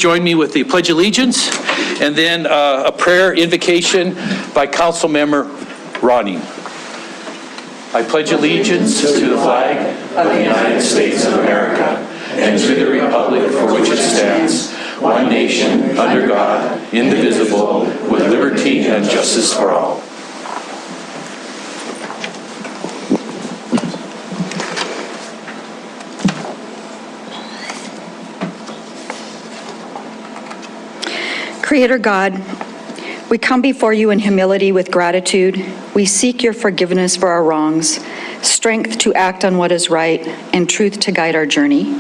join me with the Pledge of Allegiance and then a prayer invocation by Council Member Ronnie. I pledge allegiance to the flag of the United States of America and to the republic for which it stands, one nation, under God, indivisible, with liberty and justice for all. Creator God, we come before you in humility with gratitude. We seek your forgiveness for our wrongs, strength to act on what is right, and truth to guide our journey.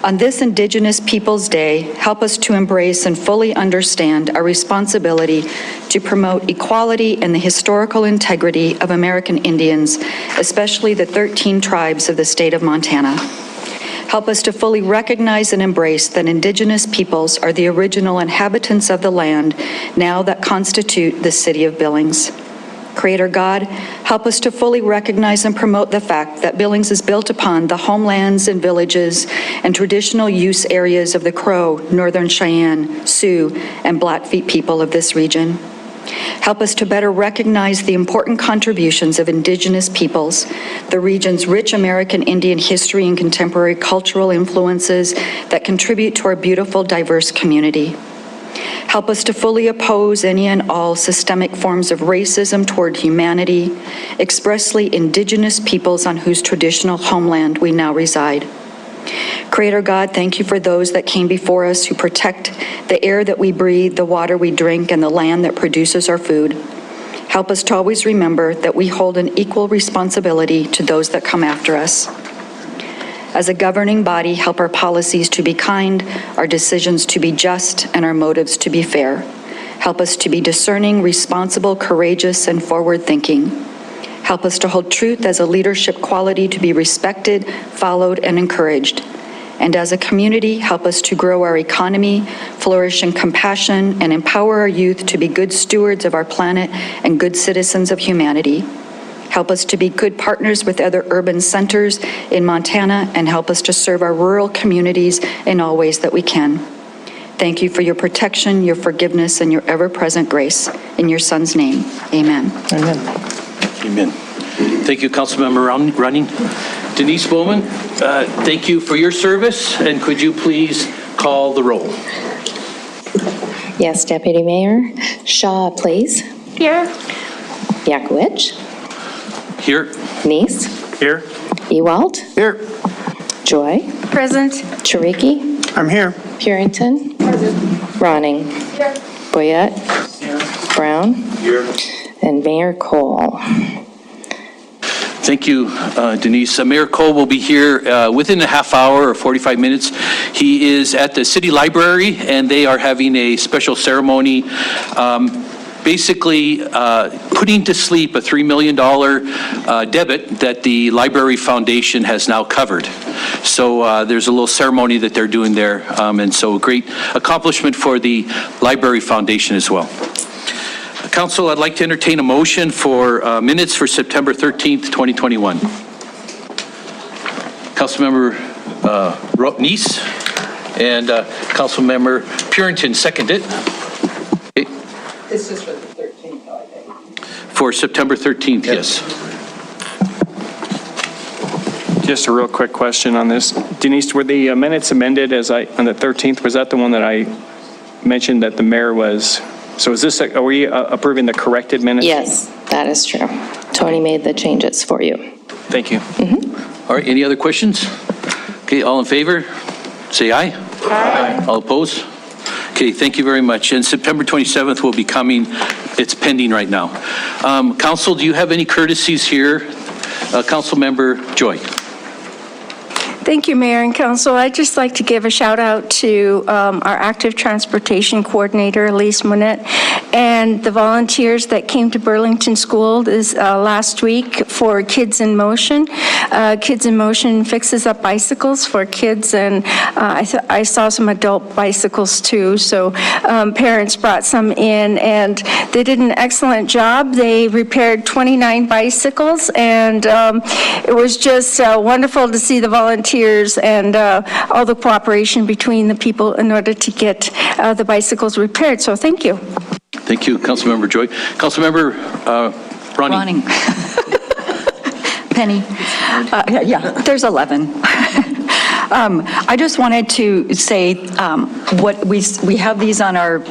On this Indigenous Peoples Day, help us to embrace and fully understand our responsibility to promote equality and the historical integrity of American Indians, especially the 13 tribes of the state of Montana. Help us to fully recognize and embrace that Indigenous peoples are the original inhabitants of the land now that constitute the city of Billings. Creator God, help us to fully recognize and promote the fact that Billings is built upon the homelands and villages and traditional use areas of the Crow, Northern Cheyenne, Sioux, and Blackfeet people of this region. Help us to better recognize the important contributions of Indigenous peoples, the region's rich American Indian history and contemporary cultural influences that contribute to our beautiful, diverse community. Help us to fully oppose any and all systemic forms of racism toward humanity, expressly Indigenous peoples on whose traditional homeland we now reside. Creator God, thank you for those that came before us who protect the air that we breathe, the water we drink, and the land that produces our food. Help us to always remember that we hold an equal responsibility to those that come after us. As a governing body, help our policies to be kind, our decisions to be just, and our motives to be fair. Help us to be discerning, responsible, courageous, and forward-thinking. Help us to hold truth as a leadership quality to be respected, followed, and encouraged. And as a community, help us to grow our economy, flourish in compassion, and empower our youth to be good stewards of our planet and good citizens of humanity. Help us to be good partners with other urban centers in Montana, and help us to serve our rural communities in all ways that we can. Thank you for your protection, your forgiveness, and your ever-present grace. In your Son's name, amen. Amen. Amen. Thank you, Councilmember Running. Denise Bowman, thank you for your service, and could you please call the roll? Yes, Deputy Mayor. Shaw, please. Here. Yakowicz. Here. Neese. Here. Ewald. Here. Joy. Present. Chariki. I'm here. Purington. Present. Ronning. Here. Boyette. Here. Brown. Here. And Mayor Cole. Thank you, Denise. Mayor Cole will be here within a half hour or 45 minutes. He is at the City Library, and they are having a special ceremony, basically putting to sleep a $3 million debit that the Library Foundation has now covered. So there's a little ceremony that they're doing there, and so a great accomplishment for the Library Foundation as well. Council, I'd like to entertain a motion for minutes for September 13th, 2021. Councilmember Neese and Councilmember Purington seconded. Okay. This is for the 13th, I think. For September 13th, yes. Just a real quick question on this. Denise, were the minutes amended on the 13th? Was that the one that I mentioned that the mayor was? So is this, are we approving the corrected minutes? Yes, that is true. Tony made the changes for you. Thank you. All right, any other questions? Okay, all in favor, say aye. Aye. All opposed? Okay, thank you very much. And September 27th will be coming. It's pending right now. Council, do you have any courtesies here? Council Member Joy. Thank you, Mayor and Council. I'd just like to give a shout out to our Active Transportation Coordinator, Elise Monette, and the volunteers that came to Burlington School this last week for Kids in Motion. Kids in Motion fixes up bicycles for kids, and I saw some adult bicycles too. So parents brought some in, and they did an excellent job. They repaired 29 bicycles, and it was just wonderful to see the volunteers volunteers and all the cooperation between the people in order to get the bicycles repaired. So thank you. Thank you, Councilmember Joy. Councilmember Ronnie. Ronning. Penny. Yeah, there's 11. I just wanted to say what we have these on our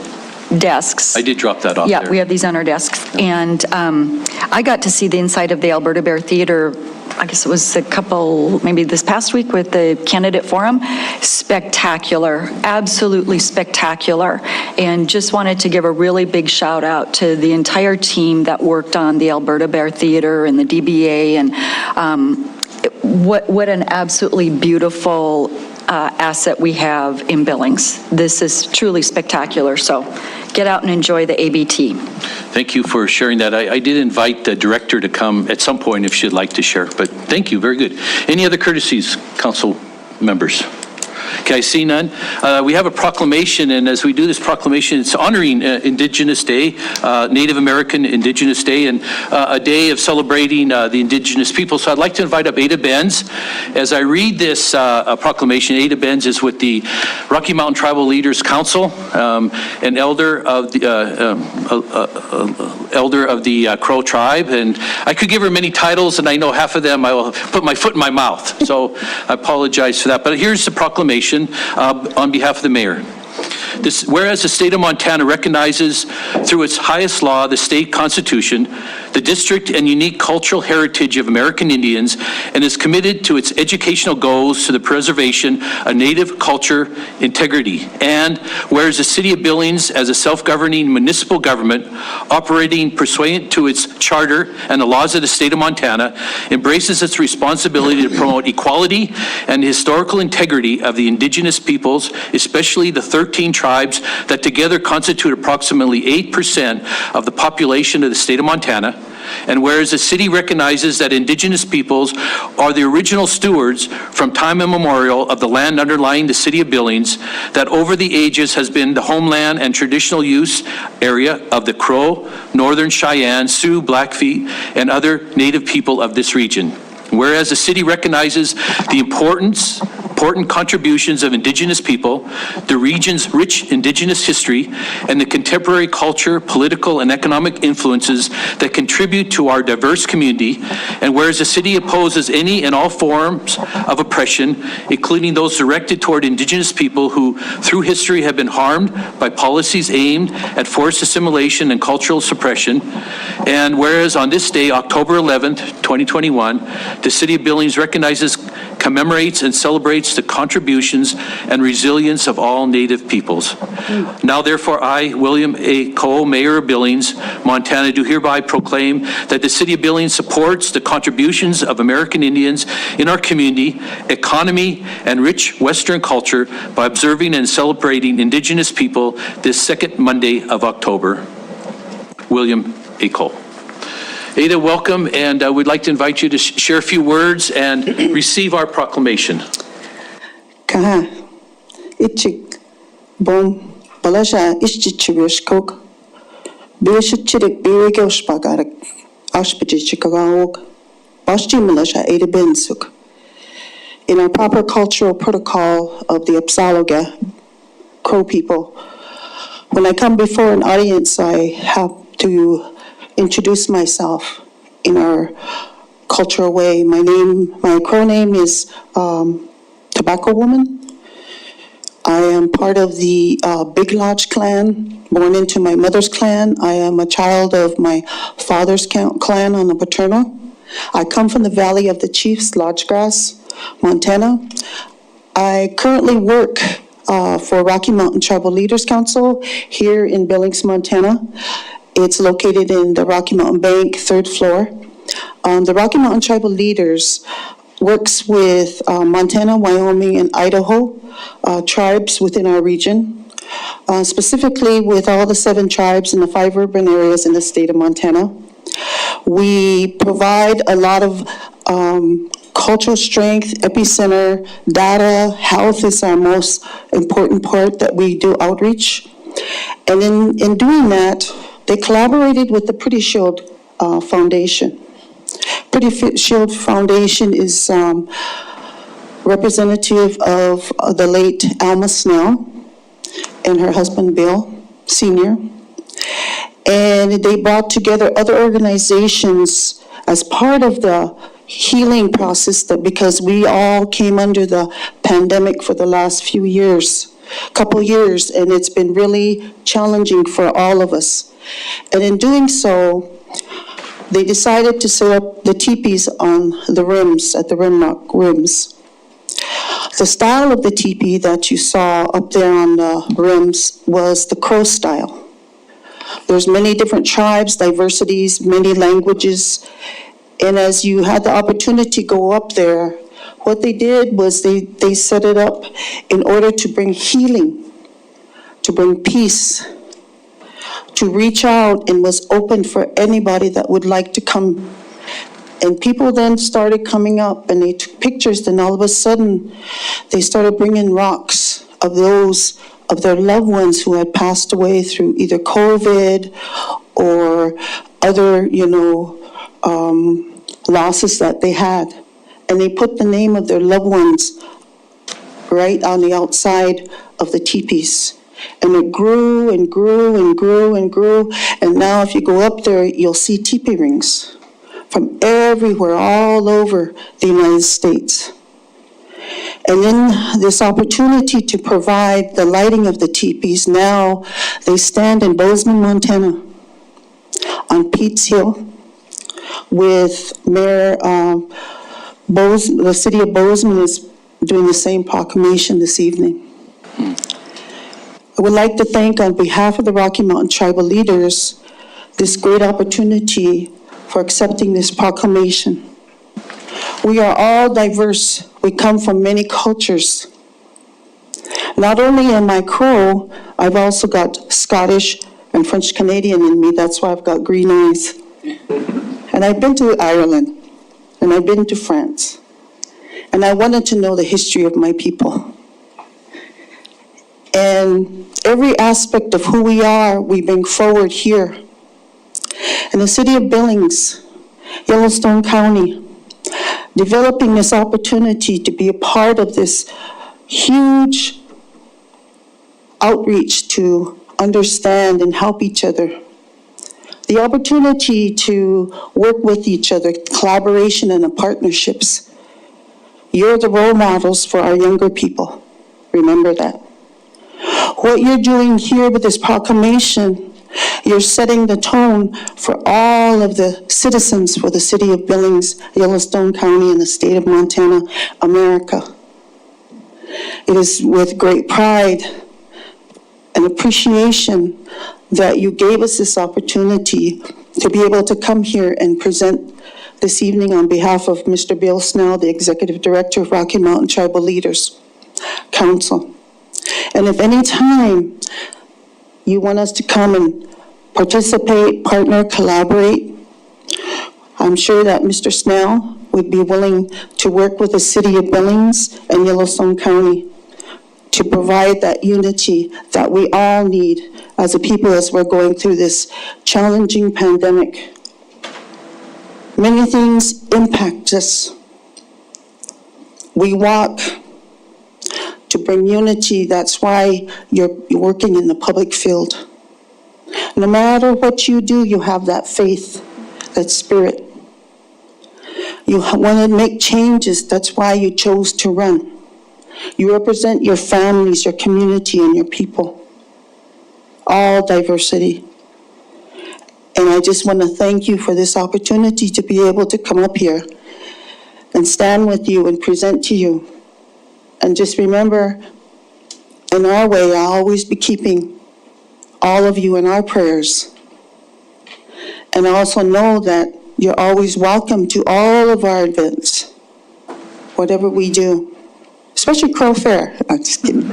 desks. I did drop that off there. Yeah, we have these on our desks. And I got to see the inside of the Alberta Bear Theater, I guess it was maybe this past week with the candidate forum. Spectacular, absolutely spectacular. And just wanted to give a really big shout out to the entire team that worked on the Alberta Bear Theater and the DBA. And what an absolutely beautiful asset we have in Billings. This is truly spectacular. So get out and enjoy the ABT. Thank you for sharing that. I did invite the director to come at some point if she'd like to share, but thank you, very good. Any other courtesies, council members? Okay, I see none. We have a proclamation, and as we do this proclamation, it's honoring Indigenous Day, Native American Indigenous Day, and a day of celebrating the Indigenous people. So I'd like to invite up Ada Benz. As I read this proclamation, Ada Benz is with the Rocky Mountain Tribal Leaders Council, an elder of the Crow tribe, and I could give her many titles, and I know half of them I will put my foot in my mouth. So I apologize for that. But here's the proclamation on behalf of the mayor. Whereas the state of Montana recognizes through its highest law, the state constitution, the district and unique cultural heritage of American Indians, and is committed to its educational goals to the preservation of Native culture integrity. And whereas the city of Billings, as a self-governing municipal government operating pursuant to its charter and the laws of the state of Montana, embraces its responsibility to promote equality and historical integrity of the Indigenous peoples, especially the 13 tribes that together constitute approximately 8% of the population of the state of Montana. And whereas the city recognizes that Indigenous peoples are the original stewards from time immemorial of the land underlying the city of Billings, that over the ages has been the homeland and traditional use area of the Crow, Northern Cheyenne, Sioux, Blackfeet, and other Native people of this region. Whereas the city recognizes the important contributions of Indigenous people, the region's rich Indigenous history, and the contemporary culture, political, and economic influences that contribute to our diverse community, and whereas the city opposes any and all forms of oppression, including those directed toward Indigenous people who, through history, have been harmed by policies aimed at forced assimilation and cultural suppression, and whereas on this day, October 11th, 2021, the city of Billings recognizes, commemorates, and celebrates the contributions and resilience of all Native peoples. Now, therefore, I, William A. Cole, Mayor of Billings, Montana, do hereby proclaim that the city of Billings supports the contributions of American Indians in our community, economy, and rich Western culture by observing and celebrating Indigenous people this second Monday of October. William A. Cole. Ada, welcome, and we'd like to invite you to share a few words and receive our proclamation. Kaha, itchik, bom, balasha, ischitchivishkok, Bishitchik, Birigosbagarak, Ashpichikagawok, Bashti Malasha, Ada Bensuk. In our proper cultural protocol of the Apsaloga Crow people, when I come before an audience, I have to introduce myself in our cultural way. My Crow name is Tobacco Woman. I am part of the Big Lodge clan, born into my mother's clan. I am a child of my father's clan on the paternal. I come from the Valley of the Chiefs, Lodgegrass, Montana. I currently work for Rocky Mountain Tribal Leaders Council here in Billings, Montana. It's located in the Rocky Mountain Bank, 3rd floor. The Rocky Mountain Tribal Leaders works with Montana, Wyoming, and Idaho tribes within our region, specifically with all the 7 tribes in the 5 urban areas in the state of Montana. We provide a lot of cultural strength, epicenter, data, health is our most important part that we do outreach. And in doing that, they collaborated with the Pretty Shield Foundation. Pretty Shield Foundation is representative of the late Alma Snell and her husband Bill Sr. And they brought together other organizations as part of the healing process, that because we all came under the pandemic for the last couple years, and it's been really challenging for all of us. And in doing so, they decided to set up the teepees on the rims, at the rimrock rims. The style of the teepee that you saw up there on the rims was the Crow style. There's many different tribes, diversities, many languages, and as you had the opportunity to go up there, what they did was they set it up in order to bring healing, to bring peace, to reach out, and was open for anybody that would like to come. And people then started coming up and they took pictures, then all of a sudden they started bringing rocks of their loved ones who had passed away through either COVID or other, losses that they had. And they put the name of their loved ones right on the outside of the teepees. And it grew and grew and grew and grew. And now if you go up there, you'll see teepee rings from everywhere, all over the United States. And in this opportunity to provide the lighting of the teepees, now they stand in Bozeman, Montana, on Pete's Hill, with Mayor the city of Bozeman is doing the same proclamation this evening. I would like to thank, on behalf of the Rocky Mountain tribal leaders, this great opportunity for accepting this proclamation. We are all diverse. We come from many cultures. Not only am I Crow, I've also got Scottish and French Canadian in me. That's why I've got green eyes. And I've been to Ireland, and I've been to France. And I wanted to know the history of my people. And every aspect of who we are, we bring forward here. In the city of Billings, Yellowstone County, developing this opportunity to be a part of this huge outreach to understand and help each other. The opportunity to work with each other, collaboration and the partnerships. You're the role models for our younger people. Remember that. What you're doing here with this proclamation, you're setting the tone for all of the citizens for the city of Billings, Yellowstone County, and the state of Montana, America. It is with great pride and appreciation that you gave us this opportunity to be able to come here and present this evening on behalf of Mr. Bill Snell, the Executive Director of Rocky Mountain Tribal Leaders Council. And if any time you want us to come and participate, partner, collaborate, I'm sure that Mr. Snell would be willing to work with the city of Billings and Yellowstone County to provide that unity that we all need as a people as we're going through this challenging pandemic. Many things impact us. We walk to bring unity. That's why you're working in the public field. No matter what you do, you have that faith, that spirit. You want to make changes. That's why you chose to run. You represent your families, your community, and your people. All diversity. And I just want to thank you for this opportunity to be able to come up here and stand with you and present to you. And just remember, in our way, I'll always be keeping all of you in our prayers. And I also know that you're always welcome to all of our events, whatever we do. Especially Crow Fair. I'm just kidding.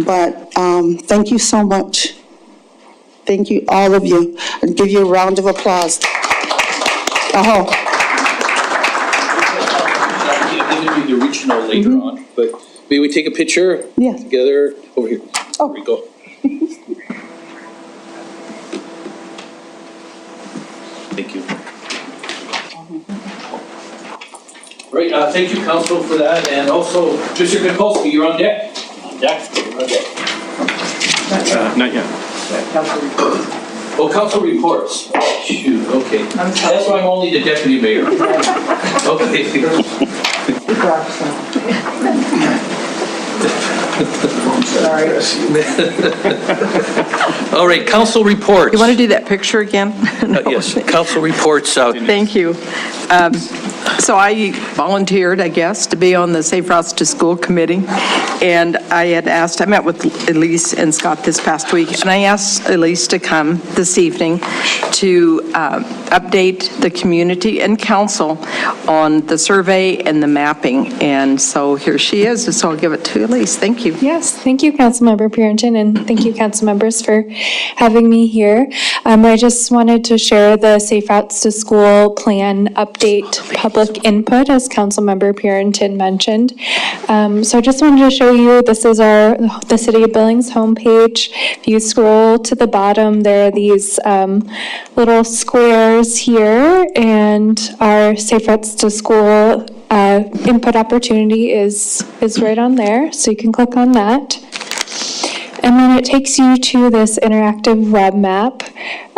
But thank you so much. Thank you, all of you. I'll give you a round of applause. I'll give you the original later on, but may we take a picture together over here? There we go. Thank you. Great, thank you, Council, for that, and also, Mr. Kapolsky, you're on deck. On deck? You're on deck. Not yet. Oh, Council reports. Shoot, okay. That's why I'm only the deputy mayor. Okay. All right, council reports. You want to do that picture again? Yes, council reports. Thank you. So I volunteered, I guess, to be on the Safe Routes to School Committee. And I met with Elise and Scott this past week, and I asked Elise to come this evening to update the community and council on the survey and the mapping. And so here she is, so I'll give it to Elise. Thank you. Yes, thank you, Councilmember Purinton, and thank you, council members, for having me here. I just wanted to share the Safe Routes to School Plan update public input, as Councilmember Purinton mentioned. So I just wanted to show you, this is the City of Billings homepage. If you scroll to the bottom, there are these little squares here, and our Safe Routes to School input opportunity is right on there, so you can click on that. And then it takes you to this interactive web map.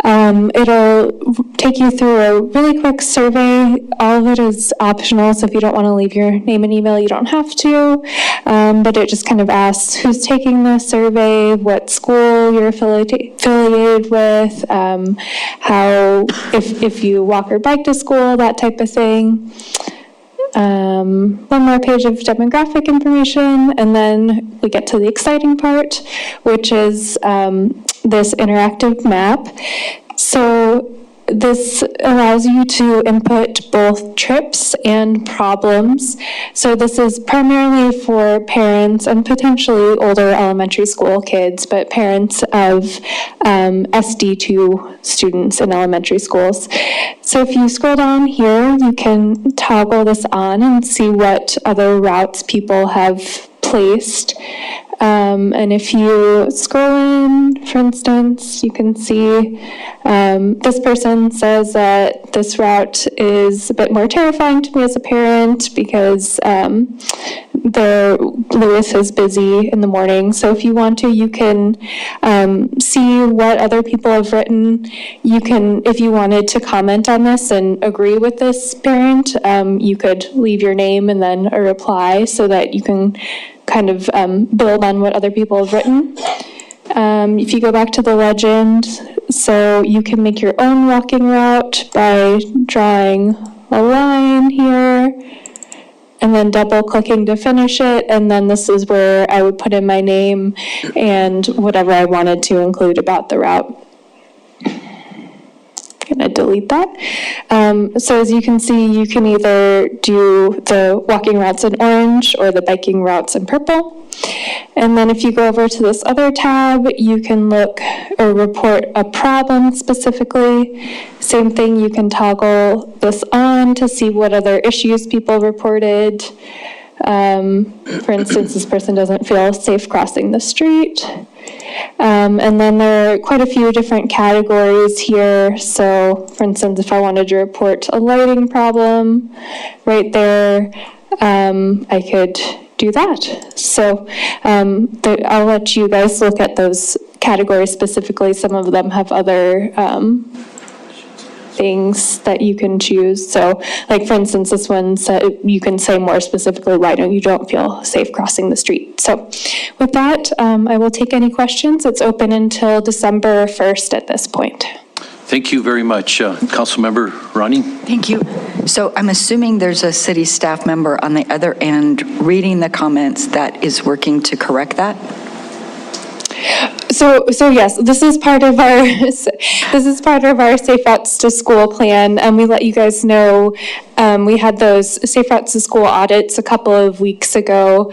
It'll take you through a really quick survey. All of it is optional, so if you don't want to leave your name and email, you don't have to. But it just kind of asks who's taking the survey, what school you're affiliated with, if you walk or bike to school, that type of thing. One more page of demographic information, and then we get to the exciting part, which is this interactive map. So this allows you to input both trips and problems. So this is primarily for parents and potentially older elementary school kids, but parents of SD2 students in elementary schools. So if you scroll down here, you can toggle this on and see what other routes people have placed. And if you scroll in, for instance, you can see this person says that this route is a bit more terrifying to me as a parent because Lewis is busy in the morning. So if you want to, you can see what other people have written. You can, if you wanted to comment on this and agree with this parent, you could leave your name and then a reply so that you can kind of build on what other people have written. If you go back to the legend, so you can make your own walking route by drawing a line here and then double clicking to finish it. And then this is where I would put in my name and whatever I wanted to include about the route. I'm going to delete that. So as you can see, you can either do the walking routes in orange or the biking routes in purple. And then if you go over to this other tab, you can look or report a problem specifically. Same thing, you can toggle this on to see what other issues people reported. For instance, this person doesn't feel safe crossing the street. And then there are quite a few different categories here. So, for instance, if I wanted to report a lighting problem, right there, I could do that. So I'll let you guys look at those categories specifically. Some of them have other things that you can choose. So like for instance, this one said you can say more specifically why you don't feel safe crossing the street. So with that, I will take any questions. It's open until December 1st at this point. Thank you very much. Councilmember Ronnie? Thank you. So I'm assuming there's a city staff member on the other end reading the comments that is working to correct that? So yes, this is part of our Safe Routes to School plan, and we let you guys know we had those Safe Routes to School audits a couple of weeks ago.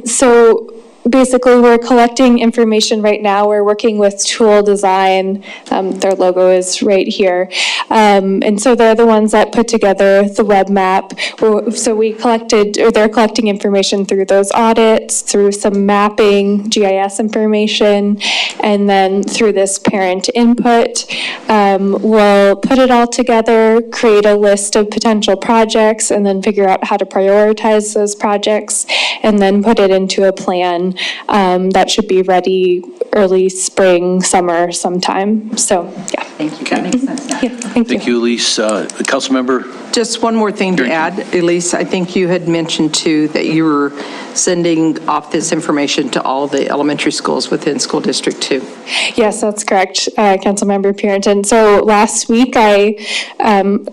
So basically, we're collecting information right now. We're working with Tool Design. Their logo is right here. And so they're the ones that put together the web map. So they're collecting information through those audits, through some mapping, GIS information, and then through this parent input. We'll put it all together, create a list of potential projects, and then figure out how to prioritize those projects, and then put it into a plan that should be ready early spring, summer sometime. So, yeah. Thank you. That makes sense now. Yeah, thank you. Thank you, Elise. Councilmember? Just one more thing to add, Elise, I think you had mentioned too that you were sending off this information to all the elementary schools within School District 2. Yes, that's correct, Councilmember Purinton. So last week, I,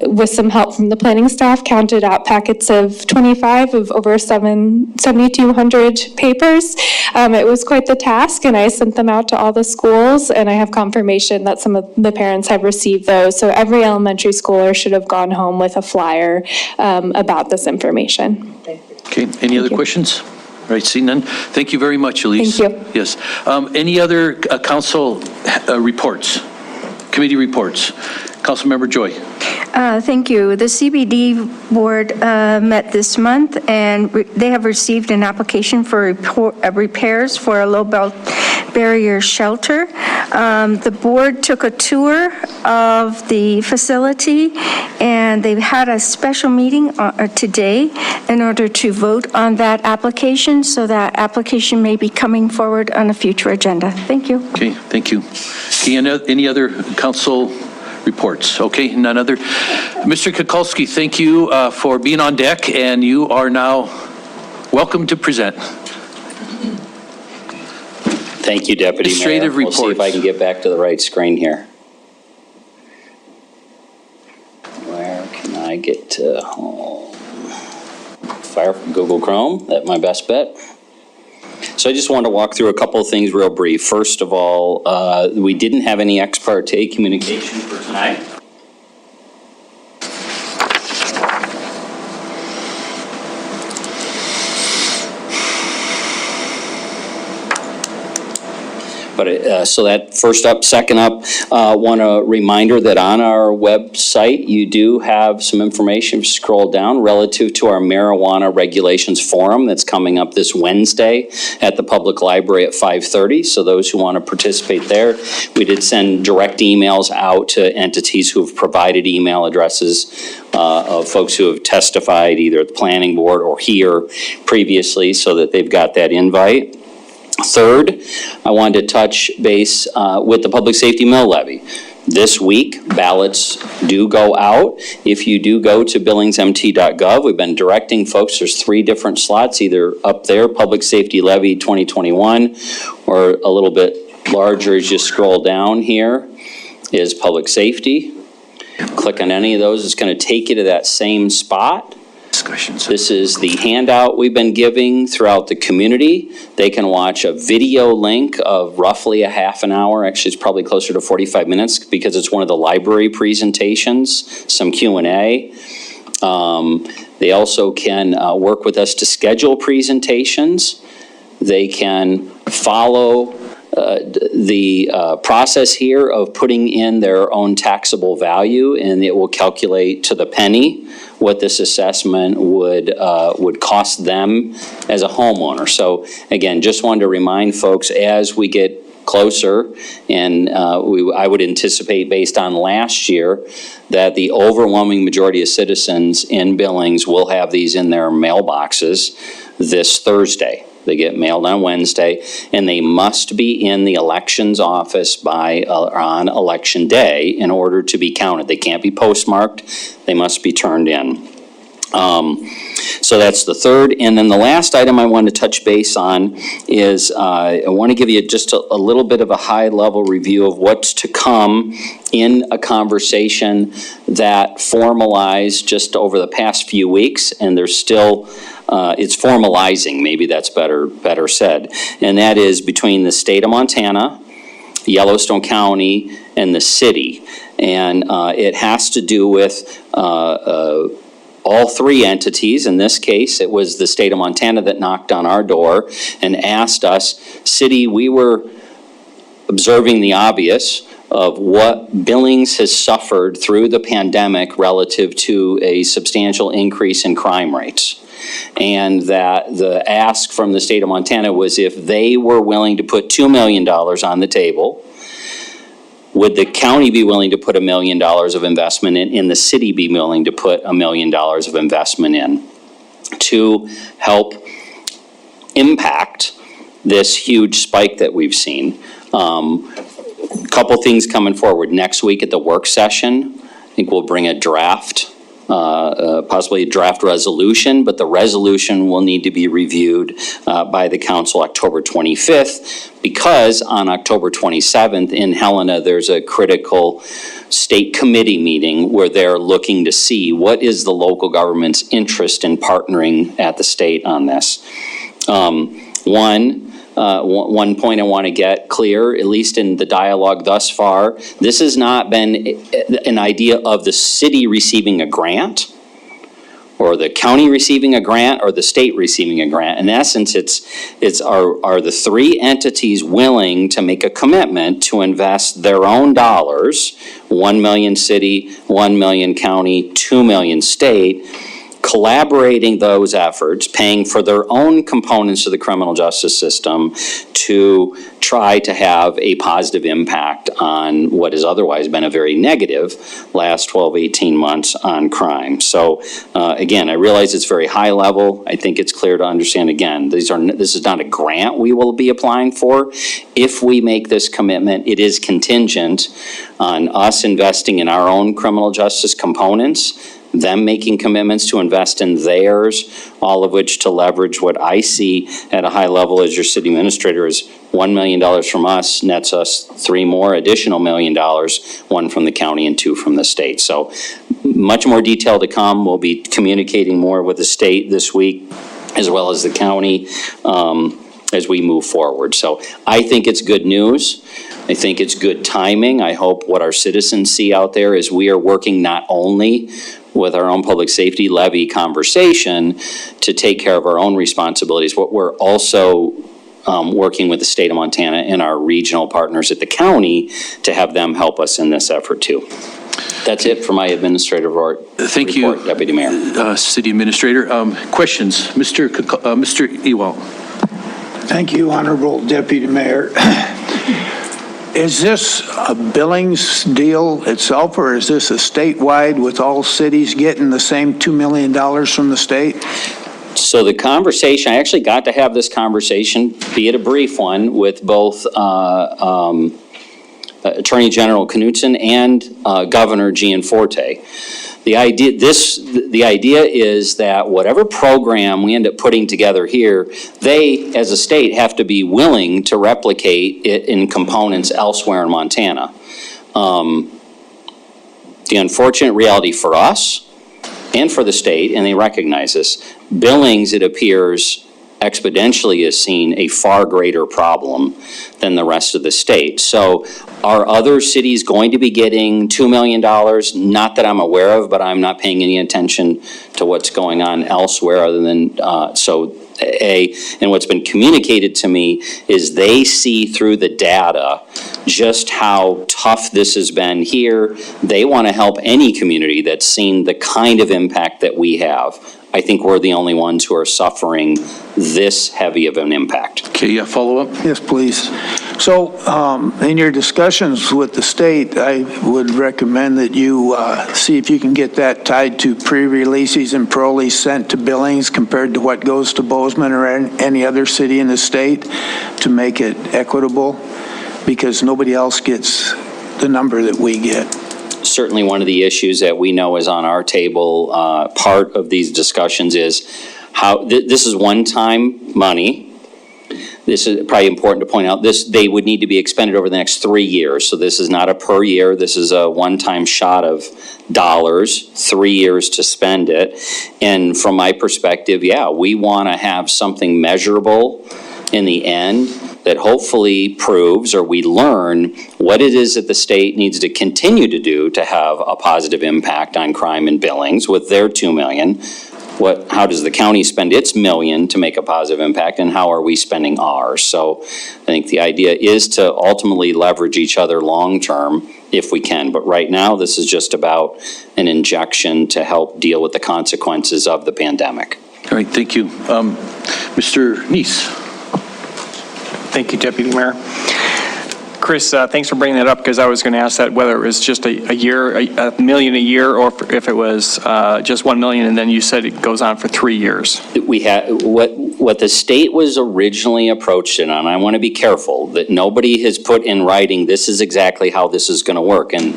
with some help from the planning staff, counted out packets of 25 of over 7,200 papers. It was quite the task, and I sent them out to all the schools, and I have confirmation that some of the parents have received those. So every elementary schooler should have gone home with a flyer about this information. Okay, any other questions? All right, seeing none. Thank you very much, Elise. Thank you. Yes. Any other council reports, committee reports? Councilmember Joy. Thank you. The CBD board met this month, and they have received an application for repairs for a low belt barrier shelter. The board took a tour of the facility, and they've had a special meeting today in order to vote on that application, so that application may be coming forward on a future agenda. Thank you. Okay, thank you. Okay, any other council reports? Okay, none other. Mr. Kukulski, thank you for being on deck, and you are now welcome to present. Thank you, Deputy Mayor. Administrative We'll see if I reports. can get back to the right screen here. Where can I get to home? Fire from Google Chrome, that's my best bet. So I just wanted to walk through a couple of things real brief. First of all, we didn't have any ex parte communication for tonight. But so that first up, second up, want a reminder that on our website, you do have some information, scroll down, relative to our marijuana regulations forum that's coming up this Wednesday at the public library at 5:30. So those who want to participate there, we did send direct emails out to entities who have provided email addresses of folks who have testified either at the planning board or here previously, so that they've got that invite. Third, I wanted to touch base with the public safety mill levy. This week, ballots do go out. If you do go to billingsmt.gov, we've been directing folks, there's 3 different slots, either up there, Public Safety Levy 2021, or a little bit larger as you scroll down here is Public Safety. Click on any of those, it's going to take you to that same spot. Discussions. This is the handout we've been giving throughout the community. They can watch a video link of roughly a half an hour. Actually, it's probably closer to 45 minutes because it's one of the library presentations, some Q&A. They also can work with us to schedule presentations. They can follow the process here of putting in their own taxable value, and it will calculate to the penny what this assessment would cost them as a homeowner. So again, just wanted to remind folks as we get closer, and I would anticipate based on last year that the overwhelming majority of citizens in Billings will have these in their mailboxes this Thursday. They get mailed on Wednesday, and they must be in the elections office by on election day in order to be counted. They can't be postmarked. They must be turned in. So that's the third. And then the last item I want to touch base on is I want to give you just a little bit of a high-level review of what's to come in a conversation that formalized just over the past few weeks, and there's still it's formalizing, maybe that's better said, and that is between the state of Montana, Yellowstone County, and the city. And it has to do with all 3 entities. In this case, it was the state of Montana that knocked on our door and asked us, city, we were observing the obvious of what Billings has suffered through the pandemic relative to a substantial increase in crime rates. And that the ask from the state of Montana was if they were willing to put $2 million on the table, Would the county be willing to put $1 million of investment in, and the city be willing to put $1 million of investment in to help impact this huge spike that we've seen? Couple things coming forward. Next week at the work session, I think we'll bring a draft, possibly a draft resolution, but the resolution will need to be reviewed by the council October 25th, because on October 27th in Helena, there's a critical state committee meeting where they're looking to see what is the local government's interest in partnering at the state on this. One point I want to get clear, at least in the dialogue thus far, this has not been an idea of the city receiving a grant or the county receiving a grant or the state receiving a grant. In essence, are the three entities willing to make a commitment to invest their own dollars, 1 million city, 1 million county, 2 million state, collaborating those efforts, paying for their own components of the criminal justice system to try to have a positive impact on what has otherwise been a very negative last 12, 18 months on crime. So again, I realize it's very high level. I think it's clear to understand, again, this is not a grant we will be applying for. If we make this commitment, it is contingent on us investing in our own criminal justice components, them making commitments to invest in theirs, all of which to leverage what I see at a high level as your city administrator is $1 million from us nets us 3 more additional $1 million, 1 from the county and 2 from the state. So much more detail to come. We'll be communicating more with the state this week as well as the county as we move forward. So I think it's good news. I think it's good timing. I hope what our citizens see out there is we are working not only with our own public safety levy conversation to take care of our own responsibilities, but we're also working with the state of Montana and our regional partners at the county to have them help us in this effort too. That's it for my administrative report. Thank you, Deputy Mayor. City Administrator. Questions? Mr. Ewald. Thank you, Honorable Deputy Mayor. Is this a Billings deal itself, or is this a statewide with all cities getting the same $2 million from the state? So the conversation, I actually got to have this conversation, be it a brief one, with both Attorney General Knudsen and Governor Gianforte. The idea is that whatever program we end up putting together here, they, as a state, have to be willing to replicate it in components elsewhere in Montana. The unfortunate reality for us and for the state, and they recognize this, Billings, it appears, exponentially is seen a far greater problem than the rest of the state. So are other cities going to be getting $2 million? Not that I'm aware of, but I'm not paying any attention to what's going on elsewhere other than, and what's been communicated to me is they see through the data just how tough this has been here. They want to help any community that's seen the kind of impact that we have. I think we're the only ones who are suffering this heavy of an impact. Okay, follow up? Yes, please. So in your discussions with the state, I would recommend that you see if you can get that tied to pre-releases and parolees sent to Billings compared to what goes to Bozeman or any other city in the state to make it equitable, because nobody else gets the number that we get. Certainly one of the issues that we know is on our table, part of these discussions is how, this is one-time money. This is probably important to point out. They would need to be expended over the next 3 years. So this is not a per year. This is a one-time shot of dollars, 3 years to spend it. And from my perspective, yeah, we want to have something measurable in the end that hopefully proves, or we learn, what it is that the state needs to continue to do to have a positive impact on crime in Billings with their $2 million. How does the county spend its $1 million to make a positive impact, and how are we spending ours? So I think the idea is to ultimately leverage each other long-term if we can. But right now, this is just about an injection to help deal with the consequences of the pandemic. All right, thank you. Mr. Neese. Thank you, Deputy Mayor. Chris, thanks for bringing that up, because I was going to ask that whether it was just a year, a million a year, or if it was just 1 million, and then you said it goes on for 3 years. We had, what the state was originally approached it on, I want to be careful that nobody has put in writing, this is exactly how this is going to work. And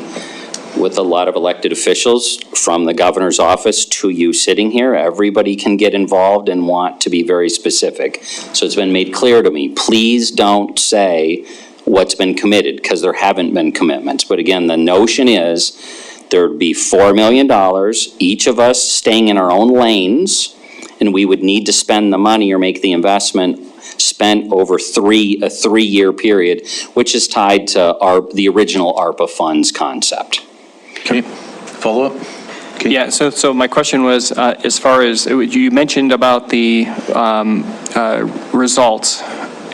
with a lot of elected officials, from the governor's office to you sitting here, everybody can get involved and want to be very specific. So it's been made clear to me, please don't say what's been committed, because there haven't been commitments. But again, the notion is there'd be $4 million, each of us staying in our own lanes, and we would need to spend the money or make the investment spent over a 3-year period, which is tied to the original ARPA funds concept. Okay, follow up? Okay. Yeah, so my question was, as far as, you mentioned about the results.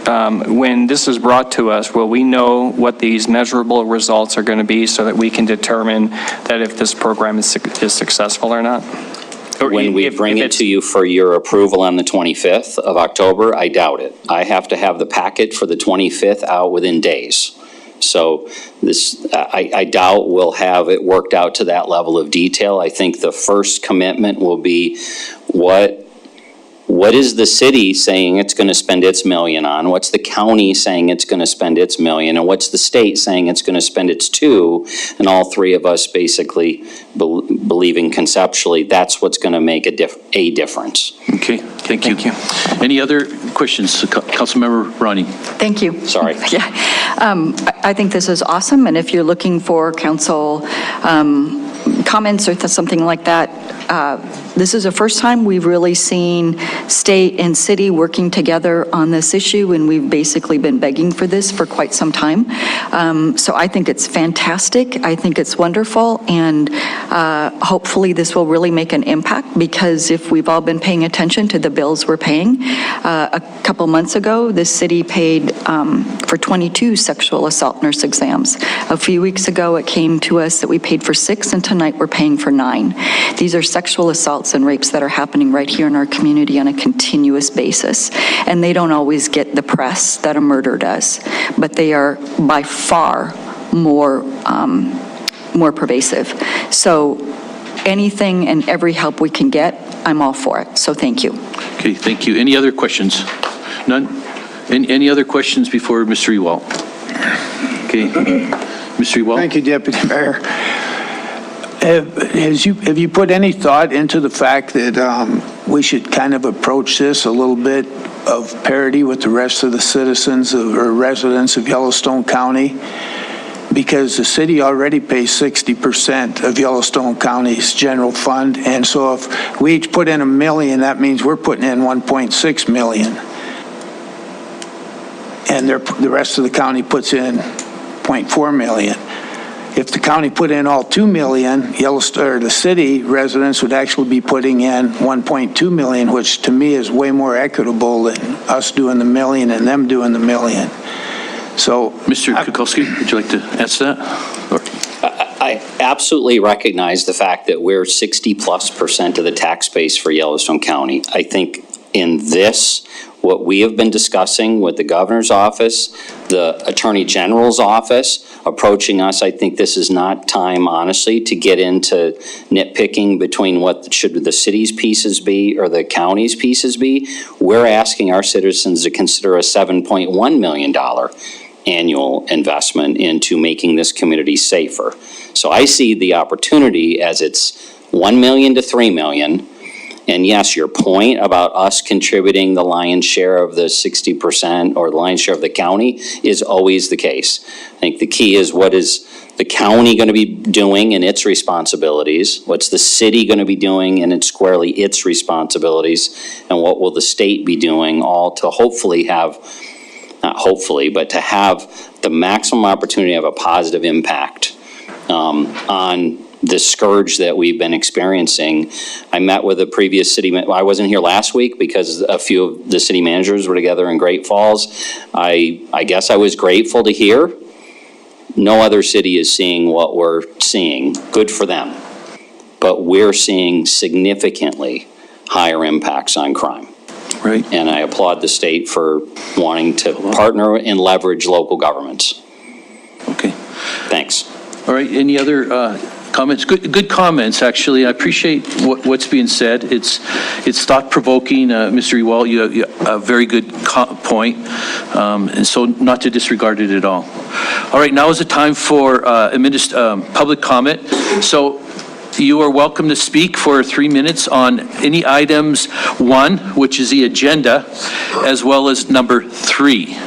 When this is brought to us, will we know what these measurable results are going to be so that we can determine that if this program is successful or not? When we bring it to you for your approval on the 25th of October, I doubt it. I have to have the packet for the 25th out within days. So this, I doubt we'll have it worked out to that level of detail. I think the first commitment will be what is the city saying it's going to spend its million on? What's the county saying it's going to spend its million? And what's the state saying it's going to spend its 2? And all three of us basically believing conceptually that's what's going to make a difference. Okay, thank you. Any other questions? Councilmember Ronnie. Thank you. Sorry. Yeah, I think this is awesome, and if you're looking for council comments or something like that, this is the first time we've really seen state and city working together on this issue, and we've basically been begging for this for quite some time. So I think it's fantastic. I think it's wonderful, and hopefully this will really make an impact, because if we've all been paying attention to the bills we're paying, a couple months ago, the city paid for 22 sexual assault nurse exams. A few weeks ago, it came to us that we paid for 6, and tonight we're paying for 9. These are sexual assaults and rapes that are happening right here in our community on a continuous basis. And they don't always get the press that a murder does, but they are by far more pervasive. So anything and every help we can get, I'm all for it. So thank you. Okay, thank you. Any other questions? None? Any other questions before Mr. Ewald? Okay, Mr. Ewald? Thank you, Deputy Mayor. Have you put any thought into the fact that we should kind of approach this a little bit of parity with the rest of the citizens or residents of Yellowstone County? Because the city already pays 60% of Yellowstone County's general fund, and so if we each put in $1 million, that means we're putting in $1.6 million. And the rest of the county puts in $0.4 million. If the county put in all $2 million, Yellowstone, or the city residents would actually be putting in $1.2 million, which to me is way more equitable than us doing the $1 million and them doing the $1 million. So, Mr. Kukowski, would you like to answer that? I absolutely recognize the fact that we're 60+% of the tax base for Yellowstone County. I think in this, what we have been discussing with the governor's office, the attorney general's office approaching us, I think this is not time, honestly, to get into nitpicking between what should the city's pieces be or the county's pieces be. We're asking our citizens to consider a $7.1 million annual investment into making this community safer. So I see the opportunity as it's $1 million to $3 million. And yes, your point about us contributing the lion's share of the 60% or the lion's share of the county is always the case. I think the key is, what is the county going to be doing in its responsibilities? What's the city going to be doing in squarely its responsibilities? And what will the state be doing, all to hopefully have, not hopefully, but to have the maximum opportunity to have a positive impact on the scourge that we've been experiencing. I met with a previous city, I wasn't here last week because a few of the city managers were together in Great Falls. I guess I was grateful to hear no other city is seeing what we're seeing. Good for them. But we're seeing significantly higher impacts on crime. Right. And I applaud the state for wanting to partner and leverage local governments. Okay. Thanks. All right, any other comments? Good comments, actually. I appreciate what's being said. It's thought-provoking. Mr. Ewald, you have a very good point, and so not to disregard it at all. All right, now is the time for public comment. So you are welcome to speak for 3 minutes on any items 1, which is the agenda, as well as number 3.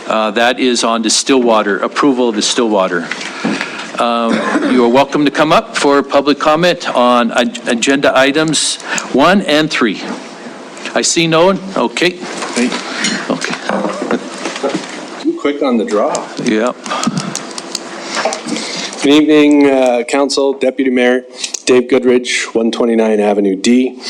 That is on Stillwater, approval of the Stillwater. You are welcome to come up for public comment on agenda items 1 and 3. I see no one. Okay. Okay. Too quick on the draw. Yep. Good evening, Council, Deputy Mayor, Dave Goodrich, 129 Avenue D.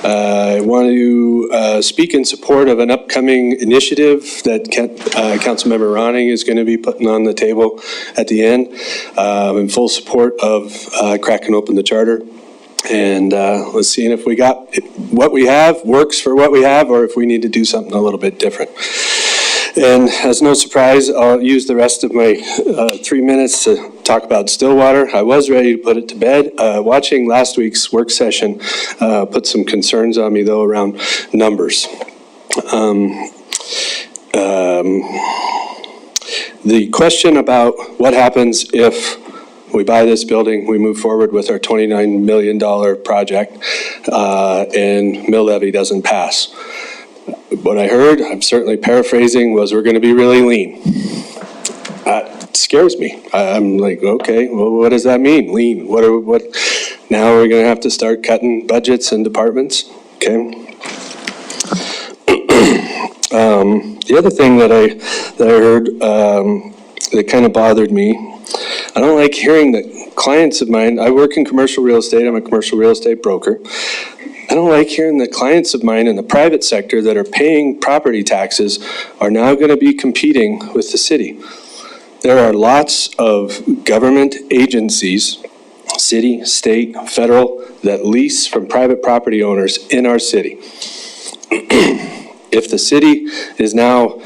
I want to speak in support of an upcoming initiative that Councilmember Ronning is going to be putting on the table at the end. In full support of cracking open the charter. And let's see if we got what we have works for what we have, or if we need to do something a little bit different. And as no surprise, I'll use the rest of my 3 minutes to talk about Stillwater. I was ready to put it to bed. Watching last week's work session put some concerns on me, though, around numbers. The question about what happens if we buy this building, we move forward with our $29 million project, and mill levy doesn't pass. What I heard, I'm certainly paraphrasing, was we're going to be really lean. That scares me. I'm like, okay, well, what does that mean, lean? What? Now we're going to have to start cutting budgets and departments? Okay. The other thing that I heard that kind of bothered me, I don't like hearing that clients of mine, I work in commercial real estate, I'm a commercial real estate broker. I don't like hearing that clients of mine in the private sector that are paying property taxes are now going to be competing with the city. There are lots of government agencies, city, state, federal, that lease from private property owners in our city. If the city is now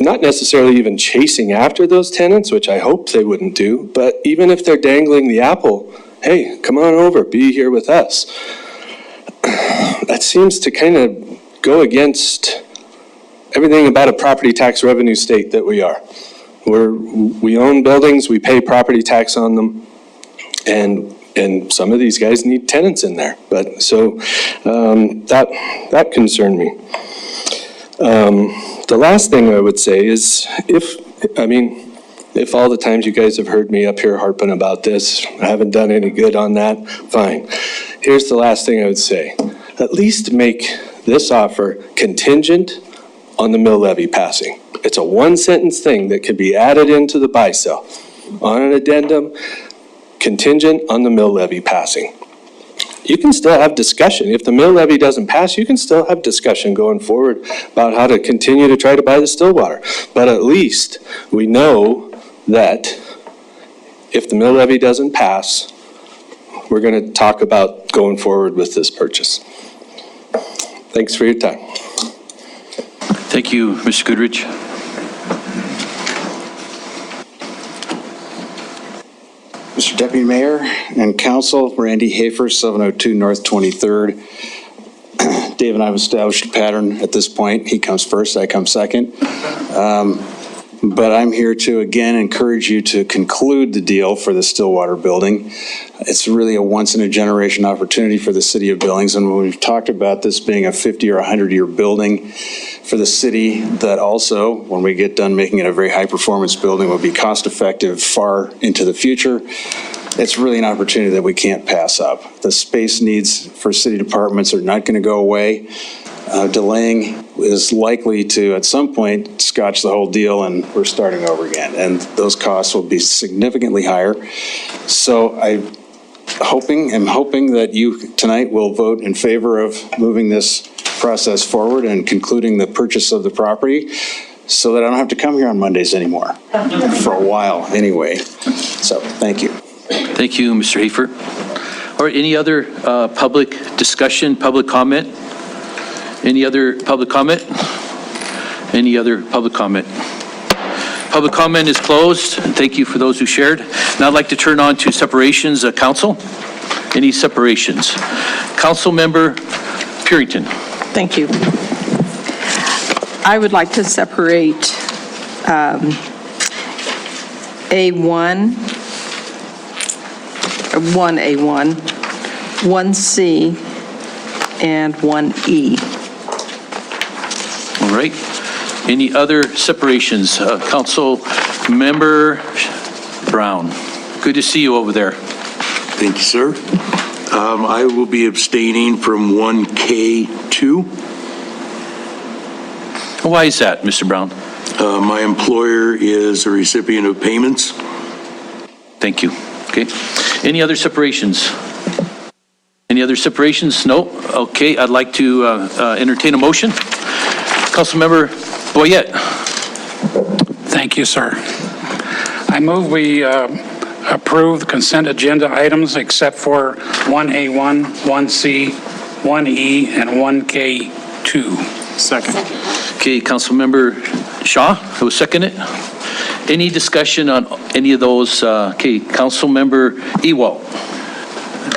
not necessarily even chasing after those tenants, which I hope they wouldn't do, but even if they're dangling the apple, hey, come on over, be here with us. That seems to kind of go against everything about a property tax revenue state that we are. We own buildings, we pay property tax on them, and some of these guys need tenants in there. But so that concerned me. The last thing I would say is if all the times you guys have heard me up here harping about this, I haven't done any good on that, fine. Here's the last thing I would say. At least make this offer contingent on the mill levy passing. It's a one-sentence thing that could be added into the buy-sell. On an addendum, contingent on the mill levy passing. You can still have discussion. If the mill levy doesn't pass, you can still have discussion going forward about how to continue to try to buy the Stillwater. But at least we know that if the mill levy doesn't pass, we're going to talk about going forward with this purchase. Thanks for your time. Thank you, Mr. Goodrich. Mr. Deputy Mayor and Council, Randy Hafer, 702 North 23rd. Dave and I have established a pattern at this point. He comes first, I come second. But I'm here to, again, encourage you to conclude the deal for the Stillwater building. It's really a once-in-a-generation opportunity for the city of Billings, and when we've talked about this being a 50 or 100-year building for the city, that also, when we get done making it a very high-performance building, will be cost-effective far into the future. It's really an opportunity that we can't pass up. The space needs for city departments are not going to go away. Delaying is likely to, at some point, scotch the whole deal and we're starting over again. And those costs will be significantly higher. So I'm hoping that you tonight will vote in favor of moving this process forward and concluding the purchase of the property so that I don't have to come here on Mondays anymore, for a while anyway. So, thank you. Thank you, Mr. Hafer. All right, any other public discussion, public comment? Any other public comment? Any other public comment? Public comment is closed. Thank you for those who shared. Now I'd like to turn on to separations. Council, any separations? Councilmember Purington. Thank you. I would like to separate A1, 1A1, 1C, and 1E. All right. Any other separations? Councilmember Brown. Good to see you over there. Thank you, sir. I will be abstaining from 1K2. Why is that, Mr. Brown? My employer is a recipient of payments. Thank you. Okay. Any other separations? Any other separations? No? Okay, I'd like to entertain a motion. Councilmember Boyette. Thank you, sir. I move we approve the consent agenda items except for 1A1, 1C, 1E, and 1K2. Second. Okay, Councilmember Shaw, who seconded it? Any discussion on any of those? Okay, Councilmember Ewald.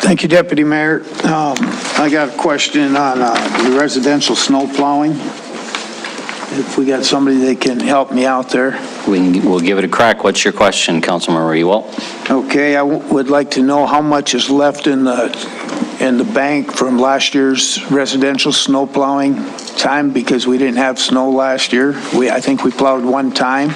Thank you, Deputy Mayor. I got a question on the residential snow plowing. If we got somebody that can help me out there. We'll give it a crack. What's your question, Councilmember Ewald? Okay, I would like to know how much is left in the bank from last year's residential snow plowing time, because we didn't have snow last year. I think we plowed one time.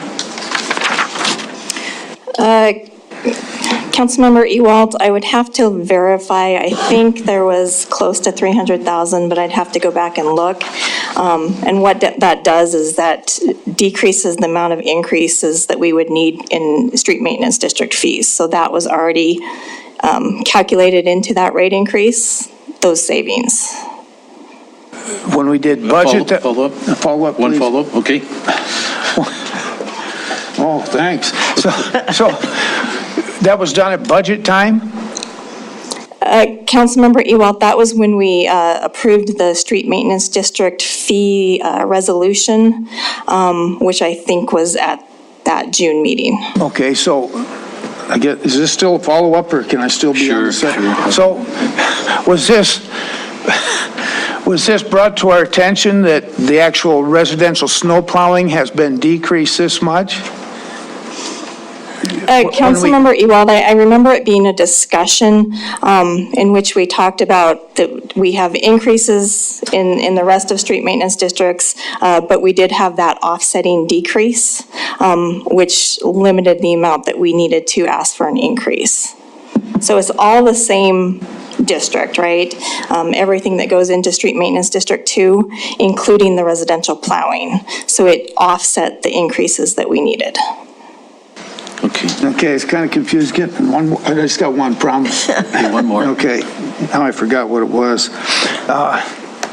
Councilmember Ewald, I would have to verify. I think there was close to 300,000, but I'd have to go back and look. And what that does is that decreases the amount of increases that we would need in street maintenance district fees. So that was already calculated into that rate increase, those savings. When we did budget. Follow-up? Follow-up, One please. follow-up, okay. Oh, thanks. So that was done at budget time? Councilmember Ewald, that was when we approved the street maintenance district fee resolution, which I think was at that June meeting. Okay, so I get, is this still a follow-up, or can I still be on the second? Sure. So was this brought to our attention that the actual residential snow plowing has been decreased this much? Councilmember Ewald, I remember it being a discussion in which we talked about that we have increases in the rest of street maintenance districts, but we did have that offsetting decrease, which limited the amount that we needed to ask for an increase. So it's all the same district, right? Everything that goes into street maintenance district 2, including the residential plowing. So it offset the increases that we needed. Okay, it's kind of confused. Getting one more. I just got one, promise. Okay, one more. Okay, now I forgot what it was.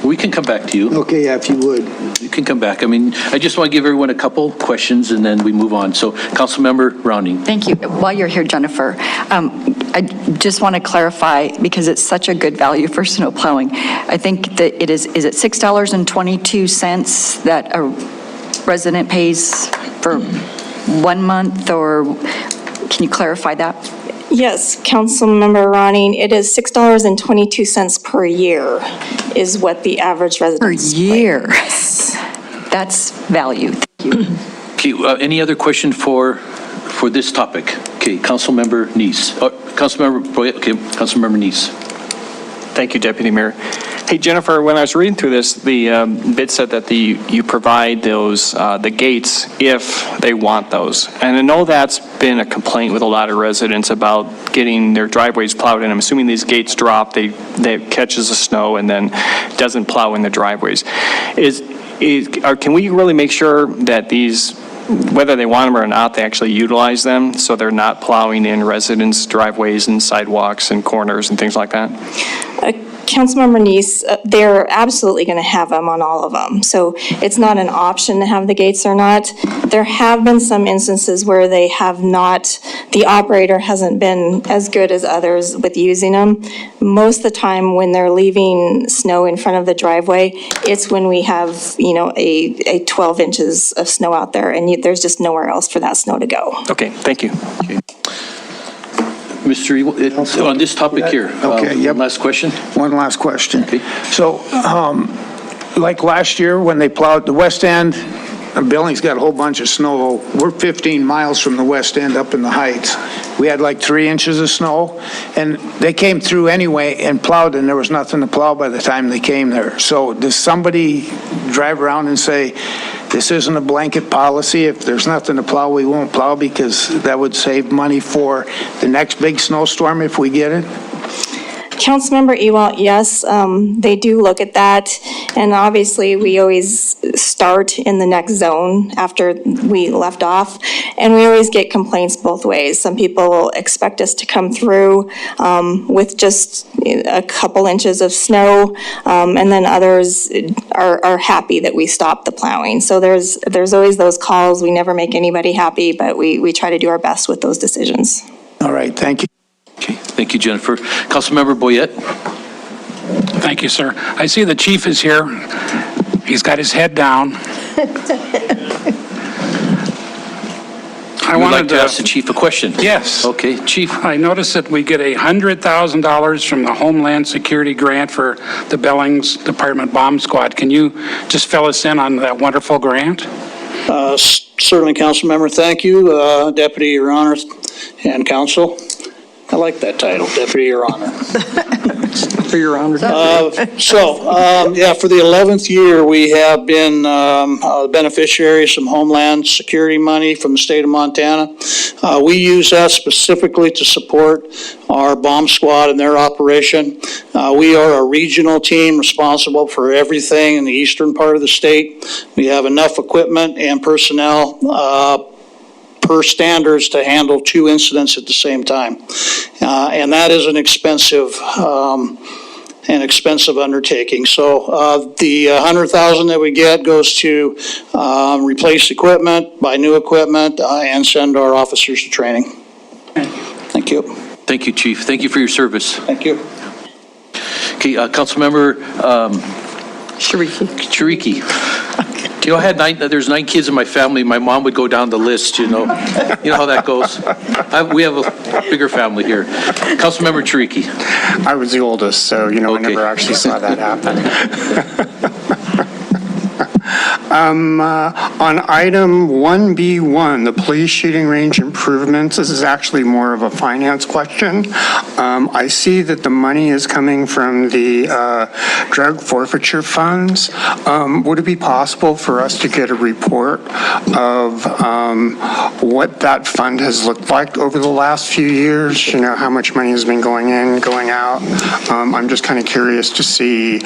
We can come back to you. Okay, yeah, if you would. You can come back. I mean, I just want to give everyone a couple questions and then we move on. So Councilmember Rounding. Thank you. While you're here, Jennifer, I just want to clarify, because it's such a good value for snow plowing. I think that it is it $6.22 that a resident pays for 1 month, or can you clarify that? Yes, Councilmember Ronning, it is $6.22 per year is what the average resident. Per year. That's value. Thank you. Okay, any other question for this topic? Okay, Councilmember Neese. Councilmember Boyette, okay, Councilmember Neese. Thank you, Deputy Mayor. Hey, Jennifer, when I was reading through this, the bid said that you provide those, the gates if they want those. And I know that's been a complaint with a lot of residents about getting their driveways plowed in. I'm assuming these gates drop, they catches the snow and then doesn't plow in the driveways. Can we really make sure that these, whether they want them or not, they actually utilize them so they're not plowing in residents' driveways and sidewalks and corners and things like that? Councilmember Neese, they're absolutely going to have them on all of them. So it's not an option to have the gates or not. There have been some instances where they have not, the operator hasn't been as good as others with using them. Most of the time when they're leaving snow in front of the driveway, it's when we have, a 12 inches of snow out there and there's just nowhere else for that snow to go. Okay, thank you. Mr. On this topic here. Okay, yep. Last question. One last question. Okay. So, like last year when they plowed the west end, Billings got a whole bunch of snow. We're 15 miles from the west end up in the heights. We had like 3 inches of snow, and they came through anyway and plowed, and there was nothing to plow by the time they came there. So does somebody drive around and say, this isn't a blanket policy? If there's nothing to plow, we won't plow, because that would save money for the next big snowstorm if we get it? Councilmember Ewalt, yes, they do look at that, and obviously we always start in the next zone after we left off, and we always get complaints both ways. Some people expect us to come through with just a couple inches of snow, and then others are happy that we stop the plowing. So there's always those calls. We never make anybody happy, but we try to do our best with those decisions. All right, thank you. Okay, thank you, Jennifer. Councilmember Boyette. Thank you, sir. I see the chief is here. He's got his head down. I would like to ask the chief a question. Yes. Okay, chief. I noticed that we get $100,000 from the Homeland Security grant for the Billings Department Bomb Squad. Can you just fill us in on that wonderful grant? Certainly, Councilmember. Thank you, Deputy, Your Honor, and Council. I like that title, Deputy, Your Honor. For your honor. For the 11th year, we have been beneficiaries of some Homeland Security money from the state of Montana. We use that specifically to support our bomb squad and their operation. We are a regional team responsible for everything in the eastern part of the state. We have enough equipment and personnel per standards to handle 2 incidents at the same time. And that is an expensive undertaking. So the $100,000 that we get goes to replace equipment, buy new equipment, and send our officers to training. Thank you. Thank you, chief. Thank you for your service. Thank you. Okay, Councilmember Chiriki. There's 9 kids in my family. My mom would go down the list, You know how that goes. We have a bigger family here. Councilmember Chiriki. I was the oldest, so, I never actually saw that happen. On item 1B1, the police shooting range improvements, this is actually more of a finance question. I see that the money is coming from the drug forfeiture funds. Would it be possible for us to get a report of what that fund has looked like over the last few years? How much money has been going in, going out? I'm just kind of curious to see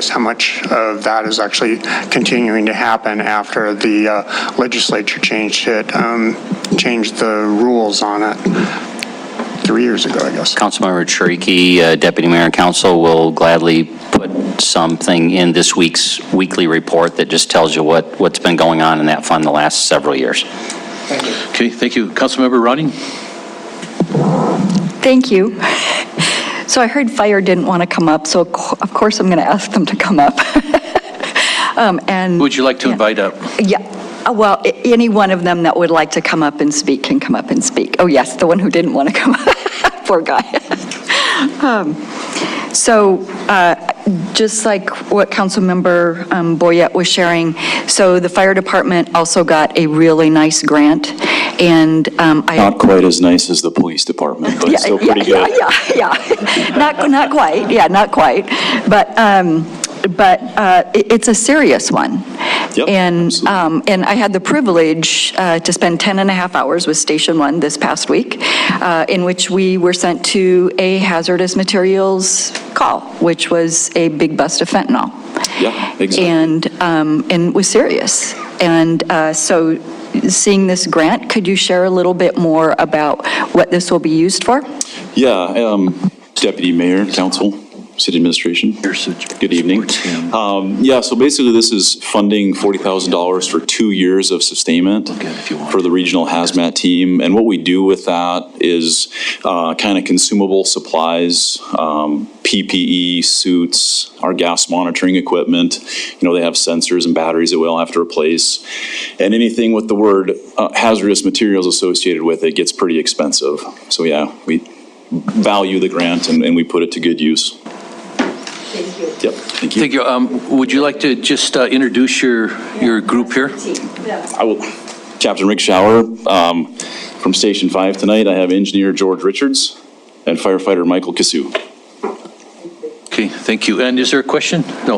how much of that is actually continuing to happen after the legislature changed the rules on it 3 years ago, I guess. Councilmember Chiriki, Deputy Mayor and Council will gladly put something in this week's weekly report that just tells you what's been going on in that fund the last several years. Thank you. Okay, thank you. Councilmember Ronning. Thank you. So I heard fire didn't want to come up, so of course I'm going to ask them to come up. Who would you like to invite up? Yeah, well, any one of them that would like to come up and speak can come up and speak. Oh yes, the one who didn't want to come up. Poor guy. Just like what Councilmember Boyette was sharing, so the fire department also got a really nice grant, and not quite as nice as the police department, but still pretty good. Yeah. Not quite. Yeah, not quite. But it's a serious one. Yep, and I had the privilege to spend 10 and a half hours with Station 1 this past week, in which we were sent to a hazardous materials call, which was a big bust of fentanyl. Yeah, exactly. And it was serious. And so seeing this grant, could you share a little bit more about what this will be used for? Yeah, Deputy Mayor, Council, City Administration. Good evening. Yeah, so basically this is funding $40,000 for 2 years of sustainment for the regional hazmat team. And what we do with that is kind of consumable supplies, PPE, suits, our gas monitoring equipment. You know, they have sensors and batteries that we all have to replace. And anything with the word hazardous materials associated with it gets pretty expensive. So yeah, we value the grant and we put it to good use. Thank you. Yep, thank you. Thank you. Would you like to just introduce your group here? I will. Captain Rick Schauer from Station 5 tonight. I have Engineer George Richards and Firefighter Michael Cassou. Okay, thank you. And is there a question? No.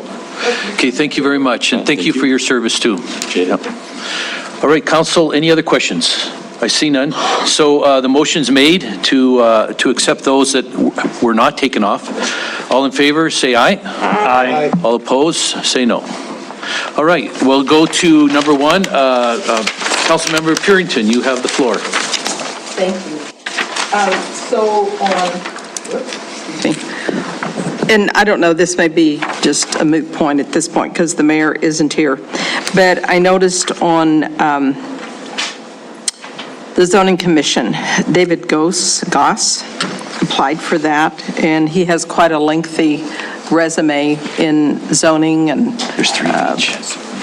Okay, thank you very much, and thank you for your service too. Yep. All right, Council, any other questions? I see none. So the motion's made to accept those that were not taken off. All in favor, say aye. Aye. All opposed, say no. All right, we'll go to number one. Councilmember Purington, you have the floor. Thank you. And I don't know, this may be just a moot point at this point because the mayor isn't here, but I noticed on the Zoning Commission, David Goss applied for that, and he has quite a lengthy resume in zoning and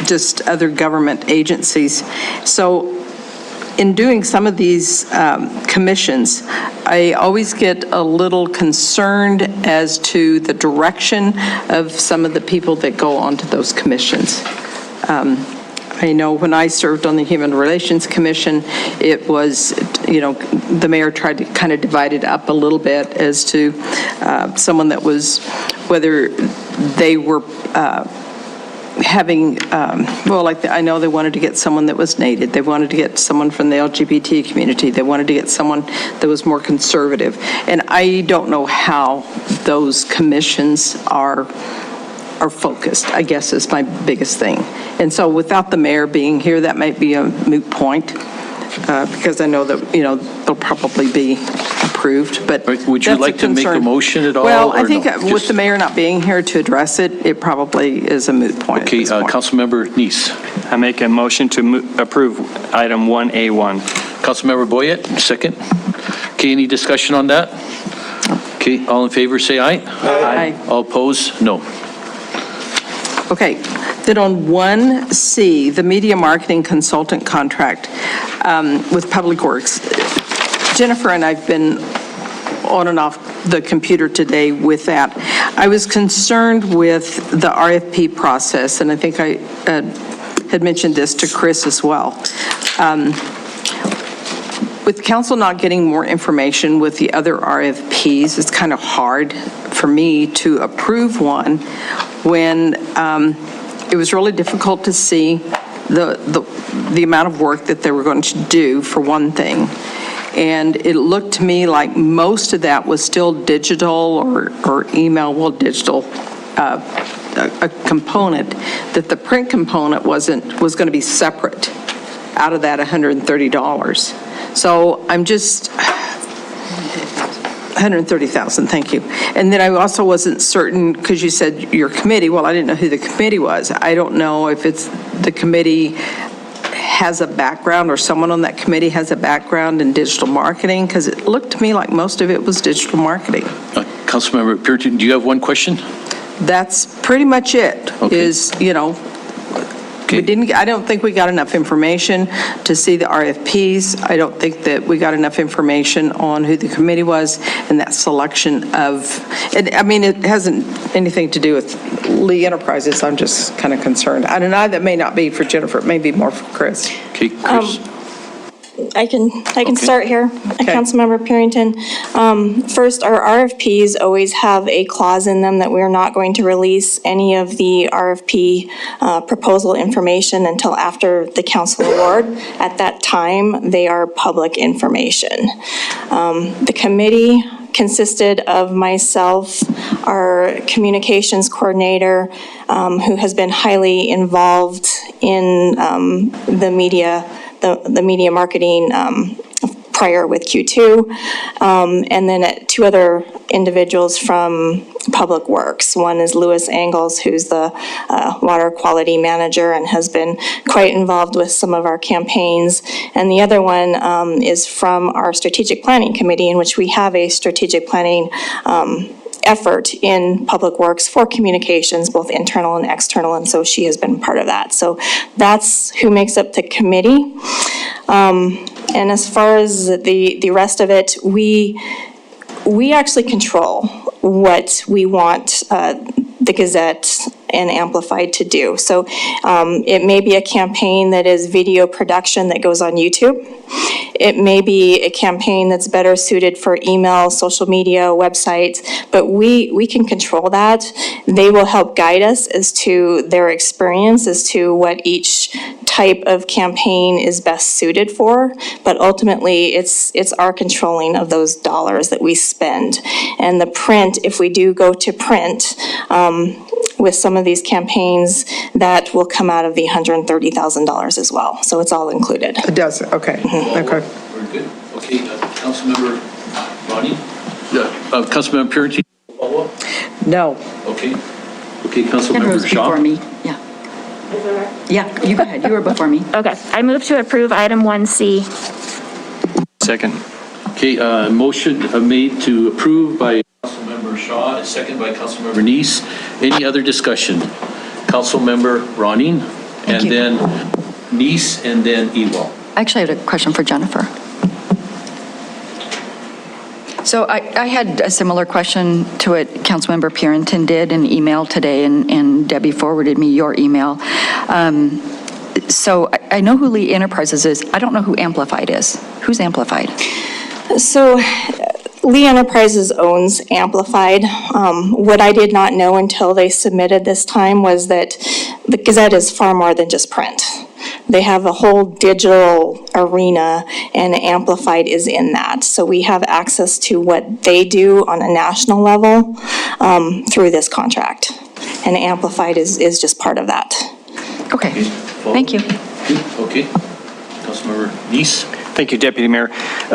just other government agencies. So in doing some of these commissions, I always get a little concerned as to the direction of some of the people that go onto those commissions. I know when I served on the Human Relations Commission, it was, you know, the mayor tried to kind of divide it up a little bit as to someone that was, whether they were having, well, like I know they wanted to get someone that was Native. They wanted to get someone from the LGBT community. They wanted to get someone that was more conservative. And I don't know how those commissions are focused, I guess, is my biggest thing. And so without the mayor being here, that might be a moot point, because I know that, you know, they'll probably be approved, but would you like to make a motion at all? Well, I think with the mayor not being here to address it, it probably is a moot point. Okay, Councilmember Neese. I make a motion to approve item 1A1. Councilmember Boyett, second. Okay, any discussion on that? Okay, all in favor, say aye. Aye. All opposed, no. Okay, then on 1C, the media marketing consultant contract with Public Works, Jennifer and I've been on and off the computer today with that. I was concerned with the RFP process, and I think I had mentioned this to Chris as well. With council not getting more information with the other RFPs, it's kind of hard for me to approve one when it was really difficult to see the amount of work that they were going to do, for one thing. And it looked to me like most of that was still digital or email, well, digital, a component, that the print component was going to be separate out of that $130. So I'm just, 130,000, thank you. And then I also wasn't certain, because you said your committee, well, I didn't know who the committee was. I don't know if it's the committee has a background or someone on that committee has a background in digital marketing, because it looked to me like most of it was digital marketing. Councilmember Purington, do you have one question? That's pretty much it, is, you know, I don't think we got enough information to see the RFPs. I don't think that we got enough information on who the committee was and that selection of, I mean, it hasn't anything to do with Lee Enterprises. I'm just kind of concerned. I don't know, that may not be for Jennifer. It may be more for Chris. Okay, Chris. I can start here, Councilmember Purington. First, our RFPs always have a clause in them that we're not going to release any of the RFP proposal information until after the council award. At that time, they are public information. The committee consisted of myself, our communications coordinator, who has been highly involved in the media marketing prior with Q2, and then two other individuals from Public Works. One is Louis Angles, who's the water quality manager and has been quite involved with some of our campaigns. And the other one is from our strategic planning committee, in which we have a strategic planning effort in Public Works for communications, both internal and external, and so she has been part of that. So that's who makes up the committee. And as far as the rest of it, we actually control what we want the Gazette and Amplified to do. So it may be a campaign that is video production that goes on YouTube. It may be a campaign that's better suited for email, social media, websites, but we can control that. They will help guide us as to their experience, as to what each type of campaign is best suited for, but ultimately it's our controlling of those dollars that we spend. And the print, if we do go to print, with some of these campaigns, that will come out of the $130,000 as well. So it's all included. It does, okay. Okay. Very good. Okay, Councilmember Ronnie? Councilmember Purinton? No. Okay. Okay, Councilmember Shaw? Before me, yeah. Yeah, you go ahead, you were before me. Okay, I move to approve item 1C. Second. Okay, motion made to approve by Councilmember Shaw, and second by Councilmember Neese. Any other discussion? Councilmember Ronning, and then Neese, and then Ewell. I actually had a question for Jennifer. So I had a similar question to what Councilmember Purinton did in email today, and Debbie forwarded me your email. So I know who Lee Enterprises is. I don't know who Amplified is. Who's Amplified? So Lee Enterprises owns Amplified. What I did not know until they submitted this time was that the Gazette is far more than just print. They have a whole digital arena, and Amplified is in that. So we have access to what they do on a national level through this contract. And Amplified is just part of that. Okay, thank you. Okay, Councilmember Neese. Thank you, Deputy Mayor.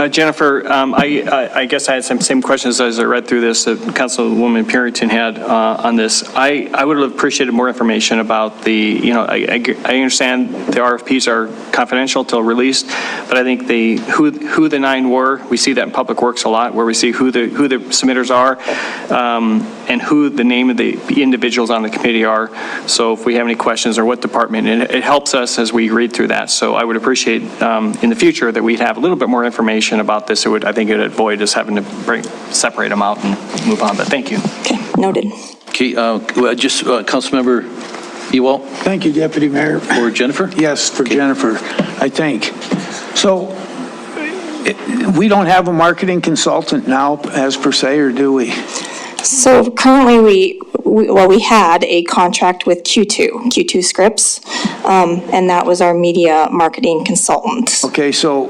Jennifer, I guess I had some same questions as I read through this that Councilwoman Purinton had on this. I would have appreciated more information about the, I understand the RFPs are confidential till released, but I think who the 9 were, we see that in Public Works a lot, where we see who the submitters are and who the name of the individuals on the committee are. So if we have any questions or what department, and it helps us as we read through that. So I would appreciate in the future that we'd have a little bit more information about this. I think it would avoid us having to separate them out and move on, but thank you. Okay, noted. Okay, just Councilmember Ewell? Thank you, Deputy Mayor. For Jennifer? Yes, for Jennifer, I think. So we don't have a marketing consultant now as per se, or do we? So currently we had a contract with Q2 Scripts, and that was our media marketing consultant. Okay, so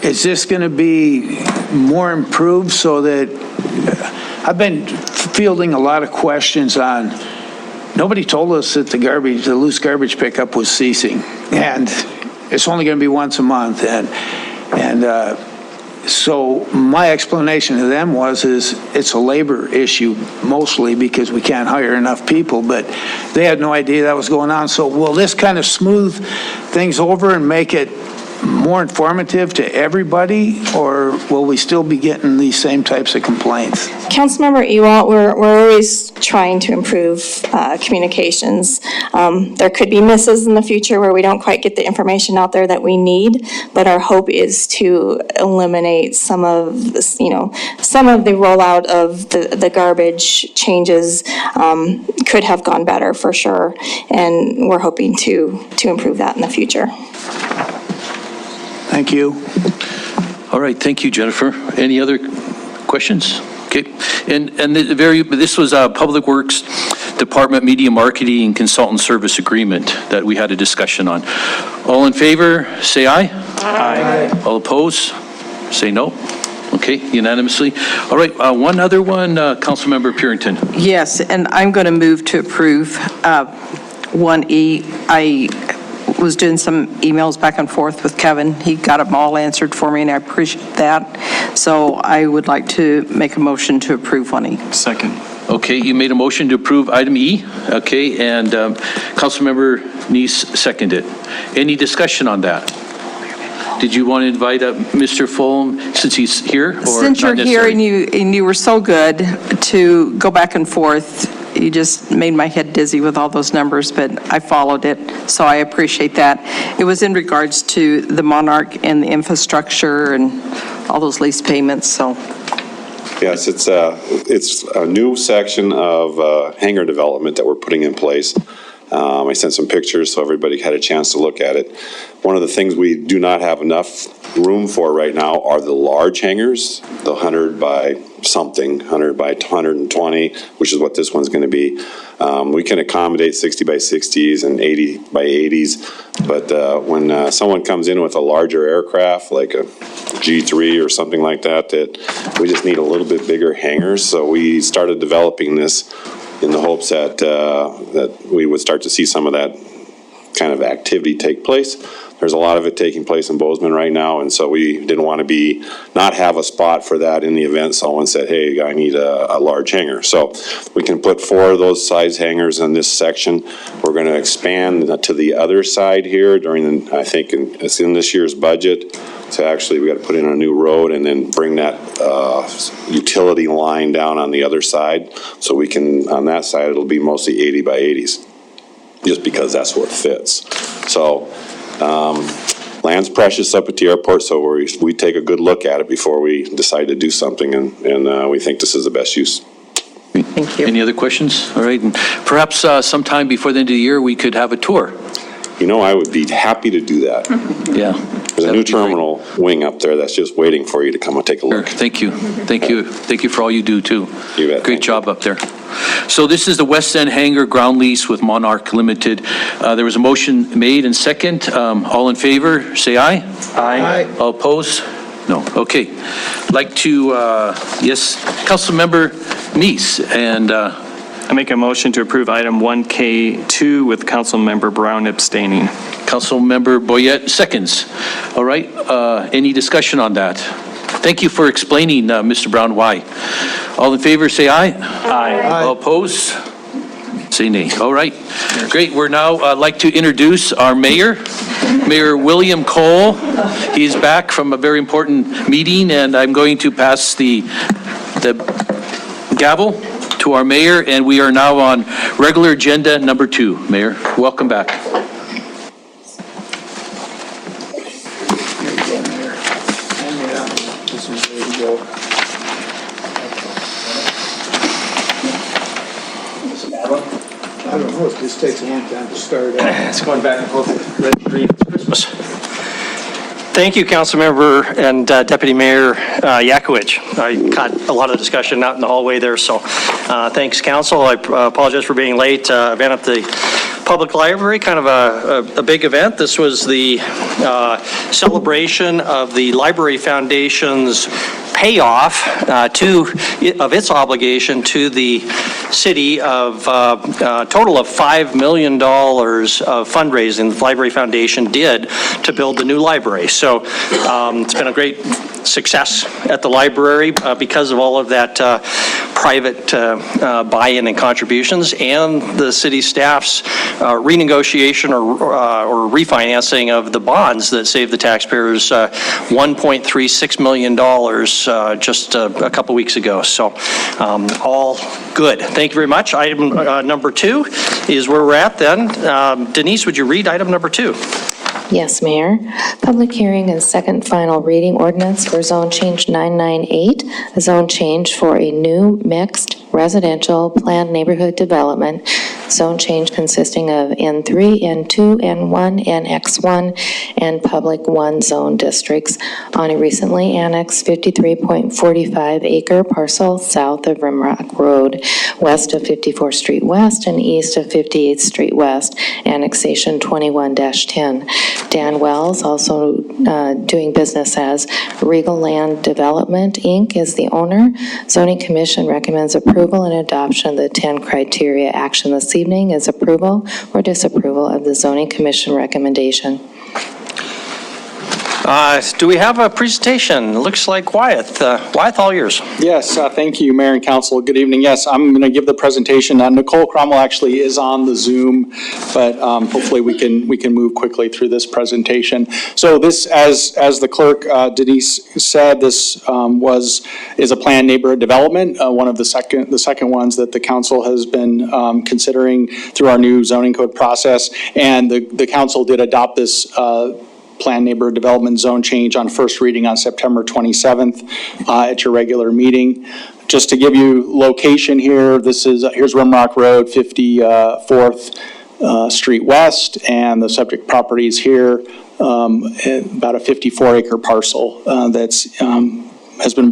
is this going to be more improved so that, I've been fielding a lot of questions on, nobody told us that the loose garbage pickup was ceasing, and it's only going to be once a month, and so my explanation to them is it's a labor issue mostly because we can't hire enough people, but they had no idea that was going on. So will this kind of smooth things over and make it more informative to everybody, or will we still be getting these same types of complaints? Councilmember Ewalt, we're always trying to improve communications. There could be misses in the future where we don't quite get the information out there that we need, but our hope is to eliminate some of this, some of the rollout of the garbage changes could have gone better for sure, and we're hoping to improve that in the future. Thank you. All right, thank you, Jennifer. Any other questions? Okay, and this was a Public Works Department Media Marketing Consultant Service Agreement that we had a discussion on. All in favor, say aye. Aye. All opposed, say no. Okay, unanimously. All right, one other one, Councilmember Purinton. Yes, and I'm going to move to approve 1E. I was doing some emails back and forth with Kevin. He got them all answered for me, and I appreciate that. So I would like to make a motion to approve 1E. Second. Okay, you made a motion to approve item E, okay, and Councilmember Neese seconded. Any discussion on that? Did you want to invite Mr. Fulham since he's here? Or Since you're not here necessarily? and you were so good to go back and forth, you just made my head dizzy with all those numbers, but I followed it, so I appreciate that. It was in regards to the Monarch and the infrastructure and all those lease payments, so. Yes, it's a new section of hangar development that we're putting in place. I sent some pictures so everybody had a chance to look at it. One of the things we do not have enough room for right now are the large hangars, the 100 by something, 100 by 120, which is what this one's going to be. We can accommodate 60 by 60s and 80 by 80s, but when someone comes in with a larger aircraft, like a G3 or something like that, that we just need a little bit bigger hangars. So we started developing this in the hopes that that we would start to see some of that kind of activity take place. There's a lot of it taking place in Bozeman right now, and so we didn't want to not have a spot for that in the event someone said, hey, I need a large hangar. So we can put 4 of those size hangars in this section. We're going to expand to the other side here during, I think it's in this year's budget. So actually we got to put in a new road and then bring that utility line down on the other side. So we can, on that side, it'll be mostly 80 by 80s, just because that's where it fits. So land's precious up at the airport, so we take a good look at it before we decide to do something, and we think this is the best use. Thank you. Any other questions? All right, and perhaps sometime before the end of the year, we could have a tour. You know, I would be happy to do that. Yeah. There's a new terminal wing up there that's just waiting for you to come and take a look. Sure. Thank you. Thank you. Thank you for all you do, too. You bet. Great job up there. So this is the West End Hangar ground lease with Monarch Limited. There was a motion made and second. All in favor, say aye. Aye. All opposed? No. Okay. I'd like to, yes, Councilmember Neese, and I make a motion to approve item 1K2 with Councilmember Brown abstaining. Councilmember Boyette seconds. All right. Any discussion on that? Thank you for explaining, Mr. Brown, why. All in favor, say aye. Aye. All opposed? Say nay. All right. Great. We're now like to introduce our mayor, Mayor William Cole. He's back from a very important meeting, and I'm going to pass the gavel to our mayor, and we are now on regular agenda number 2. Mayor, welcome back. I don't know, it just takes a long time to start. It's going back and forth. Red green Christmas. Thank you, Councilmember and Deputy Mayor Yakowicz. I caught a lot of discussion out in the hallway there, so thanks, Council. I apologize for being late. Event at the Public Library, kind of a big event. This was the celebration of the Library Foundation's payoff of its obligation to the city of a total of $5 million of fundraising the Library Foundation did to build the new library. So it's been a great success at the library because of all of that private buy-in and contributions, and the city staff's renegotiation or refinancing of the bonds that saved the taxpayers $1.36 million just a couple weeks ago. So all good. Thank you very much. Item number 2 is where we're at then. Denise, would you read item number 2? Yes, Mayor. Public hearing and second final reading ordinance for zone change 998, a zone change for a new mixed residential planned neighborhood development. Zone change consisting of N3, N2, N1, NX1, and Public 1 zone districts on a recently annexed 53.45 acre parcel south of Rimrock Road, west of 54th Street West and east of 58th Street West, annexation 21-10. Dan Wells, also doing business as Regal Land Development, Inc., is the owner. Zoning Commission recommends approval and adoption of the 10 criteria. Action this evening is approval or disapproval of the Zoning Commission recommendation. Do we have a presentation? Looks like Wyeth. Wyeth, all yours. Yes, thank you, Mayor and Council. Good evening. Yes, I'm going to give the presentation. Nicole Cromwell actually is on the Zoom, but hopefully we can move quickly through this presentation. So this, as the clerk Denise said, this is a planned neighborhood development, one of the second ones that the council has been considering through our new zoning code process, and the council did adopt this planned neighborhood development zone change on first reading on September 27th at your regular meeting. Just to give you location here, here's Rimrock Road, 54th Street West, and the subject property is here, about a 54-acre parcel that's has been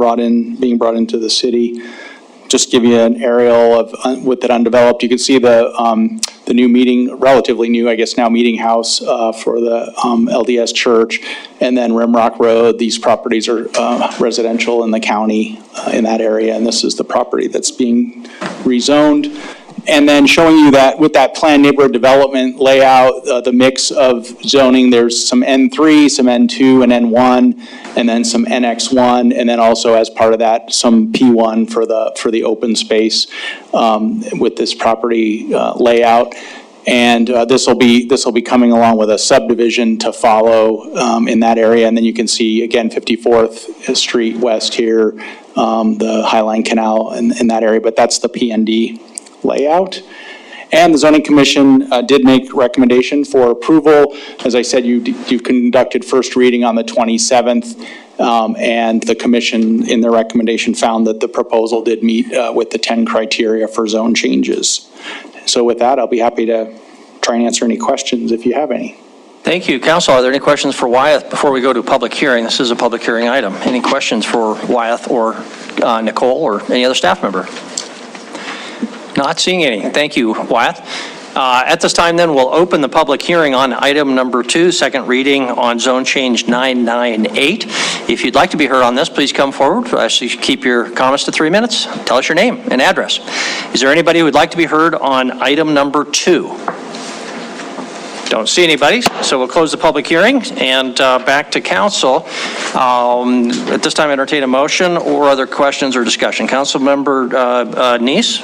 being brought into the city. Just give you an aerial of with it undeveloped. You can see the new meeting, relatively new, I guess now, meeting house for the LDS Church, and then Rimrock Road. These properties are residential in the county in that area, and this is the property that's being rezoned. And then showing you that with that planned neighborhood development layout, the mix of zoning, there's some N3, some N2 and N1, and then some NX1, and then also as part of that, some P1 for the open space with this property layout. And this will be coming along with a subdivision to follow in that area. And then you can see, again, 54th Street West here, the Highline Canal in that area, but that's the PND layout. And the Zoning Commission did make recommendation for approval. As I said, you conducted first reading on the 27th, and the Commission in their recommendation found that the proposal did meet with the 10 criteria for zone changes. So with that, I'll be happy to try and answer any questions if you have any. Thank you. Council, are there any questions for Wyeth before we go to public hearing? This is a public hearing item. Any questions for Wyeth or Nicole or any other staff member? Not seeing any. Thank you, Wyeth. At this time, then, we'll open the public hearing on item number 2, second reading on zone change 998. If you'd like to be heard on this, please come forward. So you should keep your comments to 3 minutes. Tell us your name and address. Is there anybody who would like to be heard on item number 2? Don't see anybody, so we'll close the public hearing and back to council. At this time, entertain a motion or other questions or discussion. Council member Neese?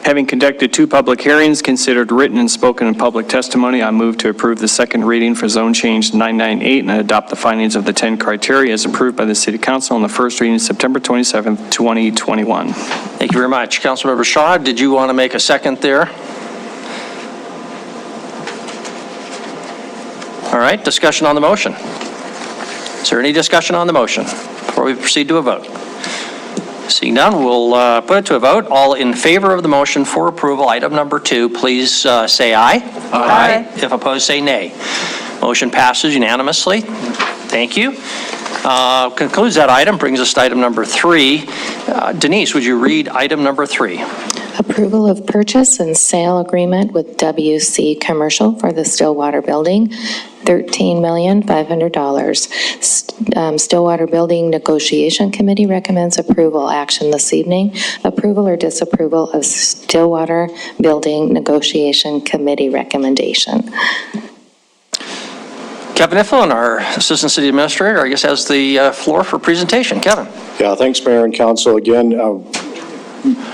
Having conducted 2 public hearings, considered written and spoken in public testimony, I move to approve the second reading for zone change 998 and adopt the findings of the 10 criteria as approved by the City Council on the first reading September 27th, 2021. Thank you very much. Councilmember Shaw, did you want to make a second there? All right, discussion on the motion. Is there any discussion on the motion before we proceed to a vote? Seeing none, we'll put it to a vote. All in favor of the motion for approval, item number 2, please say aye. Aye. If opposed, say nay. Motion passes unanimously. Thank you. Concludes that item, brings us to item number 3. Denise, would you read item number 3? Approval of purchase and sale agreement with WC Commercial for the Stillwater Building, $13,500,000. Stillwater Building Negotiation Committee recommends approval. Action this evening. Approval or disapproval of Stillwater Building Negotiation Committee recommendation. Kevin Iflin, our Assistant City Administrator, I guess has the floor for presentation. Kevin. Yeah, thanks, Mayor and Council. Again,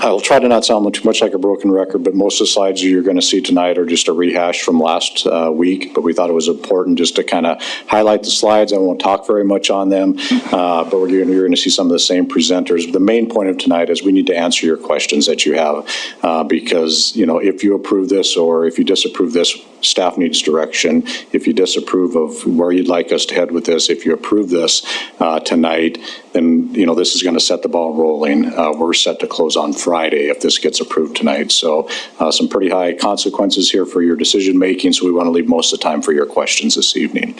I'll try to not sound too much like a broken record, but most of the slides you're going to see tonight are just a rehash from last week, but we thought it was important just to kind of highlight the slides. I won't talk very much on them, but you're going to see some of the same presenters. The main point of tonight is we need to answer your questions that you have, because, you know, if you approve this or if you disapprove this, staff needs direction. If you disapprove of where you'd like us to head with this, if you approve this tonight, then, you know, this is going to set the ball rolling. We're set to close on Friday if this gets approved tonight. So some pretty high consequences here for your decision making. So we want to leave most of the time for your questions this evening.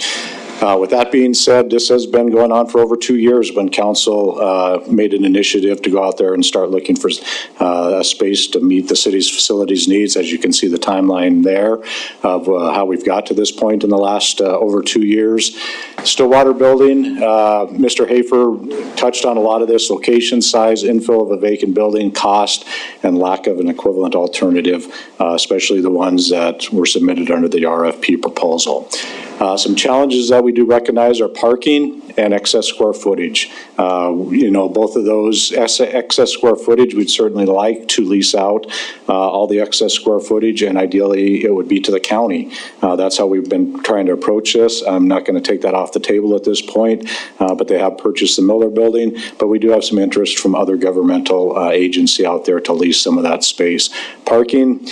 With that being said, this has been going on for over 2 years when council made an initiative to go out there and start looking for a space to meet the city's facilities needs. As you can see the timeline there of how we've got to this point in the last over 2 years. Stillwater building, Mr. Hafer touched on a lot of this: location, size, infill of a vacant building, cost, and lack of an equivalent alternative, especially the ones that were submitted under the RFP proposal. Some challenges that we do recognize are parking and excess square footage. Both of those, excess square footage, we'd certainly like to lease out all the excess square footage, and ideally it would be to the county. That's how we've been trying to approach this. I'm not going to take that off the table at this point, but they have purchased the Miller building, but we do have some interest from other governmental agency out there to lease some of that space. Parking,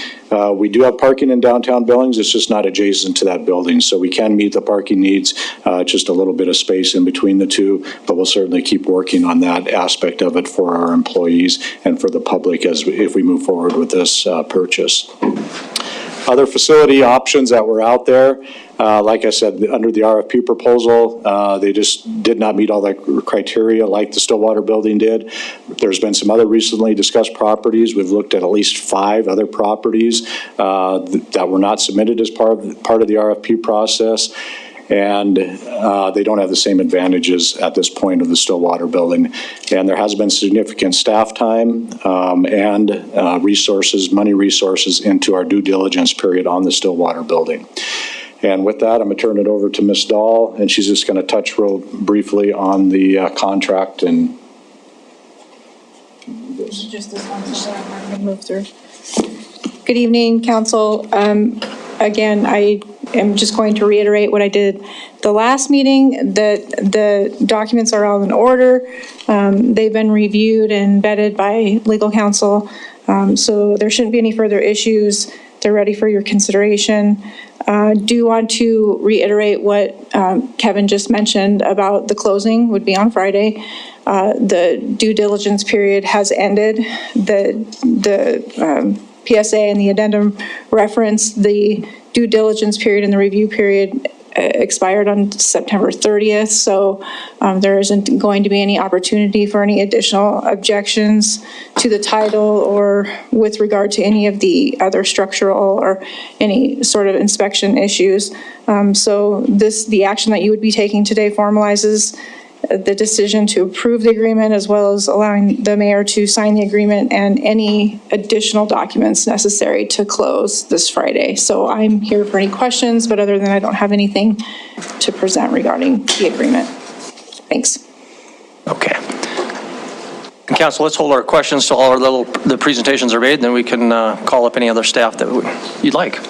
we do have parking in downtown Billings. It's just not adjacent to that building, so we can meet the parking needs, just a little bit of space in between the two, but we'll certainly keep working on that aspect of it for our employees and for the public if we move forward with this purchase. Other facility options that were out there, like I said, under the RFP proposal, they just did not meet all the criteria like the Stillwater building did. There's been some other recently discussed properties. We've looked at least 5 other properties that were not submitted as part of the RFP process. And they don't have the same advantages at this point of the Stillwater building. And there has been significant staff time and money resources into our due diligence period on the Stillwater building. And with that, I'm going to turn it over to Ms. Dahl, and she's just going to touch real briefly on the contract and Just this one, so I'm going to move through. Good evening, council. Again, I am just going to reiterate what I did the last meeting, that the documents are all in order. They've been reviewed and vetted by legal counsel, so there shouldn't be any further issues. They're ready for your consideration. Do want to reiterate what Kevin just mentioned about the closing would be on Friday. The due diligence period has ended. The PSA and the addendum reference the due diligence period and the review period expired on September 30th, so there isn't going to be any opportunity for any additional objections to the title or with regard to any of the other structural or any sort of inspection issues. So the action that you would be taking today formalizes the decision to approve the agreement, as well as allowing the mayor to sign the agreement and any additional documents necessary to close this Friday. So I'm here for any questions, but other than that, I don't have anything to present regarding the agreement. Thanks. Okay. And council, let's hold our questions till the presentations are made, and then we can call up any other staff that you'd like.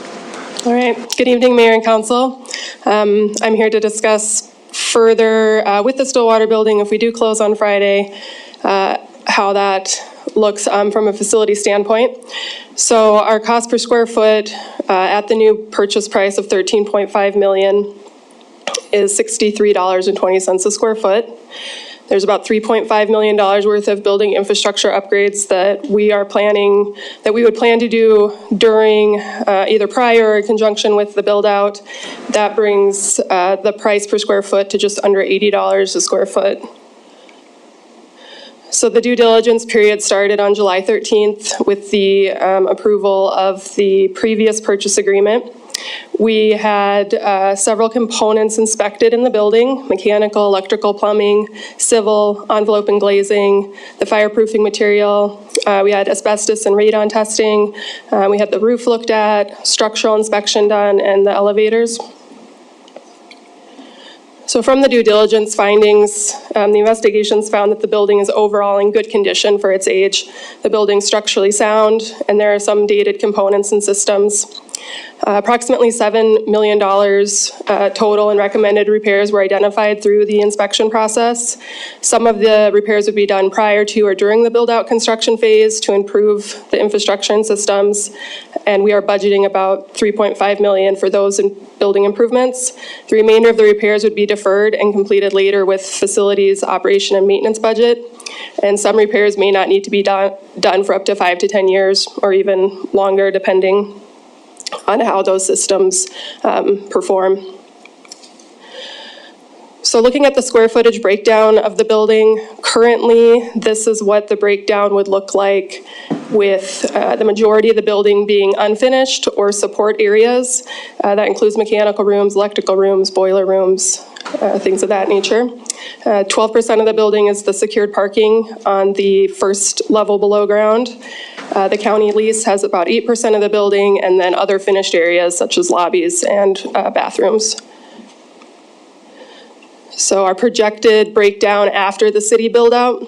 All right. Good evening, Mayor and Council. I'm here to discuss further with the Stillwater building, if we do close on Friday, how that looks from a facility standpoint. So our cost per square foot at the new purchase price of $13.5 million is $63.20 a square foot. There's about $3.5 million worth of building infrastructure upgrades that we would plan to do during either prior or in conjunction with the build out. That brings the price per square foot to just under $80 a square foot. So the due diligence period started on July 13th with the approval of the previous purchase agreement. We had several components inspected in the building: mechanical, electrical, plumbing, civil, envelope and glazing, the fireproofing material. We had asbestos and radon testing. We had the roof looked at, structural inspection done, and the elevators. So from the due diligence findings, the investigations found that the building is overall in good condition for its age. The building's structurally sound, and there are some dated components and systems. Approximately $7 million total in recommended repairs were identified through the inspection process. Some of the repairs would be done prior to or during the build-out construction phase to improve the infrastructure and systems, and we are budgeting about $3.5 million for those building improvements. The remainder of the repairs would be deferred and completed later with facilities operation and maintenance budget, and some repairs may not need to be done for up to 5 to 10 years or even longer, depending on how those systems perform. So looking at the square footage breakdown of the building, currently, this is what the breakdown would look like with the majority of the building being unfinished or support areas. That includes mechanical rooms, electrical rooms, boiler rooms, things of that nature. 12% of the building is the secured parking on the first level below ground. The county lease has about 8% of the building, and then other finished areas such as lobbies and bathrooms. So our projected breakdown after the city build-out,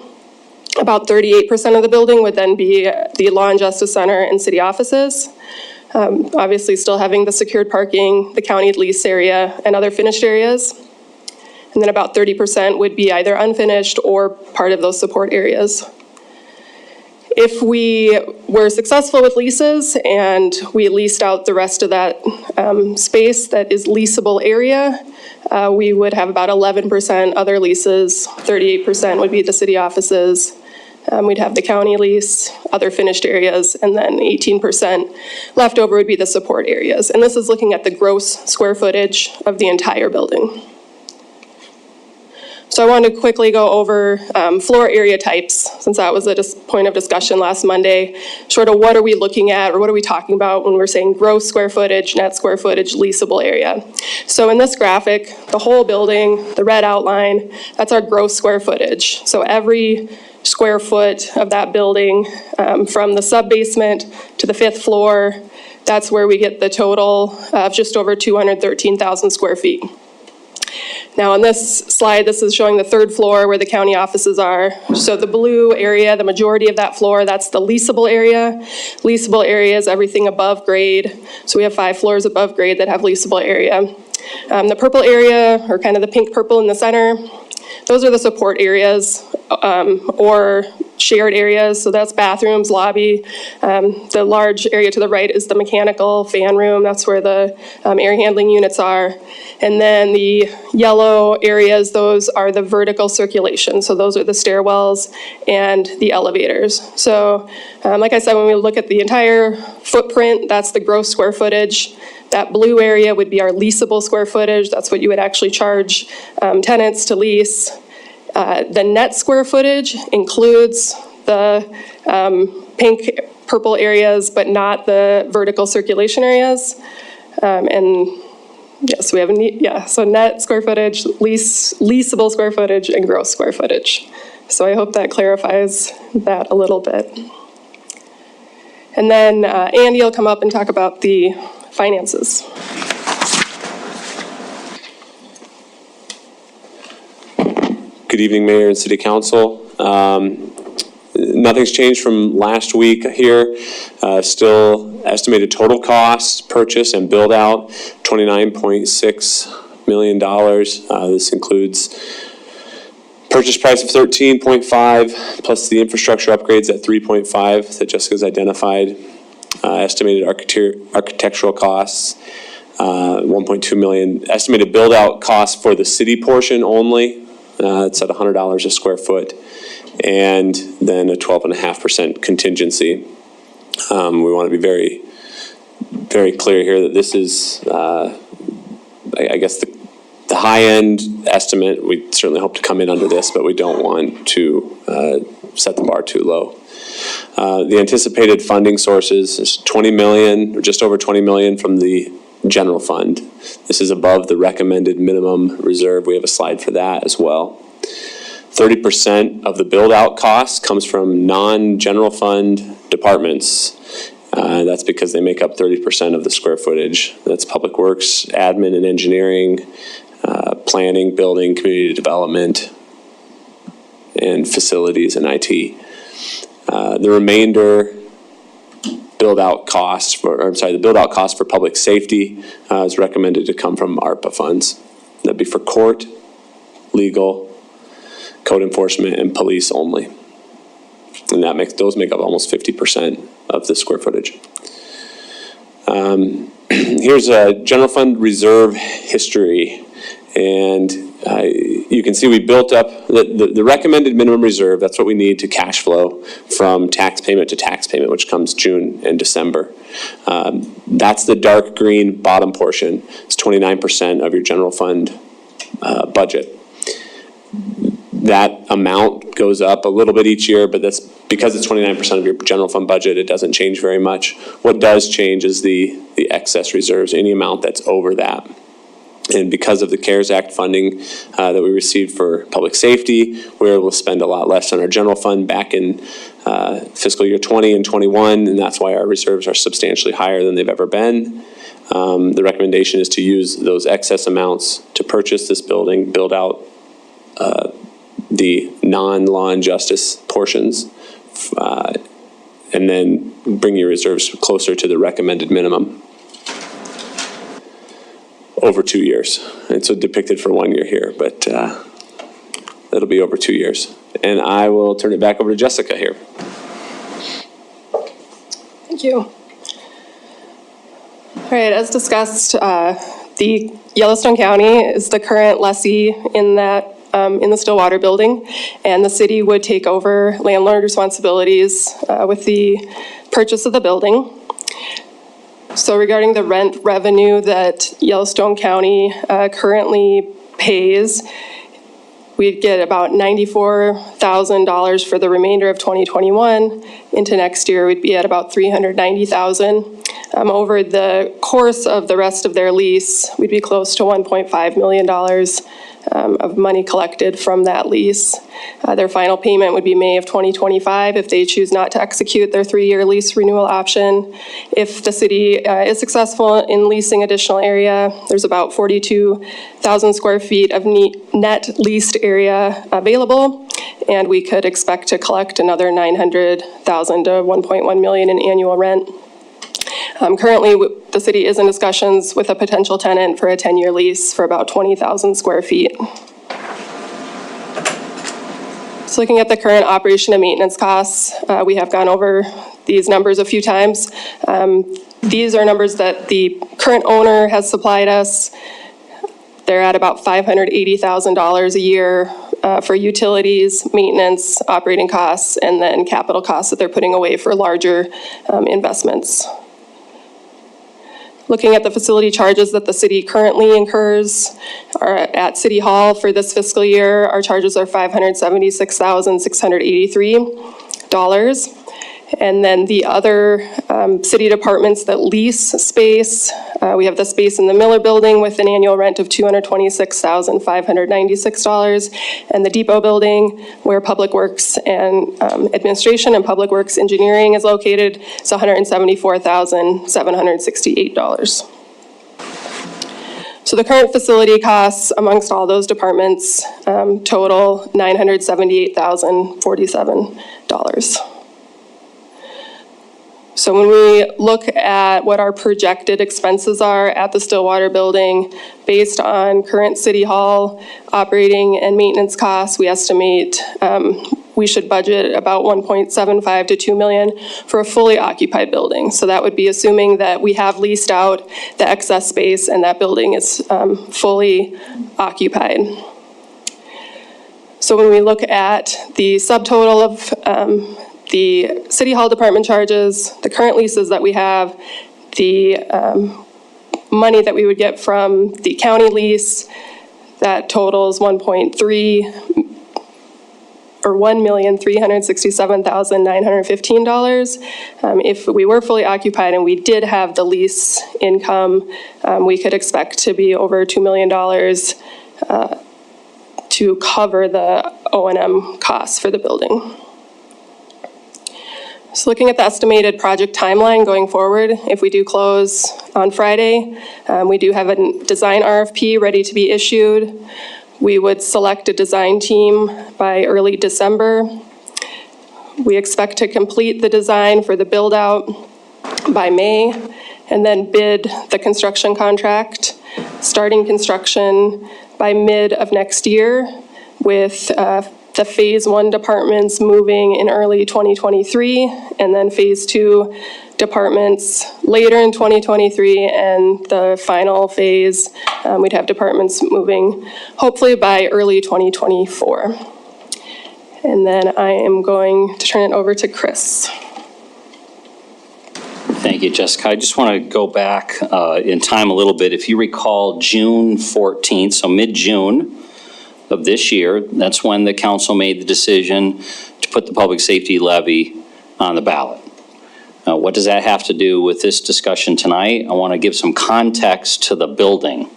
about 38% of the building would then be the Law and Justice Center and city offices. Obviously still having the secured parking, the county lease area, and other finished areas. And then about 30% would be either unfinished or part of those support areas. If we were successful with leases and we leased out the rest of that space that is leasable area, we would have about 11% other leases, 38% would be the city offices. We'd have the county lease, other finished areas, and then 18% left over would be the support areas. And this is looking at the gross square footage of the entire building. So I wanted to quickly go over floor area types, since that was a point of discussion last Monday. Sort of what are we looking at, or what are we talking about when we're saying gross square footage, net square footage, leasable area. So in this graphic, the whole building, the red outline, that's our gross square footage. So every square foot of that building, from the sub-basement to the 5th floor, that's where we get the total of just over 213,000 square feet. Now on this slide, this is showing the 3rd floor where the county offices are. So the blue area, the majority of that floor, that's the leasable area. Leasable area is everything above grade. So we have 5 floors above grade that have leasable area. The purple area, or kind of the pink purple in the center, those are the support areas or shared areas. So that's bathrooms, lobby. The large area to the right is the mechanical fan room. That's where the air handling units are. And then the yellow areas, those are the vertical circulation. So those are the stairwells and the elevators. So like I said, when we look at the entire footprint, that's the gross square footage. That blue area would be our leasable square footage. That's what you would actually charge tenants to lease. The net square footage includes the pink, purple areas, but not the vertical circulation areas. And yes, we have so net square footage, leasable square footage, and gross square footage. So I hope that clarifies that a little bit. And then Andy will come up and talk about the finances. Good evening, Mayor and City Council. Nothing's changed from last week here. Still estimated total costs, purchase and build out, $29.6 million. This includes purchase price of 13.5 plus the infrastructure upgrades at 3.5 that Jessica's identified. Estimated architectural costs, 1.2 million. Estimated build out costs for the city portion only. It's at $100 a square foot, and then a 12.5% contingency. We want to be very, very clear here that this is, I guess, the high-end estimate. We certainly hope to come in under this, but we don't want to set the bar too low. The anticipated funding sources is $20 million, or just over $20 million from the general fund. This is above the recommended minimum reserve. We have a slide for that as well. 30% of the build-out cost comes from non-general fund departments. That's because they make up 30% of the square footage. That's Public Works, Admin and Engineering, Planning, Building, Community Development, and Facilities and IT. The remainder build-out costs the build-out cost for public safety is recommended to come from ARPA funds. That'd be for court, legal, code enforcement, and police only. And those make up almost 50% of the square footage. Here's a general fund reserve history. And you can see we built up the recommended minimum reserve. That's what we need to cash flow from tax payment to tax payment, which comes June and December. That's the dark green bottom portion. It's 29% of your general fund budget. that amount goes up a little bit each year, but that's because it's 29% of your general fund budget, it doesn't change very much. What does change is the excess reserves, any amount that's over that. And because of the CARES Act funding that we received for public safety, we're able to spend a lot less on our general fund back in fiscal year 20 and 21, and that's why our reserves are substantially higher than they've ever been. The recommendation is to use those excess amounts to purchase this building, build out the non-law and justice portions, and then bring your reserves closer to the recommended minimum over 2 years. It's depicted for 1 year here, but it'll be over 2 years. And I will turn it back over to Jessica here. Thank you. All right, as discussed, the Yellowstone County is the current lessee in that in the Stillwater building, and the city would take over landlord responsibilities with the purchase of the building. So regarding the rent revenue that Yellowstone County currently pays, we'd get about $94,000 for the remainder of 2021. Into next year, we'd be at about $390,000. Over the course of the rest of their lease, we'd be close to $1.5 million of money collected from that lease. Their final payment would be May of 2025 if they choose not to execute their 3-year lease renewal option. If the city is successful in leasing additional area, there's about 42,000 square feet of net leased area available, and we could expect to collect another $900,000 to $1.1 million in annual rent. Currently, the city is in discussions with a potential tenant for a 10-year lease for about 20,000 square feet. So looking at the current operation and maintenance costs, we have gone over these numbers a few times. These are numbers that the current owner has supplied us. They're at about $580,000 a year for utilities, maintenance, operating costs, and then capital costs that they're putting away for larger investments. Looking at the facility charges that the city currently incurs are at City Hall for this fiscal year, our charges are $576,683. And then the other city departments that lease space, we have the space in the Miller Building with an annual rent of $226,596, and the Depot Building where Public Works and Administration and Public Works Engineering is located, is $174,768. So the current facility costs amongst all those departments total $978,047. So when we look at what our projected expenses are at the Stillwater building, based on current City Hall operating and maintenance costs, we estimate we should budget about $1.75 to $2 million for a fully occupied building. So that would be assuming that we have leased out the excess space and that building is fully occupied. So when we look at the subtotal of the City Hall department charges, the current leases that we have, the money that we would get from the county lease, that totals $1,367,915. If we were fully occupied and we did have the lease income, we could expect to be over $2 million to cover the O&M costs for the building. So looking at the estimated project timeline going forward, if we do close on Friday, we do have a design RFP ready to be issued. We would select a design team by early December. We expect to complete the design for the build out by May and then bid the construction contract, starting construction by mid of next year with the Phase 1 departments moving in early 2023, and then Phase 2 departments later in 2023, and the final phase, we'd have departments moving hopefully by early 2024. And then I am going to turn it over to Chris. Thank you, Jessica. I just want to go back in time a little bit. If you recall, June 14th, so mid-June, of this year, that's when the council made the decision to put the public safety levy on the ballot. What does that have to do with this discussion tonight? I want to give some context to the building.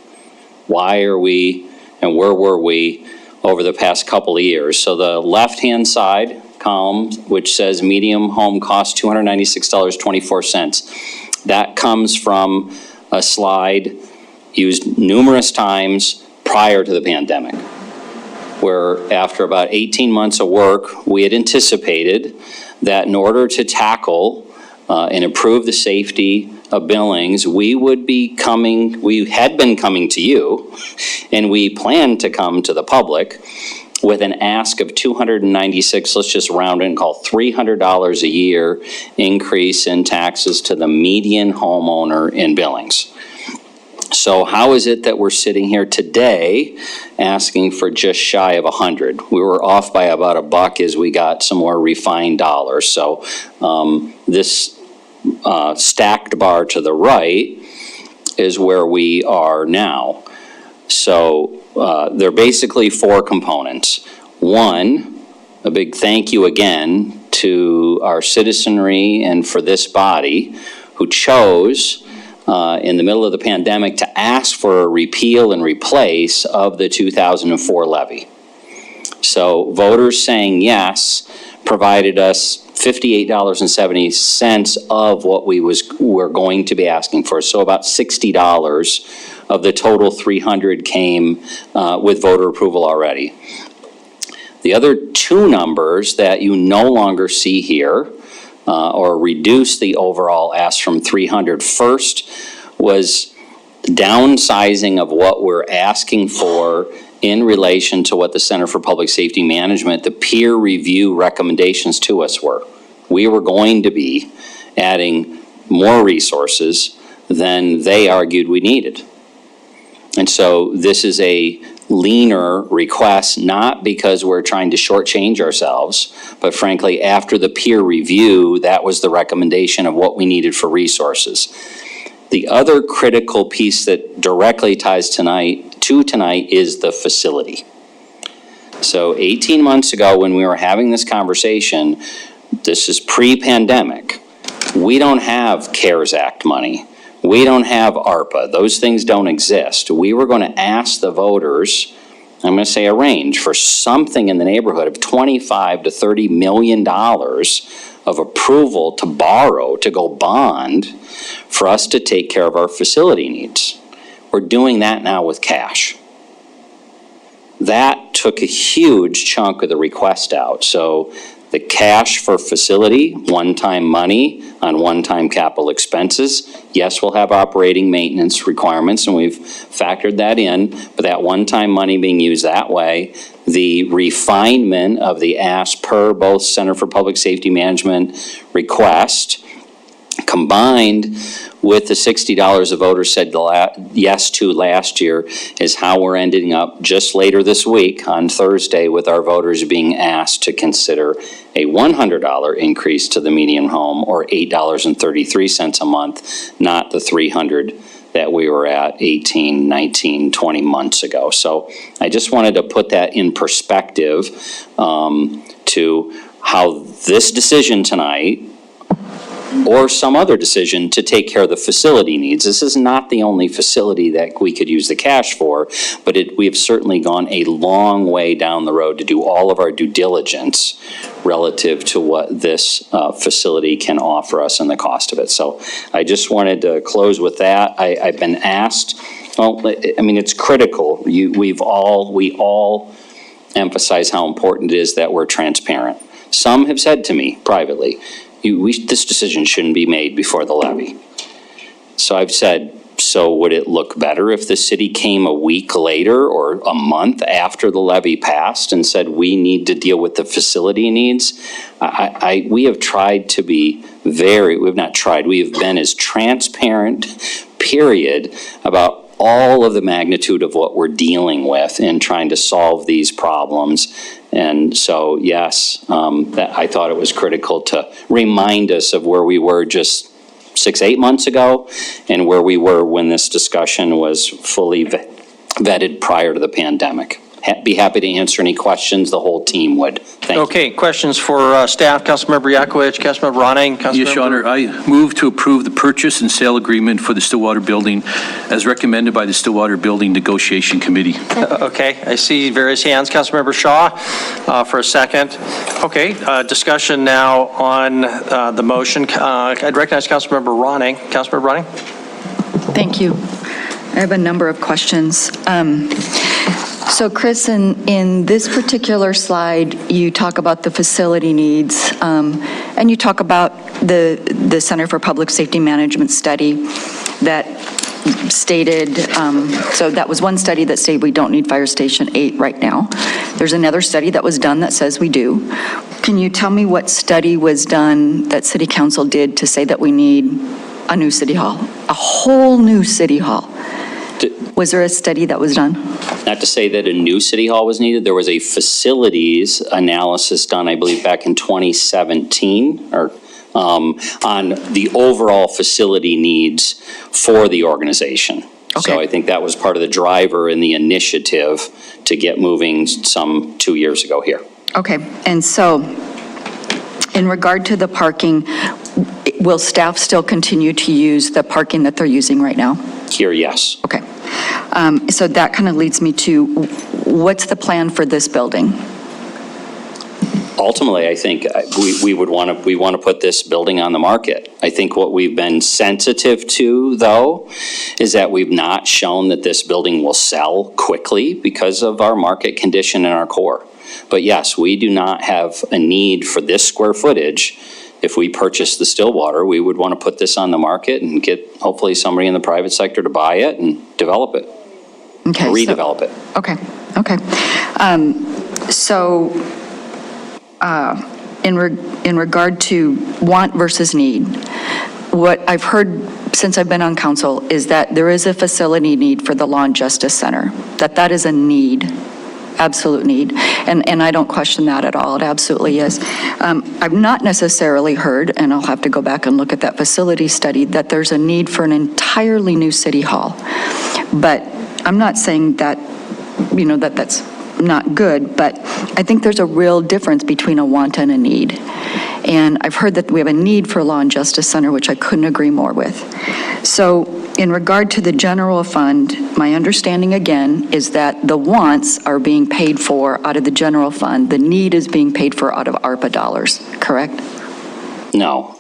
Why are we and where were we over the past couple of years? So the left-hand side column, which says medium home cost $296.24, that comes from a slide used numerous times prior to the pandemic, where after about 18 months of work, we had anticipated that in order to tackle and improve the safety of Billings, we had been coming to you, and we planned to come to the public with an ask of $296, let's just round it and call $300 a year increase in taxes to the median homeowner in Billings. So how is it that we're sitting here today asking for just shy of 100? We were off by about $1 as we got some more refined dollars. So this stacked bar to the right is where we are now. So there are basically four components. One, a big thank you again to our citizenry and for this body who chose in the middle of the pandemic to ask for a repeal and replace of the 2004 levy. So voters saying yes provided us $58.70 of what we're going to be asking for. So about $60 of the total 300 came with voter approval already. The other two numbers that you no longer see here or reduce the overall ask from 300. First was downsizing of what we're asking for in relation to what the Center for Public Safety Management, the peer review recommendations to us were. We were going to be adding more resources than they argued we needed. And so this is a leaner request, not because we're trying to shortchange ourselves, but frankly, after the peer review, that was the recommendation of what we needed for resources. The other critical piece that directly ties tonight is the facility. So 18 months ago when we were having this conversation, this is pre-pandemic, we don't have CARES Act money. We don't have ARPA. Those things don't exist. We were going to ask the voters, I'm going to say a range, for something in the neighborhood of $25 to $30 million of approval to borrow, to go bond, for us to take care of our facility needs. We're doing that now with cash. That took a huge chunk of the request out. So the cash for facility, one-time money on one-time capital expenses. Yes, we'll have operating maintenance requirements, and we've factored that in, but that one-time money being used that way, the refinement of the ask per both Center for Public Safety Management request, combined with the $60 the voters said yes to last year, is how we're ending up just later this week on Thursday with our voters being asked to consider a $100 increase to the median home, or $8.33 a month, not the $300 that we were at 18, 19, 20 months ago. So I just wanted to put that in perspective to how this decision tonight, or some other decision to take care of the facility needs. This is not the only facility that we could use the cash for, but we have certainly gone a long way down the road to do all of our due diligence relative to what this facility can offer us and the cost of it. So I just wanted to close with that. I've been asked, well, I mean, it's critical. We all emphasize how important it is that we're transparent. Some have said to me privately, this decision shouldn't be made before the levy. So I've said, so would it look better if the city came a week later or a month after the levy passed and said, we need to deal with the facility needs? We have tried to be we have been as transparent, period, about all of the magnitude of what we're dealing with in trying to solve these problems. And so, yes, I thought it was critical to remind us of where we were just 6-8 months ago and where we were when this discussion was fully vetted prior to the pandemic. be happy to answer any questions the whole team would. Thank you. Okay, questions for staff, Councilmember Yakowicz, Councilmember Ronning, Councilmember... Yes, Your Honor, I move to approve the purchase and sale agreement for the Stillwater Building as recommended by the Stillwater Building Negotiation Committee. Okay, I see various hands. Councilmember Shaw for a second. Okay, discussion now on the motion. I'd recognize Councilmember Ronning. Councilmember Ronning? Thank you. I have a number of questions. So Chris, in this particular slide, you talk about the facility needs, and you talk about the Center for Public Safety Management study that stated, so that was one study that stated we don't need Fire Station 8 right now. There's another study that was done that says we do. Can you tell me what study was done that City Council did to say that we need a new City Hall, a whole new City Hall? Was there a study that was done? Not to say that a new city hall was needed. There was a facilities analysis done, I believe, back in 2017, or on the overall facility needs for the organization. Okay. So I think that was part of the driver in the initiative to get moving some 2 years ago here. Okay, and so in regard to the parking, will staff still continue to use the parking that they're using right now? Here, yes. Okay. So that kind of leads me to, what's the plan for this building? Ultimately, I think we want to put this building on the market. I think what we've been sensitive to, though, is that we've not shown that this building will sell quickly because of our market condition and our core. But yes, we do not have a need for this square footage. If we purchase the Stillwater, we would want to put this on the market and get hopefully somebody in the private sector to buy it and develop it. Okay. Redevelop it. Okay, okay. In regard to want versus need, what I've heard since I've been on council is that there is a facility need for the Law and Justice Center, that is a need. Absolute need, and I don't question that at all. It absolutely is. I've not necessarily heard, and I'll have to go back and look at that facility study, that there's a need for an entirely new city hall. But I'm not saying that, that's not good, but I think there's a real difference between a want and a need. And I've heard that we have a need for a Law and Justice Center, which I couldn't agree more with. So in regard to the general fund, my understanding again is that the wants are being paid for out of the general fund. The need is being paid for out of ARPA dollars, correct? No.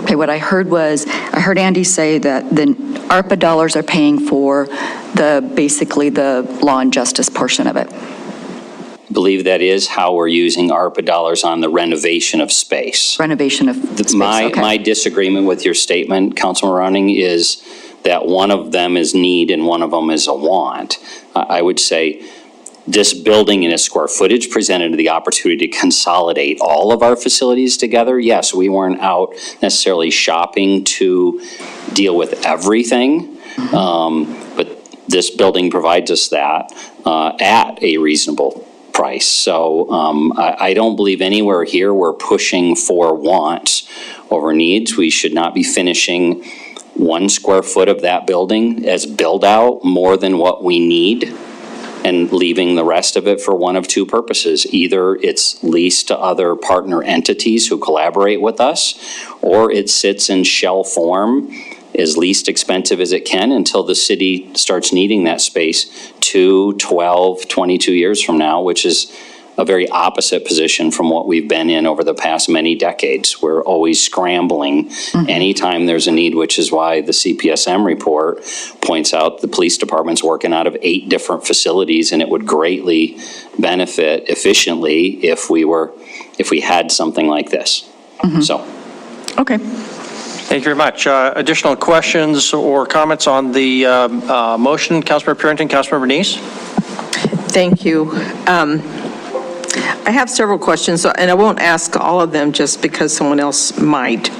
Okay, what I heard was, I heard Andy say that the ARPA dollars are paying for basically the law and justice portion of it. I believe that is how we're using ARPA dollars on the renovation of space. Renovation of space, okay. My disagreement with your statement, Councilman Ronning, is that one of them is need and one of them is a want. I would say this building in its square footage presented the opportunity to consolidate all of our facilities together. Yes, we weren't out necessarily shopping to deal with everything, but this building provides us that at a reasonable price. So I don't believe anywhere here we're pushing for wants over needs. We should not be finishing 1 square foot of that building as build out more than what we need and leaving the rest of it for one of two purposes. Either it's leased to other partner entities who collaborate with us, or it sits in shell form as least expensive as it can until the city starts needing that space 2, 12, 22 years from now, which is a very opposite position from what we've been in over the past many decades. We're always scrambling anytime there's a need, which is why the CPSM report points out the police department's working out of 8 different facilities, and it would greatly benefit efficiently if we had something like this. So. Okay. Thank you very much. Additional questions or comments on the motion? Councilmember Purinton, Councilmember Neese? Thank you. I have several questions, and I won't ask all of them just because someone else might.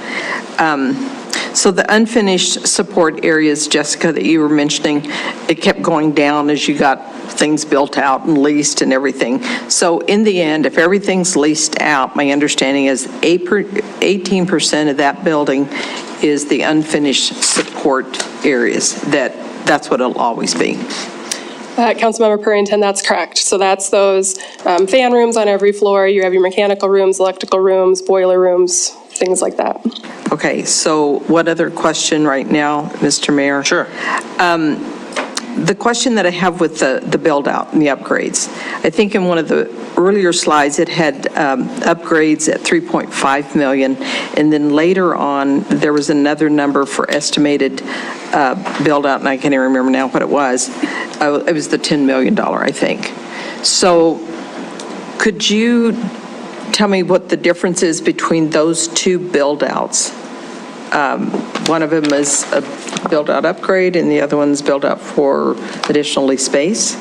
So the unfinished support areas, Jessica, that you were mentioning, it kept going down as you got things built out and leased and everything. So in the end, if everything's leased out, my understanding is 18% of that building is the unfinished support areas. That's what it'll always be. Councilmember Purrington, that's correct. So that's those fan rooms on every floor. You have your mechanical rooms, electrical rooms, boiler rooms, things like that. Okay, so what other question right now, Mr. Mayor? Sure. The question that I have with the build-out and the upgrades, I think in one of the earlier slides, it had upgrades at 3.5 million, and then later on, there was another number for estimated build-out, and I can't even remember now what it was. It was the $10 million, I think. So could you tell me what the difference is between those two build-outs? One of them is a build-out upgrade, and the other one's build-out for additional lease space?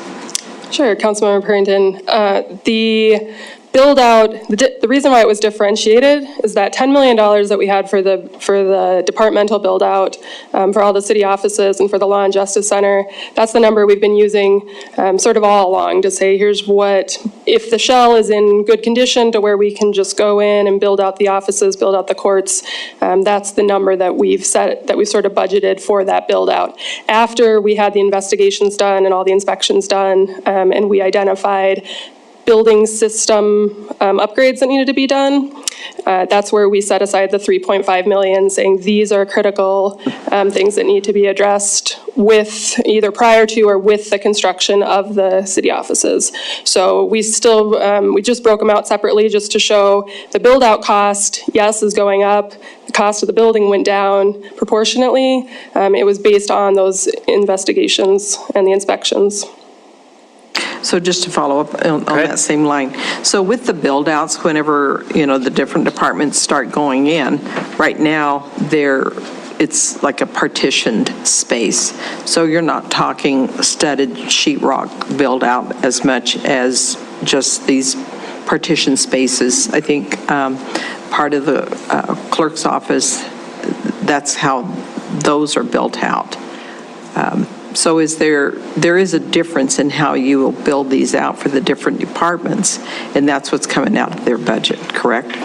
Sure, Councilmember Purrington. The build-out, the reason why it was differentiated is that $10 million that we had for the departmental build-out for all the city offices and for the Law and Justice Center, that's the number we've been using sort of all along to say, here's what, if the shell is in good condition to where we can just go in and build out the offices, build out the courts, that's the number that we've set, that we've sort of budgeted for that build-out. After we had the investigations done and all the inspections done, and we identified building system upgrades that needed to be done. That's where we set aside the 3.5 million, saying these are critical things that need to be addressed with either prior to or with the construction of the city offices. So we still, we just broke them out separately just to show the build out cost, yes, is going up. The cost of the building went down proportionately. It was based on those investigations and the inspections. So just to follow up on that same line, so with the build-outs, whenever, the different departments start going in, right now, it's like a partitioned space. So you're not talking studded sheetrock build-out as much as just these partition spaces. I think part of the clerk's office, that's how those are built out. So there is a difference in how you will build these out for the different departments, and that's what's coming out of their budget, correct?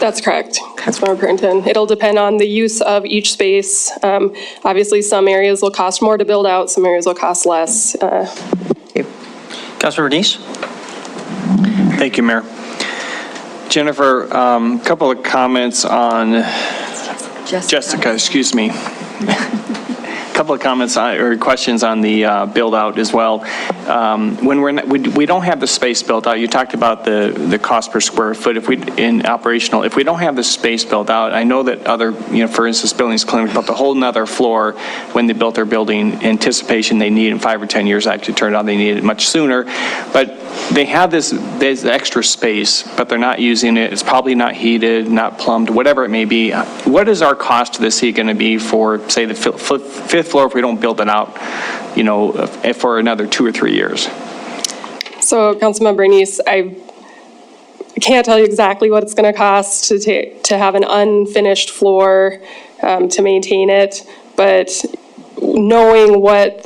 That's correct, Councilmember Purrington. It'll depend on the use of each space. Obviously, some areas will cost more to build out, some areas will cost less. Councilmember Denise? Thank you, Mayor. Jennifer, a couple of comments on Jessica, excuse me. Couple of comments or questions on the build out as well. When we don't have the space built out, you talked about the cost per square foot if we don't have the space built out. I know that other, for instance, Billings Clinic built a whole nother floor when they built their building, anticipation they need in 5 or 10 years. Actually turned out they needed it much sooner, but they have this extra space, but they're not using it. It's probably not heated, not plumbed, whatever it may be. What is our cost to the city going to be for, say, the fifth floor if we don't build it out, for another 2 or 3 years? So, Councilmember Denise, I can't tell you exactly what it's going to cost to have an unfinished floor to maintain it, but knowing what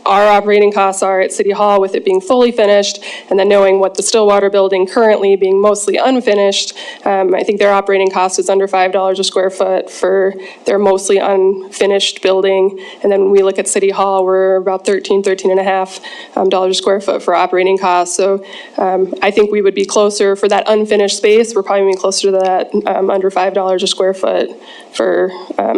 our operating costs are at City Hall with it being fully finished, and then knowing what the Stillwater building currently being mostly unfinished, I think their operating cost is under $5 a square foot for their mostly unfinished building. And then when we look at City Hall, we're about $13.5 a square foot for operating costs. So I think we would be closer for that unfinished space. We're probably closer to that under $5 a square foot for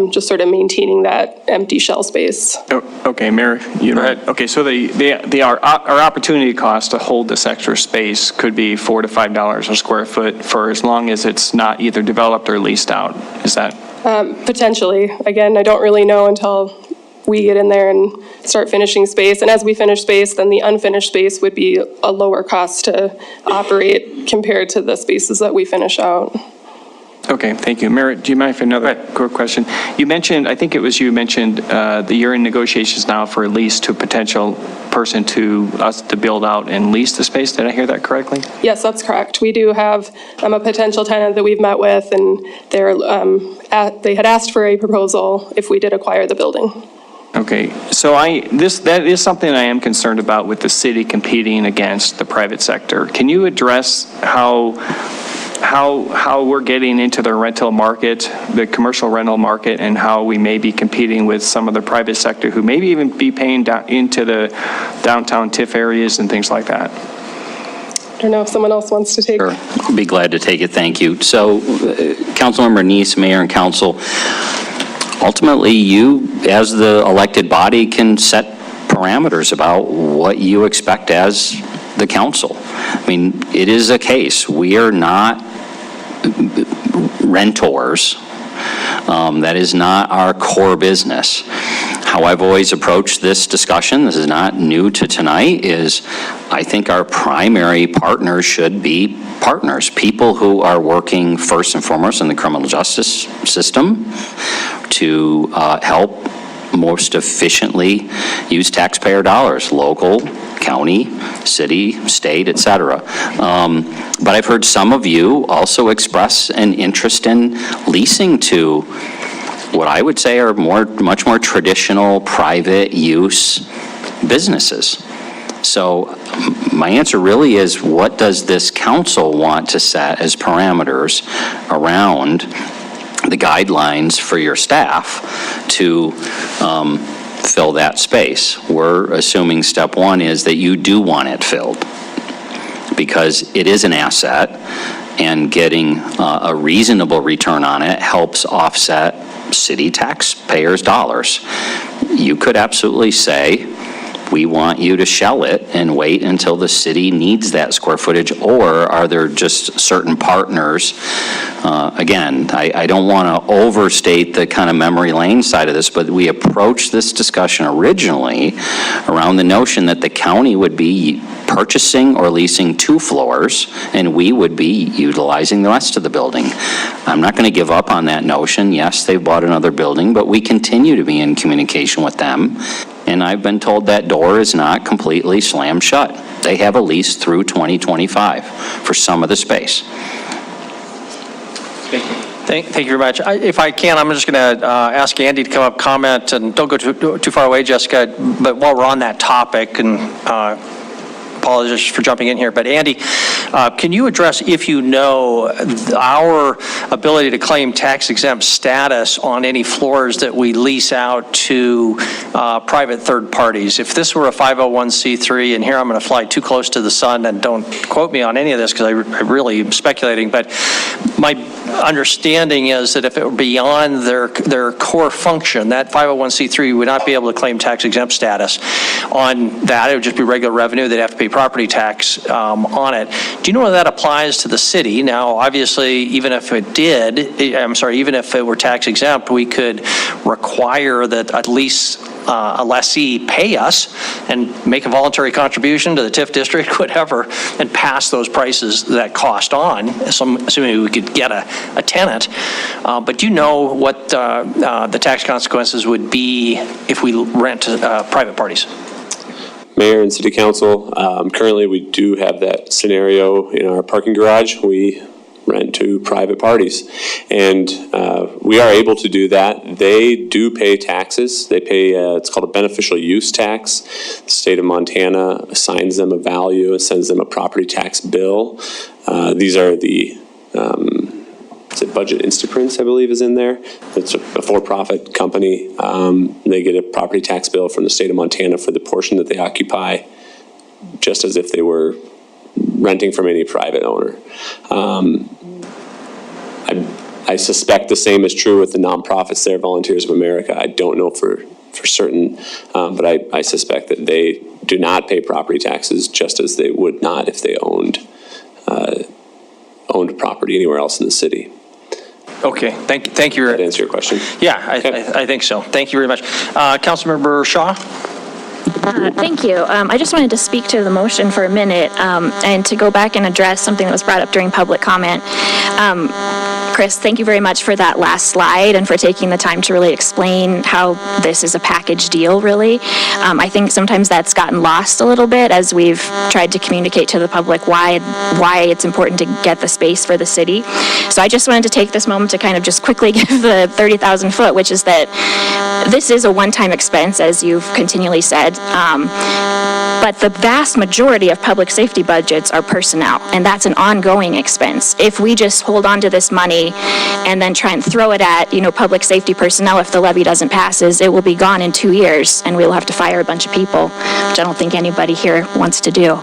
just sort of maintaining that empty shell space. Okay, Mayor, you go ahead. Okay, so our opportunity cost to hold this extra space could be $4 to $5 a square foot for as long as it's not either developed or leased out. Is that? Potentially. Again, I don't really know until we get in there and start finishing space. And as we finish space, then the unfinished space would be a lower cost to operate compared to the spaces that we finish out. Okay, thank you. Mayor, do you mind if another quick question? You mentioned, I think it was you mentioned that you're in negotiations now for a lease to a potential person to us to build out and lease the space. Did I hear that correctly? Yes, that's correct. We do have a potential tenant that we've met with, and they had asked for a proposal if we did acquire the building. Okay, so that is something I am concerned about with the city competing against the private sector. Can you address how how we're getting into the rental market, the commercial rental market, and how we may be competing with some of the private sector who maybe even be paying down into the downtown TIF areas and things like that. I don't know if someone else wants to take. Sure. Be glad to take it. Thank you. So, Councilmember Neese, Mayor and Council, ultimately, you, as the elected body, can set parameters about what you expect as the council. I mean, it is a case. We are not renters. That is not our core business. How I've always approached this discussion, this is not new to tonight, is I think our primary partners should be partners, people who are working first and foremost in the criminal justice system to help most efficiently use taxpayer dollars, local, county, city, state, et cetera. But I've heard some of you also express an interest in leasing to what I would say are much more traditional private use businesses. So my answer really is, what does this council want to set as parameters around the guidelines for your staff to fill that space? We're assuming step one is that you do want it filled, because it is an asset, and getting a reasonable return on it helps offset city taxpayers' dollars. You could absolutely say, we want you to shell it and wait until the city needs that square footage, or are there just certain partners? Again, I don't want to overstate the kind of memory lane side of this, but we approached this discussion originally around the notion that the county would be purchasing or leasing 2 floors, and we would be utilizing the rest of the building. I'm not going to give up on that notion. Yes, they've bought another building, but we continue to be in communication with them. And I've been told that door is not completely slammed shut. They have a lease through 2025 for some of the space. Thank you very much. If I can, I'm just going to ask Andy to come up, comment, and don't go too far away, Jessica, but while we're on that topic, and apologies for jumping in here, but Andy, can you address, if you know, our ability to claim tax exempt status on any floors that we lease out to private third parties? If this were a 501c3, and here I'm going to fly too close to the sun, and don't quote me on any of this because I really am speculating, but my understanding is that if it were beyond their core function, that 501c3 would not be able to claim tax exempt status on that. It would just be regular revenue. They'd have to pay property tax on it. Do you know whether that applies to the city? Now, obviously, even if it did, even if it were tax exempt, we could require that at least a lessee pay us and make a voluntary contribution to the TIF district, whatever, and pass those prices, that cost on, assuming we could get a tenant. But do you know what the tax consequences would be if we rent to private parties? Mayor and City Council, currently we do have that scenario in our parking garage. We rent to private parties, and we are able to do that. They do pay taxes. They pay, it's called a beneficial use tax. The state of Montana assigns them a value, it sends them a property tax bill. These are the is it Budget Instaprints, I believe, is in there. It's a for-profit company. They get a property tax bill from the state of Montana for the portion that they occupy, just as if they were renting from any private owner. I suspect the same is true with the nonprofits there, Volunteers of America. I don't know for certain, but I suspect that they do not pay property taxes, just as they would not if they owned property anywhere else in the city. Okay, thank you. Did that answer your question? Yeah, I think so. Thank you very much. Councilmember Shaw? Thank you. I just wanted to speak to the motion for a minute and to go back and address something that was brought up during public comment. Chris, thank you very much for that last slide and for taking the time to really explain how this is a package deal, really. I think sometimes that's gotten lost a little bit as we've tried to communicate to the public why it's important to get the space for the city. So I just wanted to take this moment to kind of just quickly give the 30,000 foot, which is that this is a one-time expense, as you've continually said, funded. But the vast majority of public safety budgets are personnel, and that's an ongoing expense. If we just hold on to this money and then try and throw it at, public safety personnel, if the levy doesn't pass, it will be gone in 2 years, and we'll have to fire a bunch of people, which I don't think anybody here wants to do.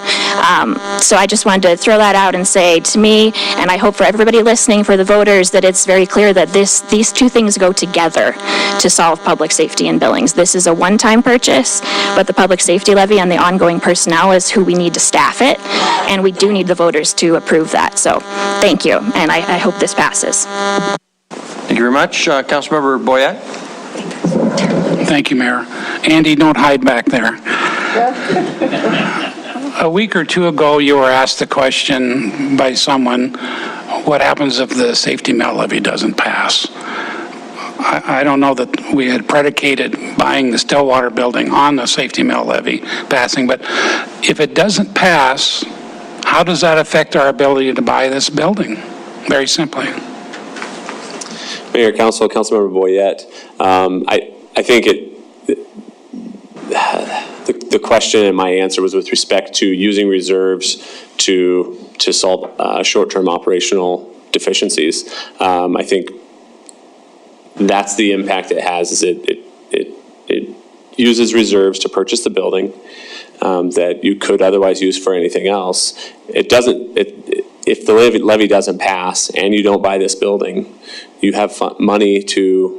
So I just wanted to throw that out and say, to me, and I hope for everybody listening, for the voters, that it's very clear that these two things go together to solve public safety in Billings. This is a one-time purchase, but the public safety levy and the ongoing personnel is who we need to staff it, and we do need the voters to approve that. So thank you, and I hope this passes. Thank you very much. Councilmember Boyette. Thank you, Mayor. Andy, don't hide back there. A week or two ago, you were asked the question by someone, what happens if the safety mill levy doesn't pass? I don't know that we had predicated buying the Stillwater building on the safety mill levy passing, but if it doesn't pass, how does that affect our ability to buy this building? Very simply. Mayor, Councilmember Boyette, I think the question and my answer was with respect to using reserves to solve short-term operational deficiencies. I think that's the impact it has, is it uses reserves to purchase the building that you could otherwise use for anything else. It doesn't, if the levy doesn't pass and you don't buy this building, you have money to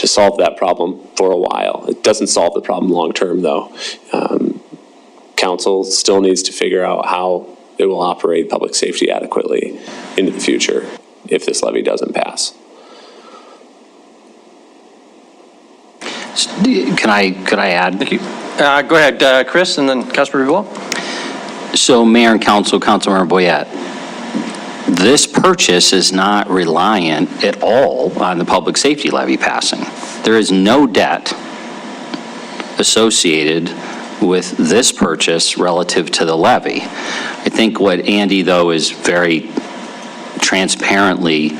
solve that problem for a while. It doesn't solve the problem long-term, though. Council still needs to figure out how it will operate public safety adequately into the future if this levy doesn't pass. Could I add? Thank you. Go ahead, Chris, and then Councilmember Buell. So Mayor and Councilmember Boyette, this purchase is not reliant at all on the public safety levy passing. There is no debt associated with this purchase relative to the levy. I think what Andy, though, is very transparently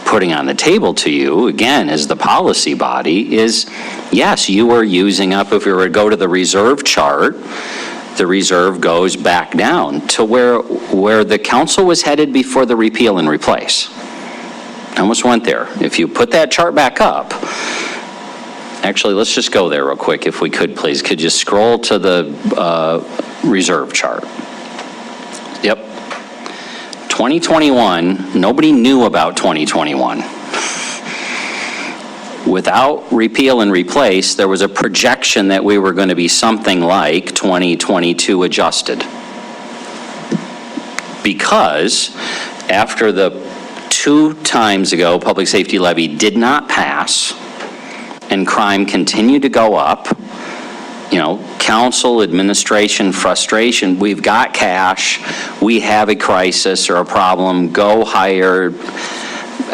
putting on the table to you, again, as the policy body, is yes, you are using up, if we were to go to the reserve chart, the reserve goes back down to where the council was headed before the repeal and replace. I almost went there. If you put that chart back up, actually, let's just go there real quick, if we could, please. Could you scroll to the reserve chart? Yep. 2021, nobody knew about 2021. Without repeal and replace, there was a projection that we were going to be something like 2022 adjusted. Because after the 2 times ago, public safety levy did not pass, and crime continued to go up, council, administration, frustration, we've got cash, we have a crisis or a problem, go hire,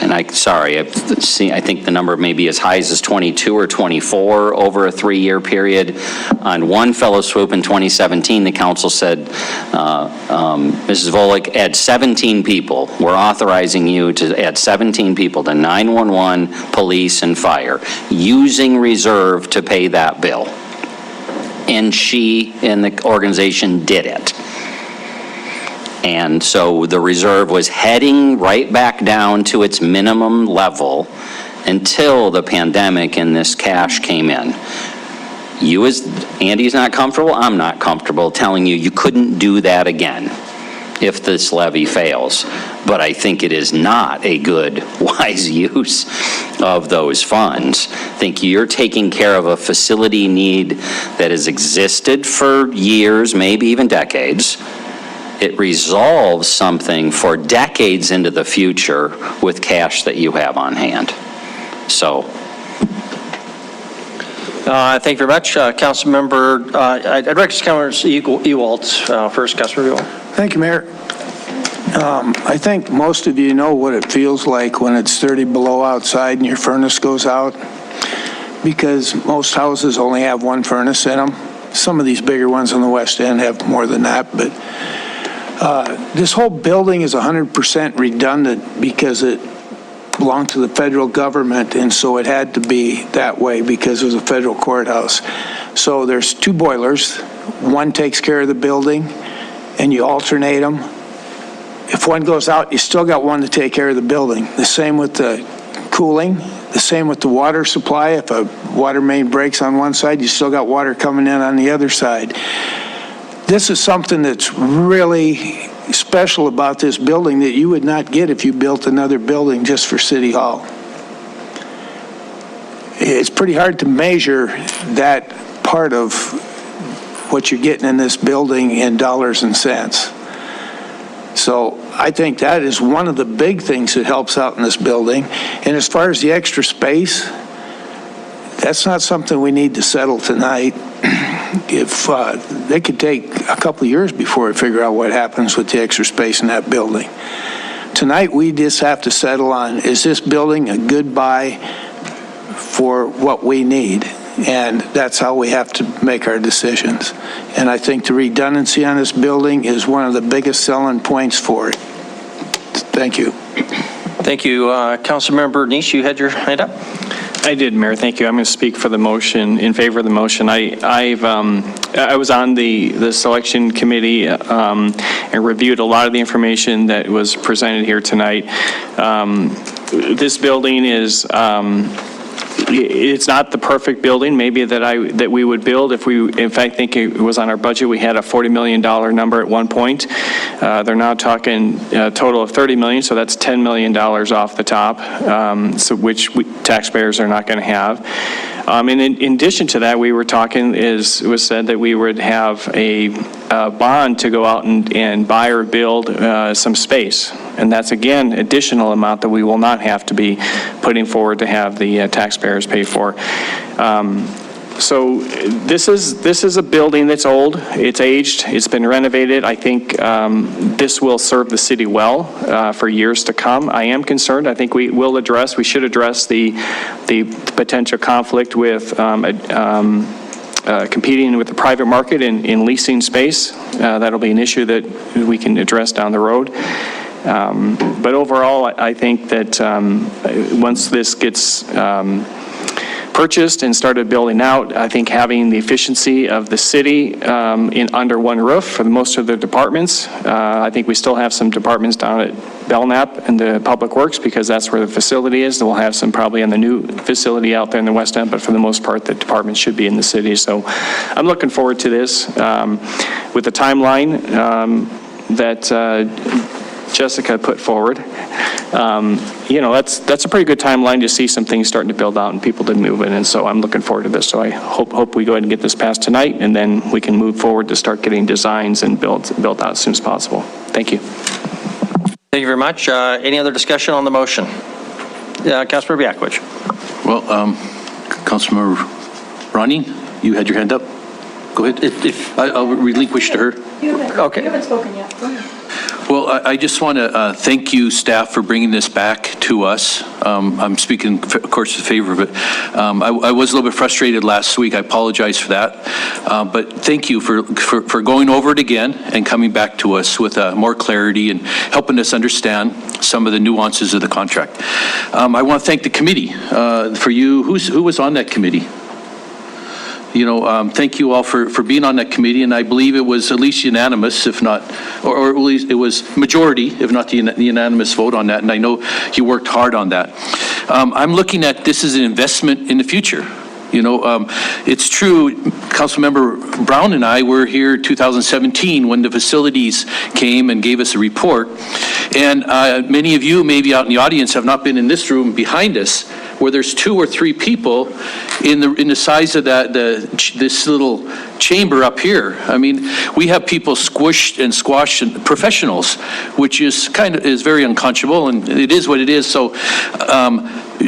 and I think the number may be as high as 22 or 24 over a 3-year period. On one fellow swoop in 2017, the council said, Mrs. Volek, add 17 people. We're authorizing you to add 17 people to 911, police, and fire, using reserve to pay that bill. And she and the organization did it. And so the reserve was heading right back down to its minimum level until the pandemic and this cash came in. Andy's not comfortable, I'm not comfortable telling you couldn't do that again if this levy fails. But I think it is not a good, wise use of those funds. I think you're taking care of a facility need that has existed for years, maybe even decades. It resolves something for decades into the future with cash that you have on hand. So. Thank you very much. Councilmember, I'd recommend Councilmember Ewald first. Councilmember Ewald. Thank you, Mayor. I think most of you know what it feels like when it's 30 below outside and your furnace goes out, because most houses only have one furnace in them. Some of these bigger ones on the west end have more than that, but this whole building is 100% redundant because it belonged to the federal government, and so it had to be that way because it was a federal courthouse. So there's 2 boilers. One takes care of the building, and you alternate them. If one goes out, you still got one to take care of the building. The same with the cooling, the same with the water supply. If a water main breaks on one side, you still got water coming in on the other side. This is something that's really special about this building that you would not get if you built another building just for City Hall. It's pretty hard to measure that part of what you're getting in this building in dollars and cents. So I think that is one of the big things that helps out in this building. And as far as the extra space, that's not something we need to settle tonight. If they could take a couple of years before we figure out what happens with the extra space in that building. Tonight, we just have to settle on, is this building a good buy for what we need? And that's how we have to make our decisions. And I think the redundancy on this building is one of the biggest selling points for it. Thank you. Thank you. Councilmember Nish, you had your hand up? I did, Mayor. Thank you. I'm going to speak for the motion, in favor of the motion. I was on the selection committee and reviewed a lot of the information that was presented here tonight. This building is, it's not the perfect building maybe that we would build if we, in fact, think it was on our budget. We had a $40 million number at one point. They're now talking a total of $30 million, so that's $10 million off the top, which taxpayers are not going to have. And in addition to that, we were talking, it was said that we would have a bond to go out and buy or build some space. And that's, again, additional amount that we will not have to be putting forward to have the taxpayers pay for. So this is a building that's old, it's aged, it's been renovated. I think this will serve the city well for years to come. I am concerned. I think we should address the potential conflict with competing with the private market in leasing space. That'll be an issue that we can address down the road. But overall, I think that once this gets purchased and started building out, I think having the efficiency of the city in under one roof for most of the departments. I think we still have some departments down at Belknap and the Public Works because that's where the facility is. We'll have some probably in the new facility out there in the West End, but for the most part, the departments should be in the city. So I'm looking forward to this. With the timeline that Jessica put forward, that's a pretty good timeline to see some things starting to build out and people to move in, and so I'm looking forward to this. So I hope we go ahead and get this passed tonight, and then we can move forward to start getting designs and built out as soon as possible. Thank you. Thank you very much. Any other discussion on the motion? Councilmember Yakovich. Well, Councilmember Ronning, you had your hand up. Go ahead. I'll relinquish to her. Okay. You haven't spoken yet. Go ahead. Well, I just want to thank you, staff, for bringing this back to us. I'm speaking, of course, in favor of it. I was a little bit frustrated last week. I apologize for that. But thank you for going over it again and coming back to us with more clarity and helping us understand some of the nuances of the contract. I want to thank the committee for you. Who was on that committee? Thank you all for being on that committee, and I believe it was at least unanimous, if not, or at least it was majority, if not the unanimous vote on that, and I know you worked hard on that. I'm looking at this as an investment in the future. It's true, Councilmember Brown and I were here 2017 when the facilities came and gave us a report, and many of you maybe out in the audience have not been in this room behind us, where there's 2 or 3 people in the size of this little chamber up here. I mean, we have people squished and squashed, and professionals, which is very unconscionable, and it is what it is. So,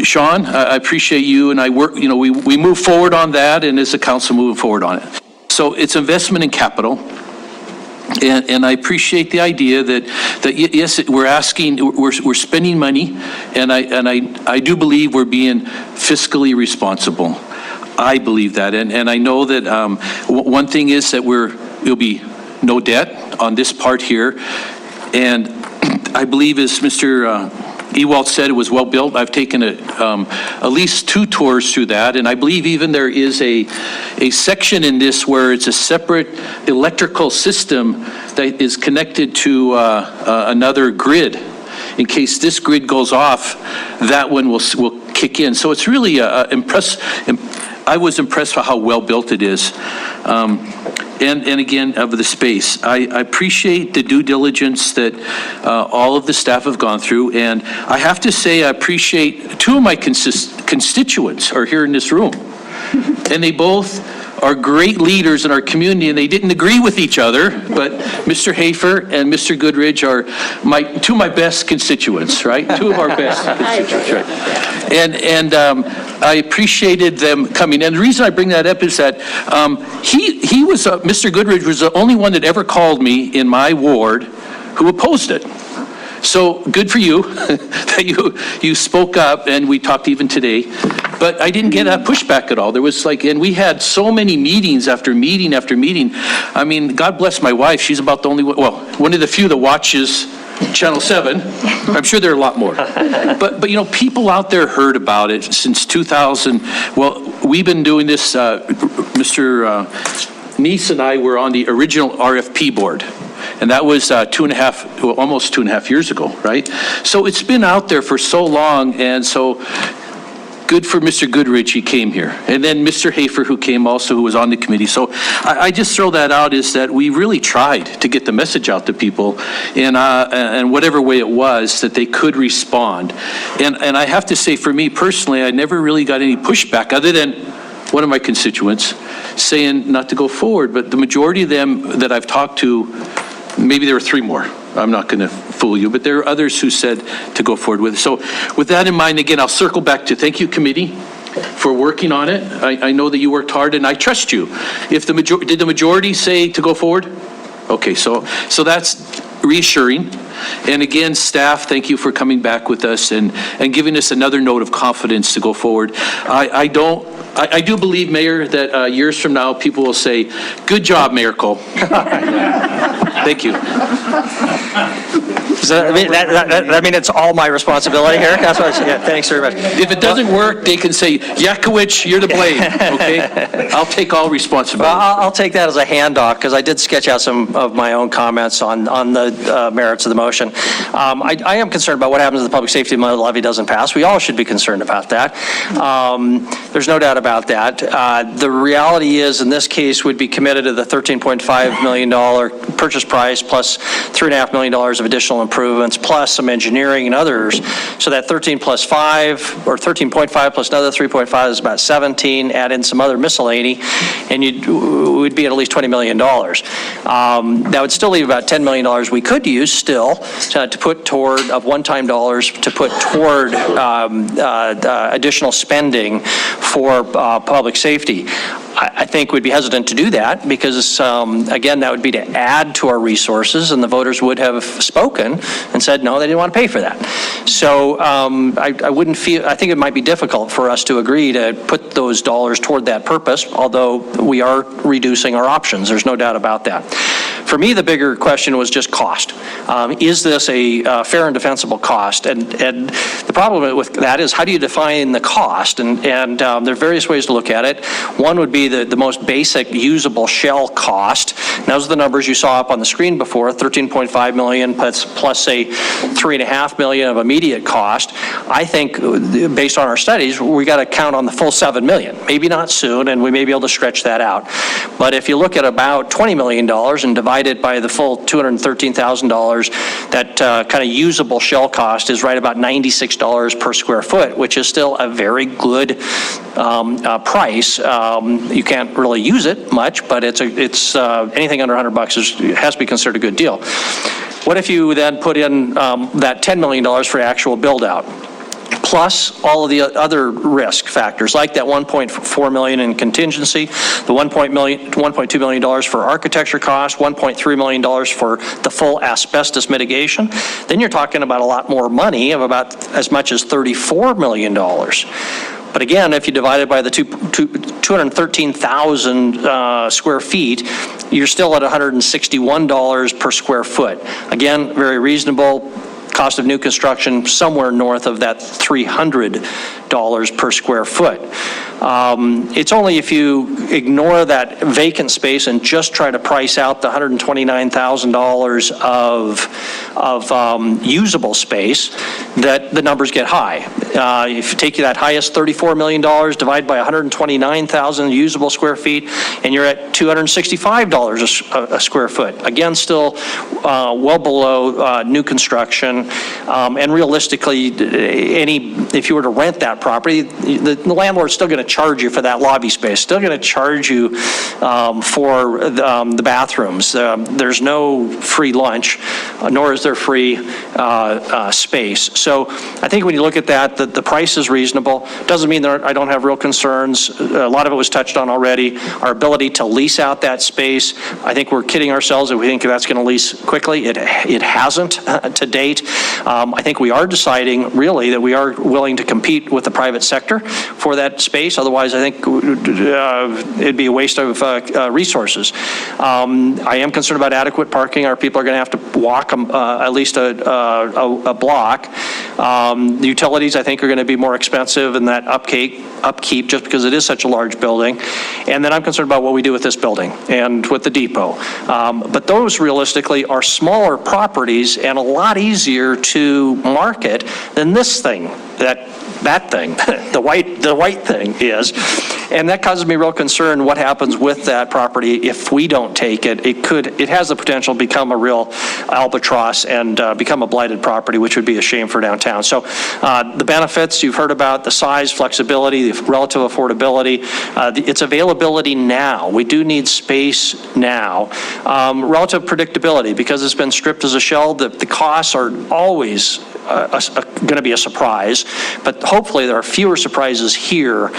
Sean, I appreciate you, and we move forward on that, and as a council moving forward on it. So it's investment in capital. And I appreciate the idea that yes, we're spending money, and I do believe we're being fiscally responsible. I believe that, and I know that one thing is that there'll be no debt on this part here, and I believe as Mr. Ewald said it was well-built. I've taken at least 2 tours through that, and I believe even there is a section in this where it's a separate electrical system that is connected to another grid. In case this grid goes off, that one will kick in. So it's really I was impressed with how well-built it is. And again, of the space. I appreciate the due diligence that all of the staff have gone through, and I have to say I appreciate 2 of my constituents are here in this room, and they both are great leaders in our community, and they didn't agree with each other, but Mr. Hafer and Mr. Goodridge are 2 of my best constituents, right? 2 of our best constituents, right? And I appreciated them coming. And the reason I bring that up is that he was, Mr. Goodridge was the only one that ever called me in my ward who opposed it. So good for you that you spoke up, and we talked even today. But I didn't get that pushback at all. There was and we had so many meetings after meeting after meeting. I mean, God bless my wife. She's about the only one, well, one of the few that watches Channel 7. I'm sure there are a lot more. But people out there heard about it since 2000. Well, we've been doing this, Mr. Neese and I were on the original RFP board. And that was almost 2.5 years ago, right? So it's been out there for so long, and so good for Mr. Goodridge, he came here. And then Mr. Hafer, who came also, who was on the committee. So I just throw that out, is that we really tried to get the message out to people in whatever way it was that they could respond. And I have to say, for me personally, I never really got any pushback other than one of my constituents saying not to go forward. But the majority of them that I've talked to, maybe there were 3 more. I'm not going to fool you, but there are others who said to go forward with it. So with that in mind, again, I'll circle back to thank you, committee, for working on it. I know that you worked hard, and I trust you. Did the majority say to go forward? Okay, so that's reassuring. And again, staff, thank you for coming back with us and giving us another note of confidence to go forward. I do believe, Mayor, that years from now, people will say, good job, Mayor Cole. Thank you. Does that mean it's all my responsibility here? That's what thanks very much. If it doesn't work, they can say, Yakowicz, you're to blame, okay? I'll take all responsibility. Well, I'll take that as a handoff, because I did sketch out some of my own comments on the merits of the motion. I am concerned about what happens if the public safety levy doesn't pass. We all should be concerned about that. There's no doubt about that. The reality is, in this case, we'd be committed to the $13.5 million purchase price plus $3.5 million of additional improvements plus some engineering and others. So that 13 plus 5, or 13.5 plus another 3.5 is about 17. Add in some other miscellany, and we'd be at least $20 million. That would still leave about $10 million we could use still to put toward, of one-time dollars, to put toward additional spending for public safety. I think we'd be hesitant to do that because, again, that would be to add to our resources, and the voters would have spoken and said, no, they didn't want to pay for that. So I think it might be difficult for us to agree to put those dollars toward that purpose, although we are reducing our options. There's no doubt about that. For me, the bigger question was just cost. Is this a fair and defensible cost? And the problem with that is, how do you define the cost? And there are various ways to look at it. One would be the most basic usable shell cost. And those are the numbers you saw up on the screen before, $13.5 million plus a $3.5 million of immediate cost. I think, based on our studies, we got to count on the full $7 million. Maybe not soon, and we may be able to stretch that out. But if you look at about $20 million and divide it by the full $213,000, that kind of usable shell cost is right about $96 per square foot, which is still a very good price. You can't really use it much, but it's anything under $100 has to be considered a good deal. What if you then put in that $10 million for actual build out? Plus all of the other risk factors, like that $1.4 million in contingency, the $1.2 million for architecture costs, $1.3 million for the full asbestos mitigation. Then you're talking about a lot more money, of about as much as $34 million. But again, if you divide it by the 213,000 square feet, you're still at $161 per square foot. Again, very reasonable. cost of new construction somewhere north of that $300 per square foot. It's only if you ignore that vacant space and just try to price out the $129,000 of usable space that the numbers get high. If you take that highest $34 million, divide by 129,000 usable square feet, and you're at $265 a square foot. Again, still well below new construction, and realistically, if you were to rent that property, the landlord's still going to charge you for that lobby space, still going to charge you for the bathrooms. There's no free lunch, nor is there free space. So I think when you look at that, the price is reasonable. Doesn't mean that I don't have real concerns. A lot of it was touched on already. Our ability to lease out that space, I think we're kidding ourselves if we think that's going to lease quickly. It hasn't to date. I think we are deciding really that we are willing to compete with the private sector for that space. Otherwise, I think it'd be a waste of resources. I am concerned about adequate parking. Our people are going to have to walk at least a block. The utilities, I think, are going to be more expensive in that upkeep just because it is such a large building. And then I'm concerned about what we do with this building and with the depot. But those realistically are smaller properties and a lot easier to market than this thing, that thing, the white thing is. And that causes me real concern what happens with that property if we don't take it. It has the potential to become a real albatross and become a blighted property, which would be a shame for downtown. So the benefits you've heard about, the size, flexibility, the relative affordability, its availability now. We do need space now. Relative predictability, because it's been stripped as a shell, the costs are always going to be a surprise, but hopefully there are fewer surprises here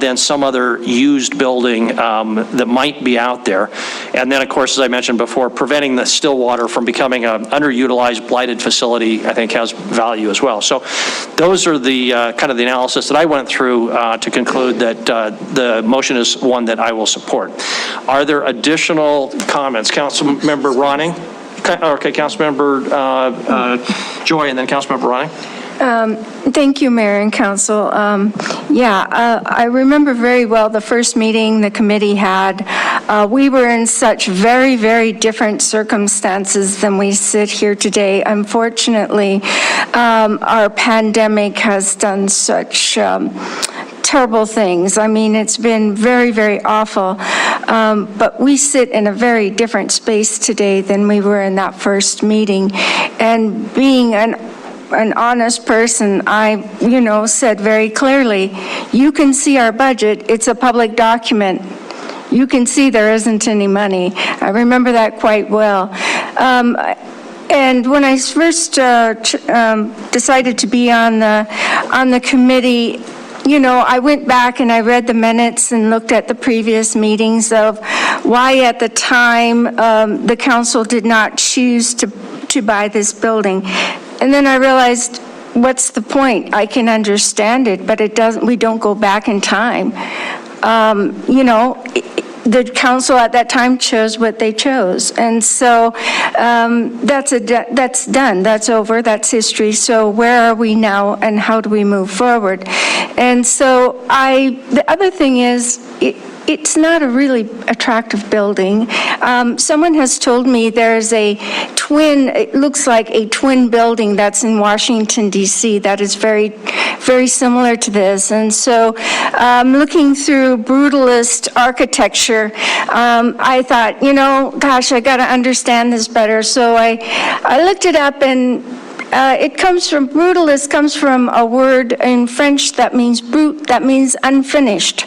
than some other used building that might be out there. And then, of course, as I mentioned before, preventing the Stillwater from becoming an underutilized, blighted facility, I think, has value as well. So those are the kind of the analysis that I went through to conclude that the motion is one that I will support. Are there additional comments? Councilmember Ronning? Okay, Councilmember Joy, and then Councilmember Ronning. Thank you, Mayor and Council. I remember very well the first meeting the committee had. We were in such very, very different circumstances than we sit here today. Unfortunately, our pandemic has done such terrible things. I mean, it's been very, very awful. But we sit in a very different space today than we were in that first meeting. And being an honest person, I, said very clearly, you can see our budget, it's a public document. You can see there isn't any money. I remember that quite well. And when I first decided to be on the committee, I went back and I read the minutes and looked at the previous meetings of why at the time the council did not choose to buy this building. And then I realized, what's the point? I can understand it, but we don't go back in time. The council at that time chose what they chose. And so that's done, that's over, that's history. So where are we now and how do we move forward? And so the other thing is, it's not a really attractive building. Someone has told me there's it looks like a twin building that's in Washington, D.C. that is very, very similar to this. And so looking through brutalist architecture, I thought, gosh, I got to understand this better. So I looked it up, and brutalist comes from a word in French that means brute, that means unfinished.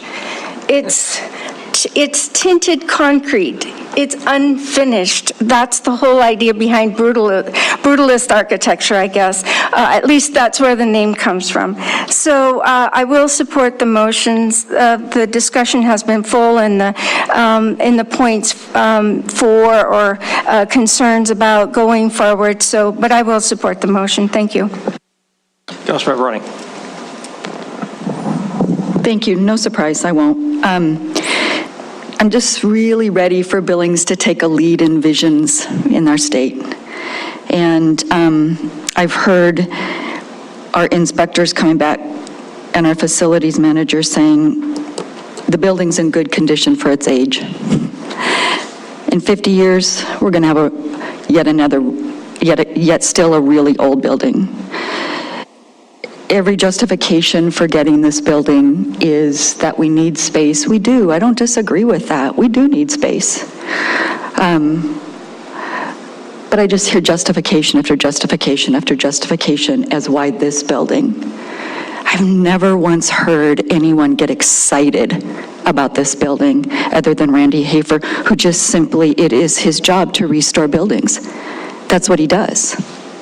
It's tinted concrete. It's unfinished. That's the whole idea behind brutalist architecture, I guess. At least that's where the name comes from. So I will support the motions. The discussion has been full in the points for or concerns about going forward. But I will support the motion. Thank you. Councilmember Ronning. Thank you. No surprise, I won't. I'm just really ready for Billings to take a lead in visions in our state. And I've heard our inspectors coming back and our facilities manager saying the building's in good condition for its age. In 50 years, we're going to have yet still a really old building. Every justification for getting this building is that we need space. We do. I don't disagree with that. We do need space. But I just hear justification after justification after justification as why this building. I've never once heard anyone get excited about this building other than Randy Hafer, who just simply, it is his job to restore buildings. That's what he does.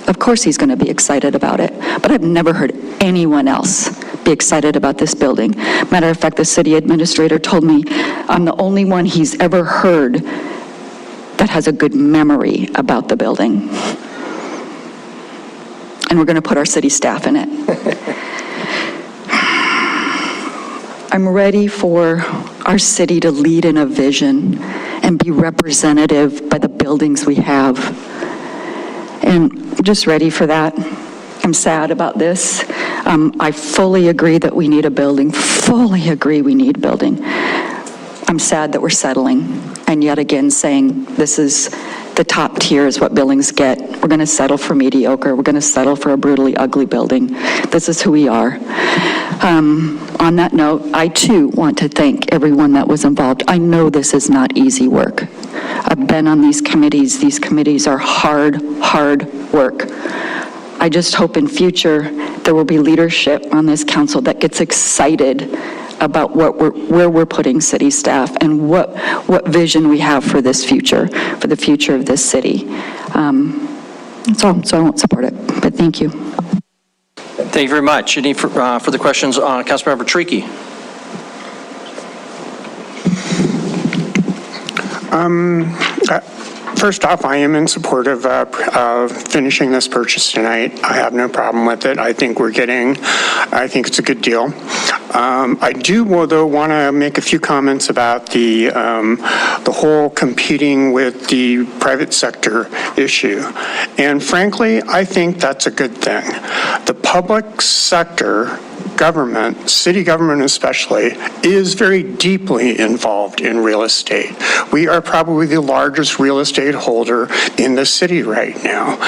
Of course he's going to be excited about it, but I've never heard anyone else be excited about this building. Matter of fact, the city administrator told me I'm the only one he's ever heard that has a good memory about the building. And we're going to put our city staff in it. I'm ready for our city to lead in a vision and be representative by the buildings we have. And I'm just ready for that. I'm sad about this. I fully agree that we need a building, fully agree we need a building. I'm sad that we're settling and yet again saying this is the top tier is what Billings get. We're going to settle for mediocre. We're going to settle for a brutally ugly building. This is who we are. On that note, I too want to thank everyone that was involved. I know this is not easy work. I've been on these committees. These committees are hard, hard work. I just hope in future there will be leadership on this council that gets excited about where we're putting city staff and what vision we have for this future, for the future of this city. That's all, so I won't support it, but thank you. Thank you very much. Any further questions on Councilmember Tricky? First off, I am in support of finishing this purchase tonight. I have no problem with it. I think it's a good deal. I do, though, want to make a few comments about the whole competing with the private sector issue. And frankly, I think that's a good thing. The public sector government, city government especially, is very deeply involved in real estate. We are probably the largest real estate holder in the city right now.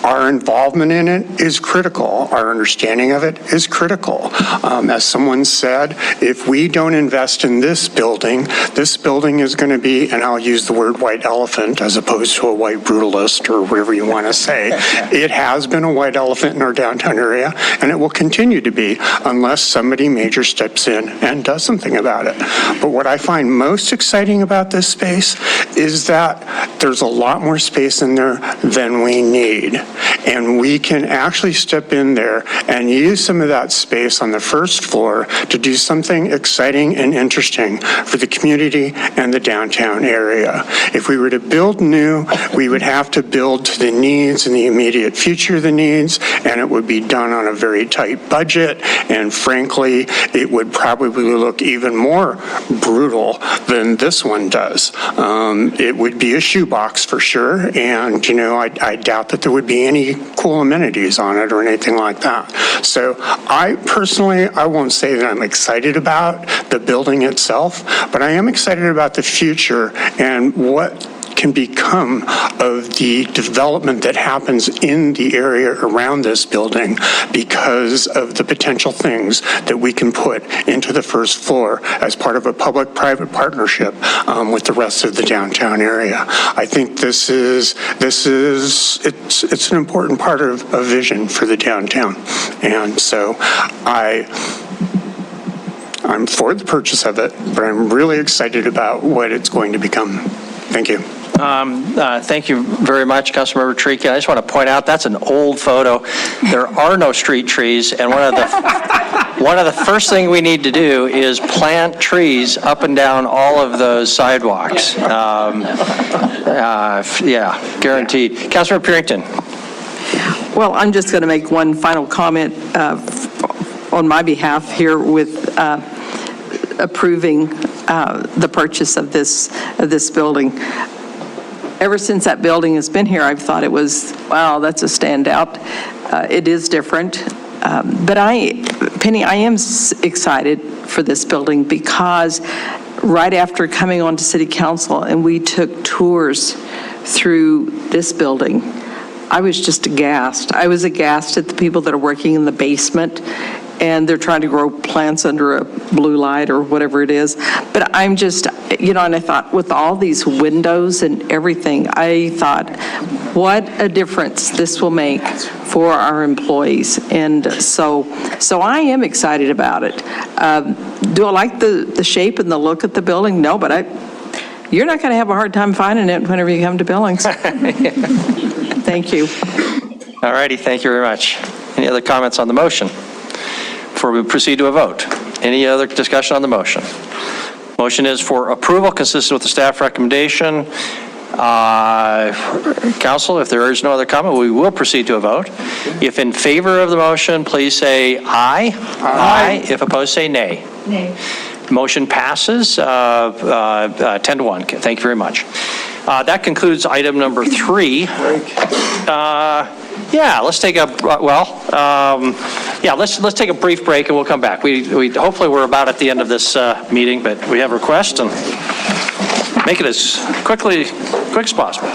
Our involvement in it is critical. Our understanding of it is critical. As someone said, if we don't invest in this building is going to be, and I'll use the word white elephant as opposed to a white brutalist or whatever you want to say, it has been a white elephant in our downtown area, and it will continue to be unless somebody major steps in and does something about it. But what I find most exciting about this space is that there's a lot more space in there than we need. And we can actually step in there and use some of that space on the first floor to do something exciting and interesting for the community and the downtown area. If we were to build new, we would have to build to the needs and the immediate future of the needs, and it would be done on a very tight budget. And frankly, it would probably look even more brutal than this one does. It would be a shoebox for sure, and I doubt that there would be any cool amenities on it or anything like that. So I won't say that I'm excited about the building itself, but I am excited about the future and what can become of the development that happens in the area around this building because of the potential things that we can put into the first floor as part of a public-private partnership with the rest of the downtown area. I think it's an important part of a vision for the downtown. And so I'm for the purchase of it, but I'm really excited about what it's going to become. Thank you. Thank you very much, Councilmember Tricky. I just want to point out that's an old photo. There are no street trees, and one of the first things we need to do is plant trees up and down all of those sidewalks. Yeah, guaranteed. Councilmember Purington. Well, I'm just going to make one final comment on my behalf here with approving the purchase of this building. ever since that building has been here, I've thought it was, wow, that's a standout. It is different. But Penny, I am excited for this building because right after coming on to City Council and we took tours through this building, I was just aghast. I was aghast at the people that are working in the basement and they're trying to grow plants under a blue light or whatever it is. But I'm just, and I thought with all these windows and everything, I thought, what a difference this will make for our employees. And so I am excited about it. Do I like the shape and the look of the building? No, but you're not going to have a hard time finding it whenever you come to Billings. Thank you. All righty, thank you very much. Any other comments on the motion before we proceed to a vote? Any other discussion on the motion? Motion is for approval consistent with the staff recommendation. Council, if there is no other comment, we will proceed to a vote. If in favor of the motion, please say aye. Aye. If opposed, say nay. Nay. Motion passes 10-1. Thank you very much. That concludes item number 3. Let's take a let's take a brief break and we'll come back. We hopefully we're about at the end of this meeting, but we have a request and make it as quick as possible.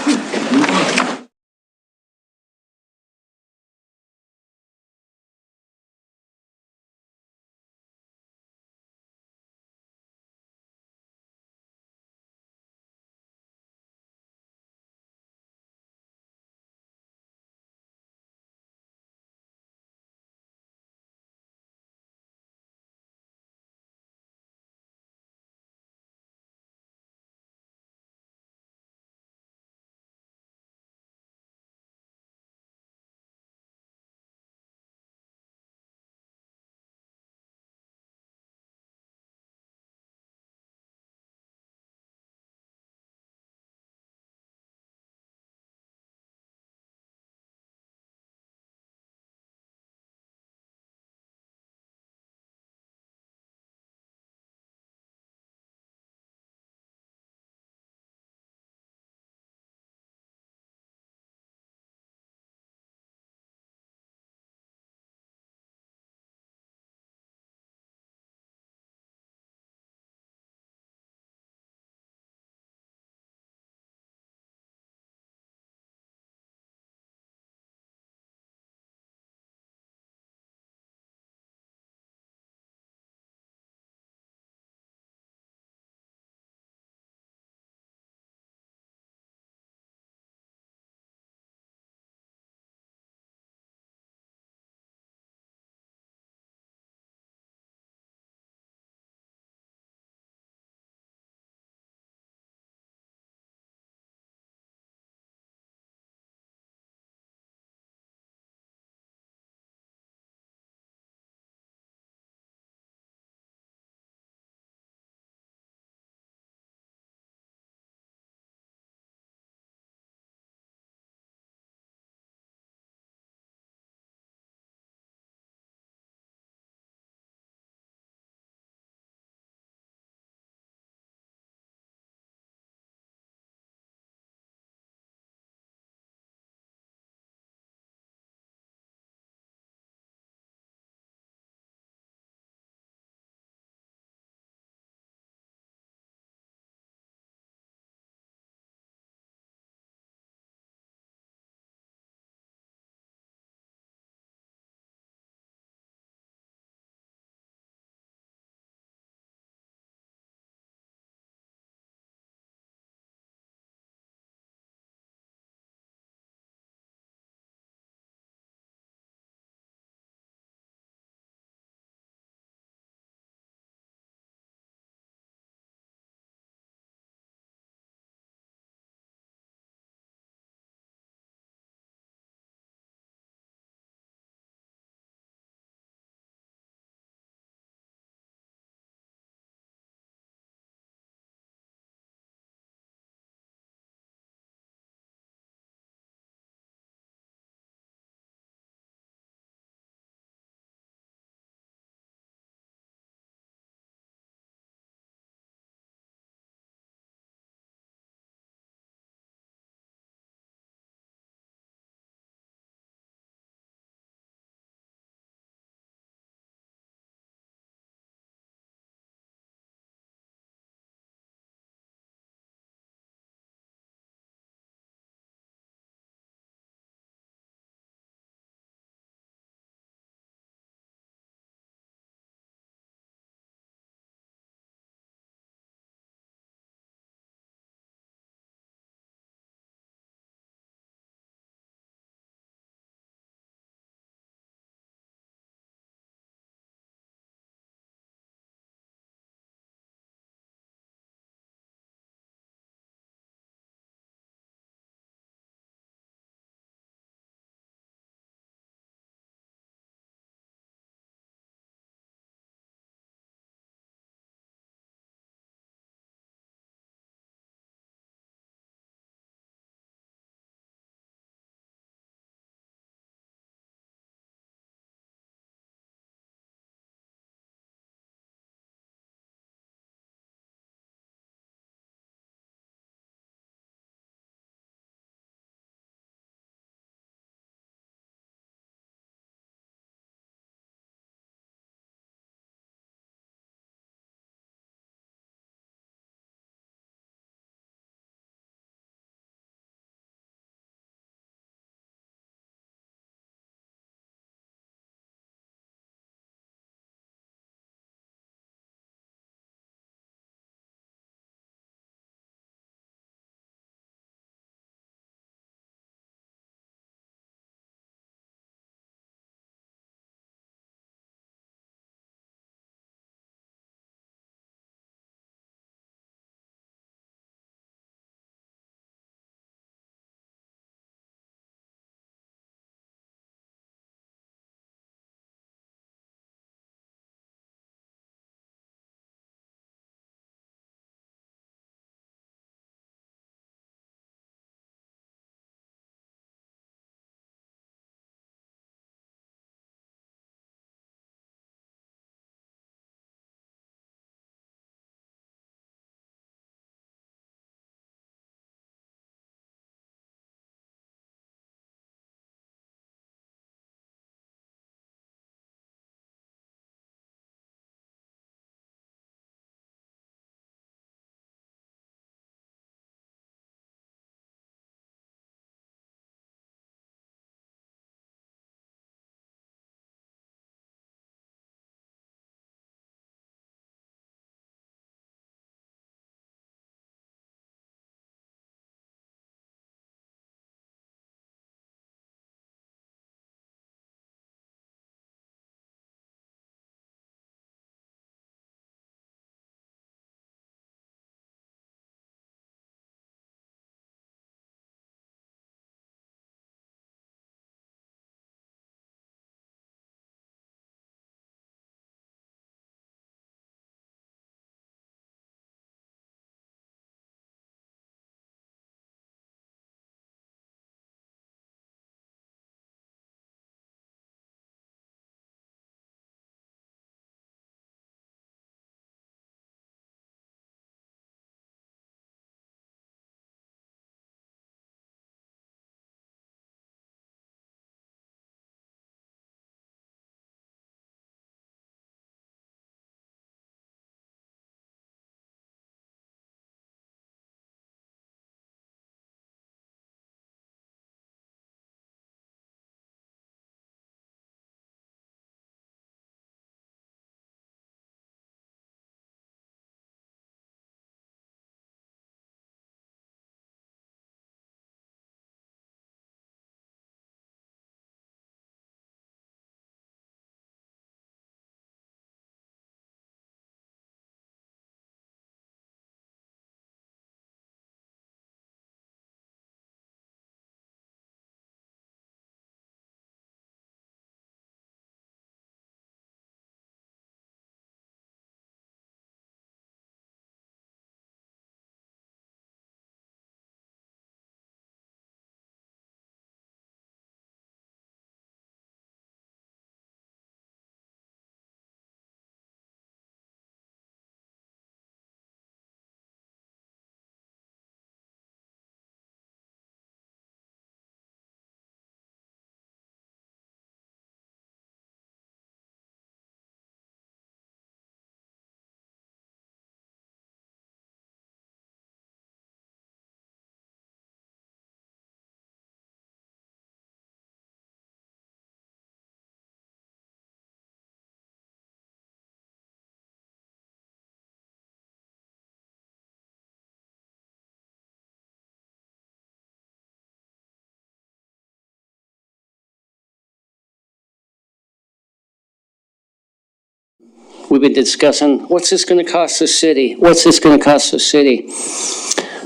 we've been discussing, what's this going to cost the city? What's this going to cost the city?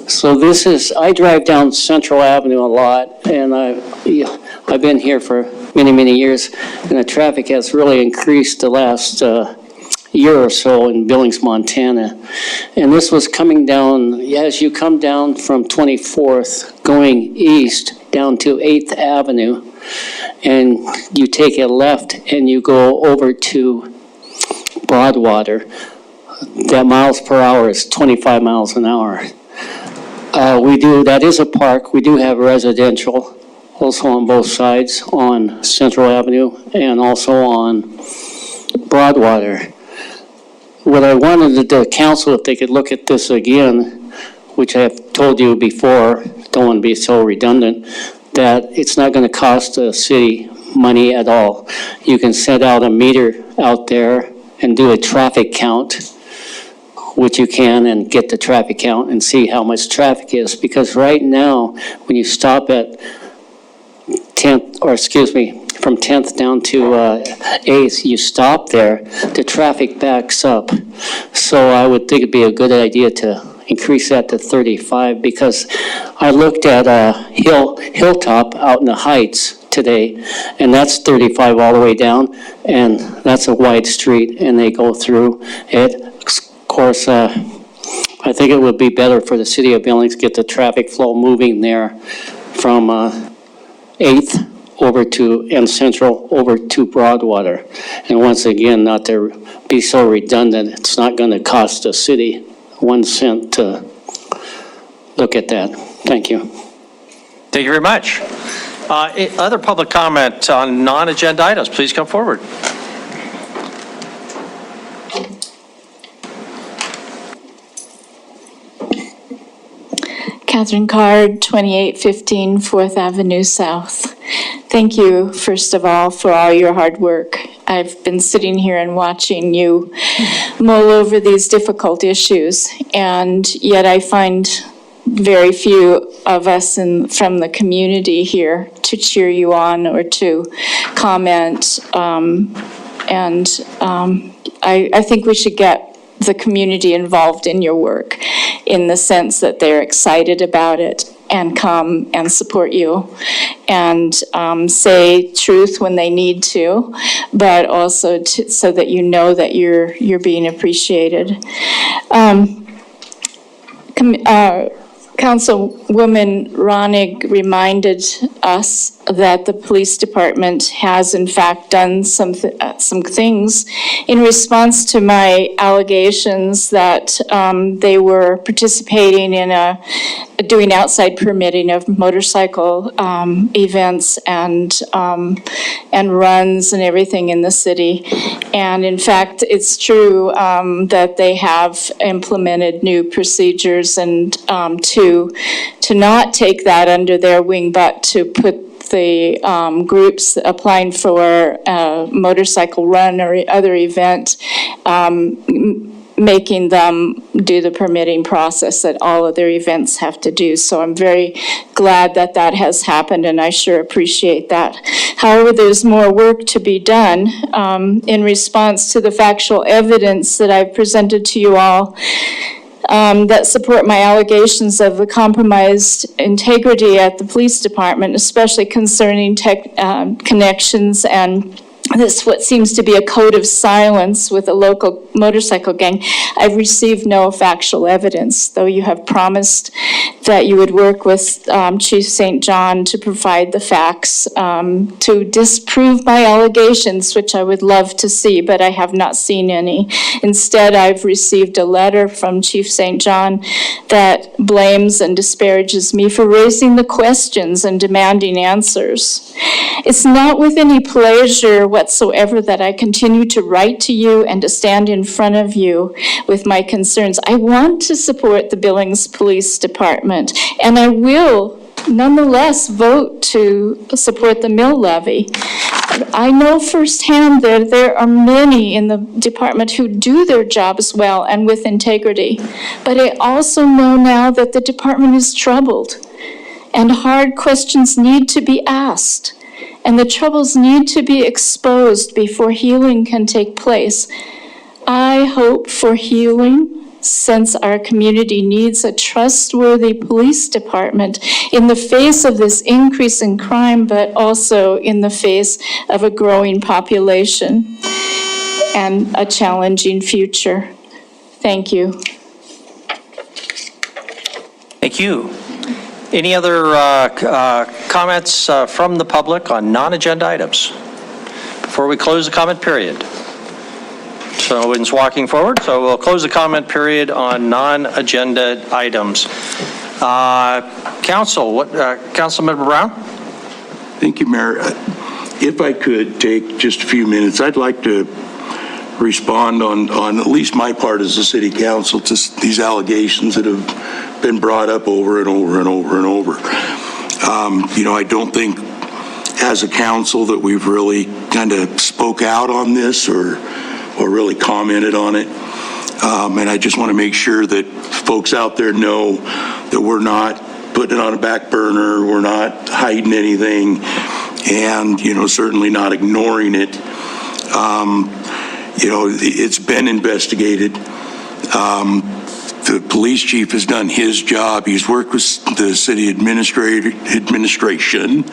So this is, I drive down Central Avenue a lot, and I've been here for many, many years, and the traffic has really increased the last year or so in Billings, Montana. And this was coming down, as you come down from 24th, going east down to 8th Avenue, and you take a left and you go over to Broadwater. That miles per hour is 25 miles an hour. That is a park. We do have residential also on both sides on Central Avenue and also on Broadwater. What I wanted the council, if they could look at this again, which I have told you before, don't want to be so redundant, that it's not going to cost the city money at all. You can set out a meter out there and do a traffic count, which you can, and get the traffic count and see how much traffic is. Because right now, when you stop at 10th, or excuse me, from 10th down to 8th, you stop there, the traffic backs up. So I would think it'd be a good idea to increase that to 35, because I looked at Hilltop out in the Heights today, and that's 35 all the way down, and that's a wide street, and they go through it. Of course, I think it would be better for the city of Billings to get the traffic flow moving there from 8th over to, and Central over to Broadwater. And once again, not to be so redundant, it's not going to cost the city 1 cent to look at that. Thank you. Thank you very much. Other public comment on non-agenda items, please come forward. Catherine Card, 2815 4th Avenue South. Thank you, first of all, for all your hard work. I've been sitting here and watching you mull over these difficult issues, and yet I find very few of us from the community here to cheer you on or to comment. I think we should get the community involved in your work in the sense that they're excited about it and come and support you and say truth when they need to, but also so that you know that you're being appreciated. Councilwoman Ronig reminded us that the police department has in fact done some things in response to my allegations that they were participating in doing outside permitting of motorcycle events and runs and everything in the city. And in fact, it's true that they have implemented new procedures and to not take that under their wing, but to put the groups applying for a motorcycle run or other event, making them do the permitting process that all of their events have to do. So I'm very glad that that has happened, and I sure appreciate that. However, there's more work to be done in response to the factual evidence that I've presented to you all that support my allegations of the compromised integrity at the police department, especially concerning connections and this what seems to be a code of silence with a local motorcycle gang. I've received no factual evidence, though you have promised that you would work with Chief St. John to provide the facts to disprove my allegations, which I would love to see, but I have not seen any. Instead, I've received a letter from Chief St. John that blames and disparages me for raising the questions and demanding answers. It's not with any pleasure whatsoever that I continue to write to you and to stand in front of you with my concerns. I want to support the Billings Police Department, and I will nonetheless vote to support the mill levy. I know firsthand that there are many in the department who do their jobs well and with integrity, but I also know now that the department is troubled, and hard questions need to be asked. And the troubles need to be exposed before healing can take place. I hope for healing, since our community needs a trustworthy police department in the face of this increase in crime, but also in the face of a growing population and a challenging future. Thank you. Thank you. Any other comments from the public on non-agenda items before we close the comment period? So no one's walking forward, so we'll close the comment period on non-agenda items. Council, Councilmember Brown? Thank you, Mayor. If I could take just a few minutes, I'd like to respond on at least my part as the city council to these allegations that have been brought up over and over and over and over. I don't think as a council that we've really kind of spoke out on this or really commented on it. And I just want to make sure that folks out there know that we're not putting it on a back burner, we're not hiding anything, and, certainly not ignoring it. It's been investigated. The police chief has done his job. He's worked with the city administration,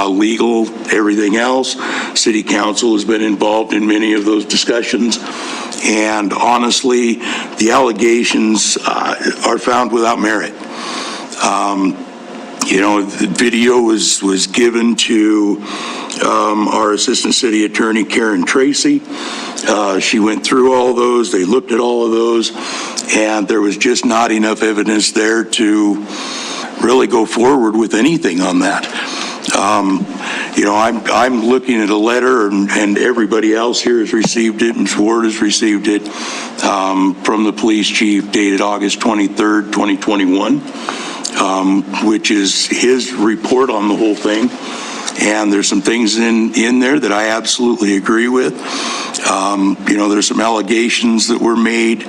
legal, everything else. City council has been involved in many of those discussions. And honestly, the allegations are found without merit. The video was given to our assistant city attorney, Karen Tracy. She went through all those, they looked at all of those, and there was just not enough evidence there to really go forward with anything on that. I'm looking at a letter, and everybody else here has received it, and Ward has received it, from the police chief dated August 23rd, 2021, which is his report on the whole thing. And there's some things in there that I absolutely agree with. There's some allegations that were made,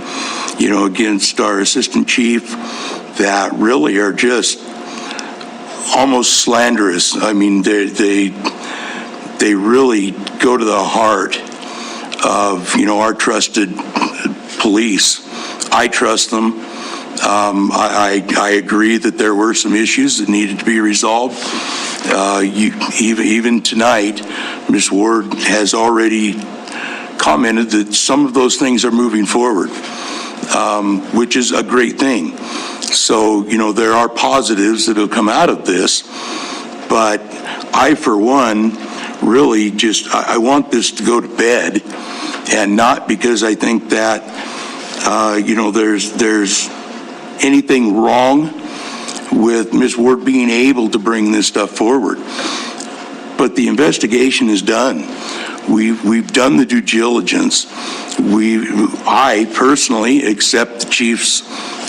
against our assistant chief that really are just almost slanderous. I mean, they really go to the heart of, our trusted police. I trust them. I agree that there were some issues that needed to be resolved. Even tonight, Ms. Ward has already commented that some of those things are moving forward, which is a great thing. So, there are positives that will come out of this, but I, for one, really I want this to go to bed, and not because I think that, there's anything wrong with Ms. Ward being able to bring this stuff forward. But the investigation is done. We've done the due diligence. I personally accept the chief's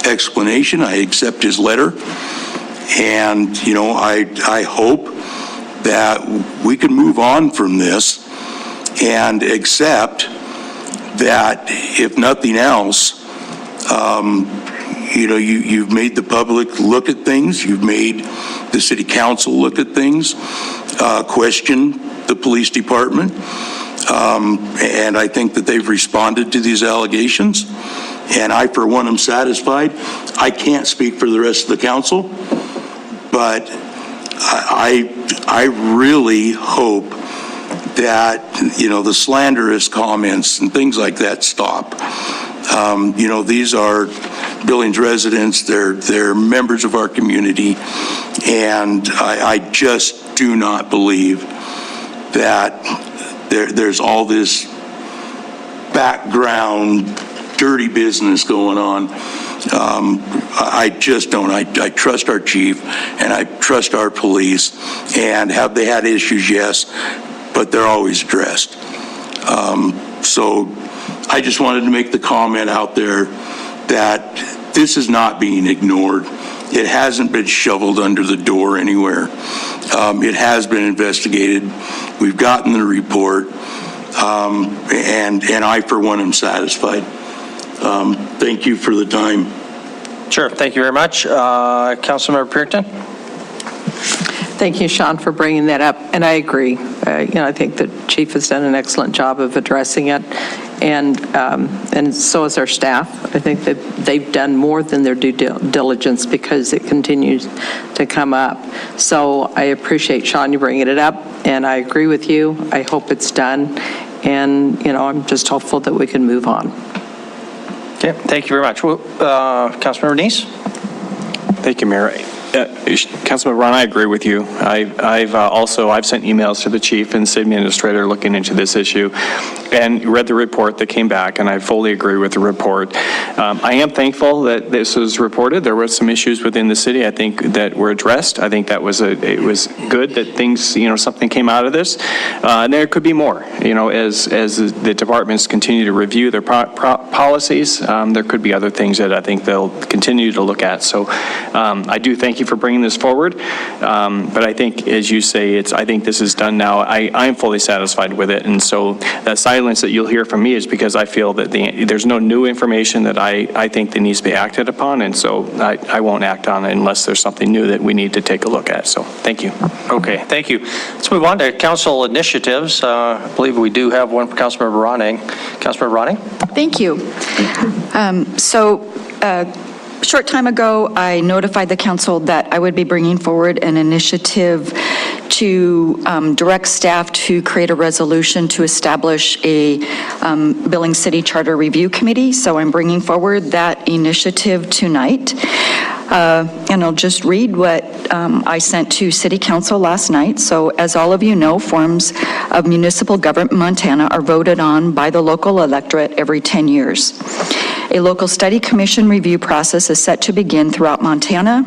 explanation. I accept his letter. And, I hope that we can move on from this and accept that, if nothing else, you've made the public look at things, you've made the city council look at things, question the police department, and I think that they've responded to these allegations, and I, for one, am satisfied. I can't speak for the rest of the council, but I really hope that, the slanderous comments and things like that stop. These are Billings residents, they're members of our community, and I just do not believe that there's all this background dirty business going on. I just don't. I trust our chief, and I trust our police, and have they had issues? Yes, but they're always addressed. So I just wanted to make the comment out there that this is not being ignored. It hasn't been shoveled under the door anywhere. It has been investigated. We've gotten the report, and I, for one, am satisfied. Thank you for the time. Sure, thank you very much. Councilmember Pearson? Thank you, Sean, for bringing that up, and I agree. I think the chief has done an excellent job of addressing it, and so has our staff. I think that they've done more than their due diligence because it continues to come up. So I appreciate, Sean, you bringing it up, and I agree with you. I hope it's done, and, I'm just hopeful that we can move on. Okay, thank you very much. Well, Councilmember Neese? Thank you, Mayor. Councilman Ron, I agree with you. I've sent emails to the chief and city administrator looking into this issue and read the report that came back, and I fully agree with the report. I am thankful that this was reported. There were some issues within the city, I think, that were addressed. I think that it was good that things, something came out of this. And there could be more, as the departments continue to review their policies, there could be other things that I think they'll continue to look at. So I do thank you for bringing this forward. But I think, as you say, I think this is done now. I'm fully satisfied with it. And so that silence that you'll hear from me is because I feel that there's no new information that I think that needs to be acted upon. And so I won't act on it unless there's something new that we need to take a look at. So thank you. Okay, thank you. Let's move on to council initiatives. I believe we do have one for Councilmember Ronning. Councilmember Ronning? Thank you. A short time ago, I notified the council that I would be bringing forward an initiative to direct staff to create a resolution to establish a Billings City Charter Review Committee. So I'm bringing forward that initiative tonight. And I'll just read what I sent to City Council last night. So as all of you know, forms of municipal government in Montana are voted on by the local electorate every 10 years. A local study commission review process is set to begin throughout Montana.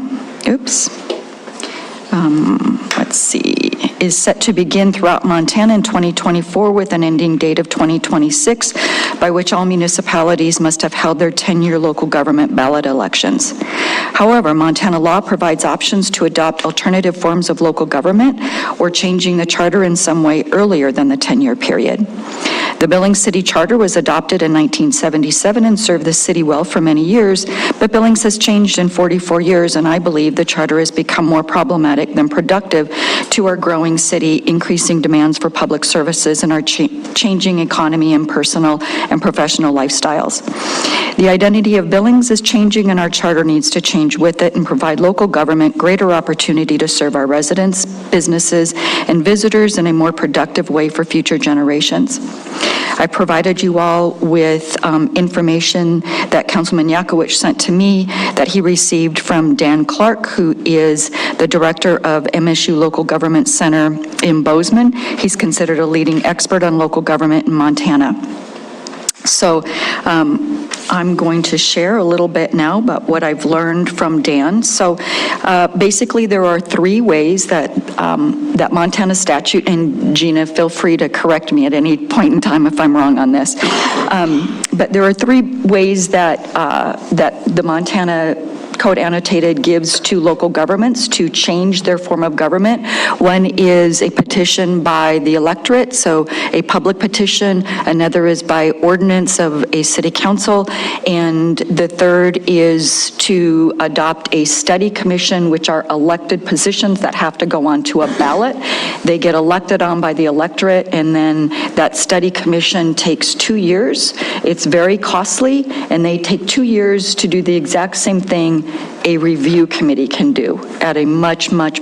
Is set to begin throughout Montana in 2024 with an ending date of 2026, by which all municipalities must have held their 10-year local government ballot elections. However, Montana law provides options to adopt alternative forms of local government or changing the charter in some way earlier than the 10-year period. The Billings City Charter was adopted in 1977 and served the city well for many years, but Billings has changed in 44 years, and I believe the charter has become more problematic than productive to our growing city, increasing demands for public services, and our changing economy and personal and professional lifestyles. The identity of Billings is changing, and our charter needs to change with it and provide local government greater opportunity to serve our residents, businesses, and visitors in a more productive way for future generations. I provided you all with information that Councilman Yakowicz sent to me that he received from Dan Clark, who is the director of MSU Local Government Center in Bozeman. He's considered a leading expert on local government in Montana. So I'm going to share a little bit now about what I've learned from Dan. So basically there are three ways that that Montana statute, and Gina, feel free to correct me at any point in time if I'm wrong on this, but there are three ways that that the Montana Code Annotated gives to local governments to change their form of government. One is a petition by the electorate, so a public petition. Another is by ordinance of a city council. And the third is to adopt a study commission, which are elected positions that have to go onto a ballot. They get elected on by the electorate, and then that study commission takes 2 years. It's very costly, and they take 2 years to do the exact same thing a review committee can do at a much less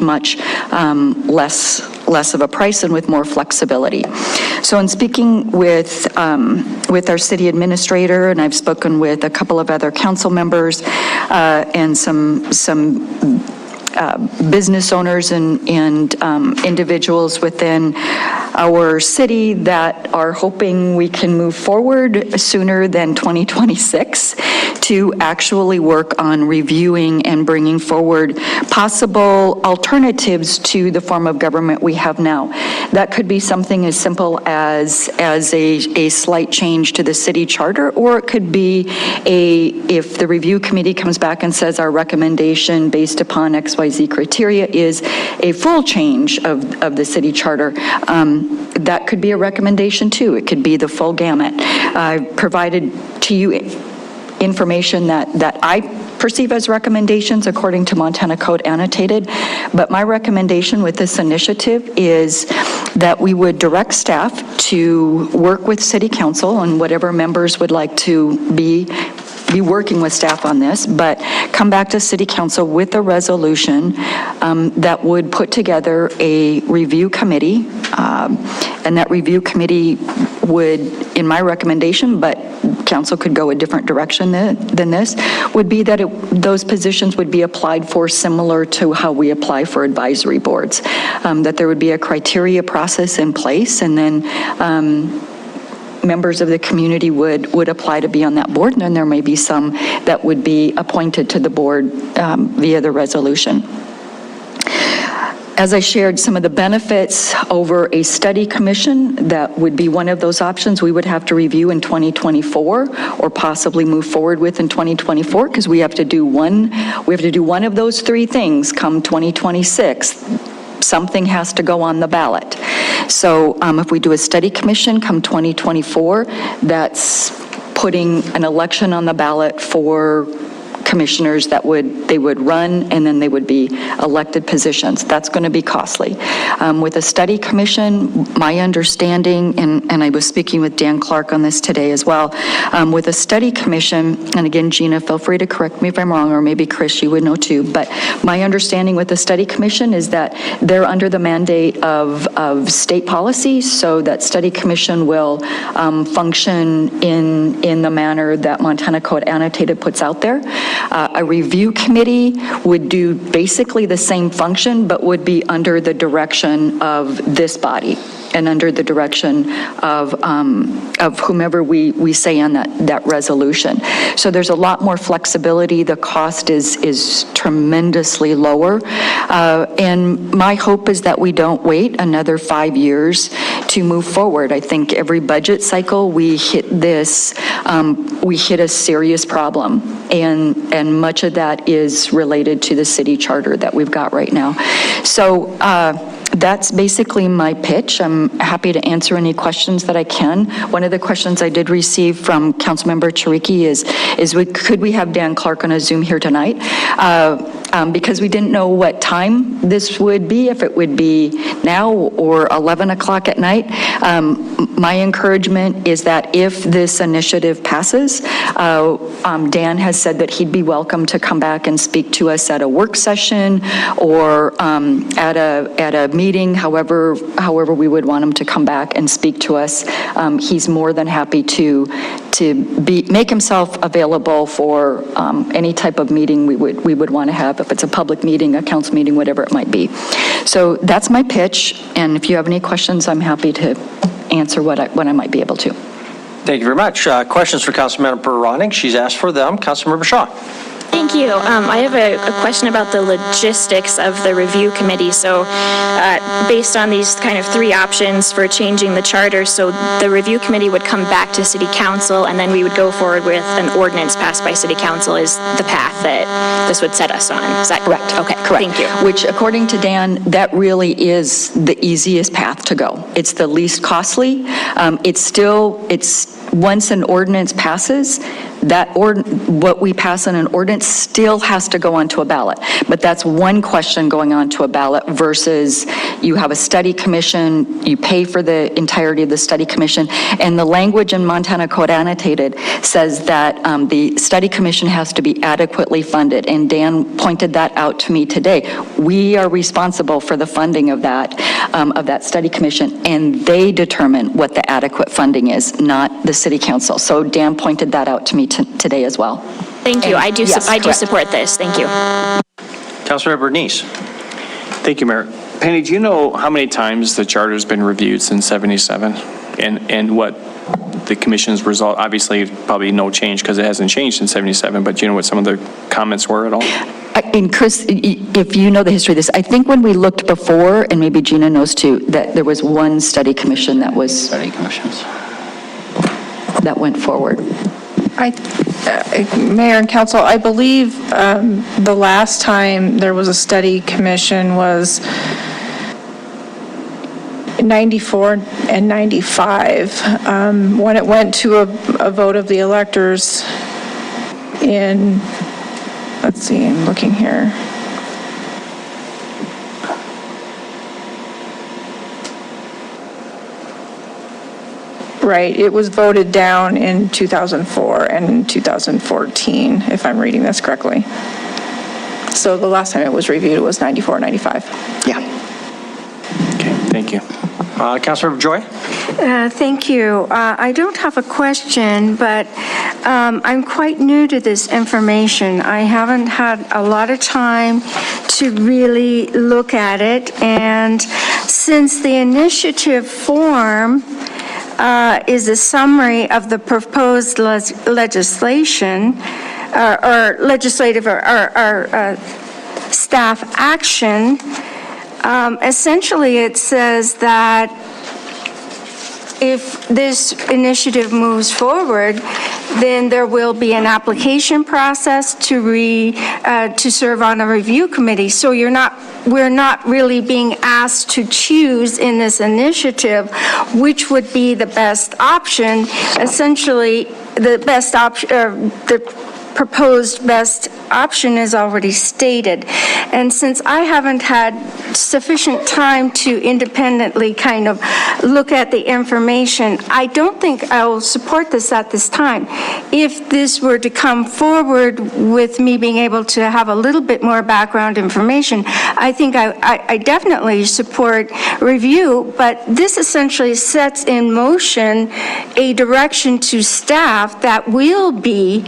of a price and with more flexibility. So in speaking with our city administrator, and I've spoken with a couple of other council members and some business owners and individuals within our city that are hoping we can move forward sooner than 2026 to actually work on reviewing and bringing forward possible alternatives to the form of government we have now. That could be something as simple as a slight change to the city charter, or it could be if the review committee comes back and says our recommendation based upon XYZ criteria is a full change of the city charter, that could be a recommendation too. It could be the full gamut. I've provided to you information that I perceive as recommendations according to Montana Code Annotated, but my recommendation with this initiative is that we would direct staff to work with City Council and whatever members would like to be working with staff on this, but come back to City Council with a resolution that would put together a review committee, and that review committee would, in my recommendation, but council could go a different direction than this, would be that those positions would be applied for similar to how we apply for advisory boards, that there would be a criteria process in place, and then members of the community would apply to be on that board, and then there may be some that would be appointed to the board via the resolution. As I shared, some of the benefits over a study commission, that would be one of those options we would have to review in 2024 or possibly move forward with in 2024, because we have to do one of those three things come 2026. Something has to go on the ballot. So if we do a study commission come 2024, that's putting an election on the ballot for commissioners that they would run, and then they would be elected positions. That's going to be costly. With a study commission, my understanding, and I was speaking with Dan Clark on this today as well, with a study commission, and again, Gina, feel free to correct me if I'm wrong, or maybe Chris, you would know too, but my understanding with the study commission is that they're under the mandate of state policy, so that study commission will function in the manner that Montana Code Annotated puts out there. A review committee would do basically the same function, but would be under the direction of this body and under the direction of whomever we say on that resolution. So there's a lot more flexibility. The cost is tremendously lower. And my hope is that we don't wait another 5 years to move forward. I think every budget cycle we hit a serious problem. And much of that is related to the city charter that we've got right now. So that's basically my pitch. I'm happy to answer any questions that I can. One of the questions I did receive from Councilmember Chiricky is could we have Dan Clark on a Zoom here tonight? Because we didn't know what time this would be, if it would be now or 11 o'clock at night. My encouragement is that if this initiative passes, Dan has said that he'd be welcome to come back and speak to us at a work session or at a meeting, however we would want him to come back and speak to us. He's more than happy to make himself available for any type of meeting we would want to have, if it's a public meeting, a council meeting, whatever it might be. So that's my pitch, and if you have any questions, I'm happy to answer what I might be able to. Thank you very much. Questions for Councilmember Ronning? She's asked for them. Councilmember Shaw. Thank you. I have a question about the logistics of the review committee. So based on these kind of three options for changing the charter, so the review committee would come back to City Council, and then we would go forward with an ordinance passed by City Council is the path that this would set us on. Is that correct? Okay, correct. Thank you. Which, according to Dan, that really is the easiest path to go. It's the least costly. Once an ordinance passes, what we pass in an ordinance still has to go onto a ballot. But that's one question going onto a ballot versus you have a study commission, you pay for the entirety of the study commission, and the language in Montana Code Annotated says that the study commission has to be adequately funded, and Dan pointed that out to me today. We are responsible for the funding of that study commission, and they determine what the adequate funding is, not the city council. So Dan pointed that out to me today as well. Thank you. I do support this. Thank you. Councilmember Bernice. Thank you, Mayor. Penny, do you know how many times the charter's been reviewed since 77? And what the commission's result, obviously probably no change because it hasn't changed since 77, but do you know what some of the comments were at all? And Chris, if you know the history of this, I think when we looked before, and maybe Gina knows too, that there was one study commission that was... Study commissions. That went forward. Mayor and Council, I believe the last time there was a study commission was 94 and 95, when it went to a vote of the electors in let's see, I'm looking here. Right, it was voted down in 2004 and 2014, if I'm reading this correctly. So the last time it was reviewed, it was 94, 95. Yeah. Okay, thank you. Councilor Joy? Thank you. I don't have a question, but I'm quite new to this information. I haven't had a lot of time to really look at it, and since the initiative form is a summary of the proposed legislation, or legislative or staff action, essentially it says that if this initiative moves forward, then there will be an application process to serve on a review committee. So we're not really being asked to choose in this initiative which would be the best option. Essentially, the best option, the proposed best option is already stated. And since I haven't had sufficient time to independently kind of look at the information, I don't think I will support this at this time. If this were to come forward with me being able to have a little bit more background information, I think I definitely support review, but this essentially sets in motion a direction to staff that will be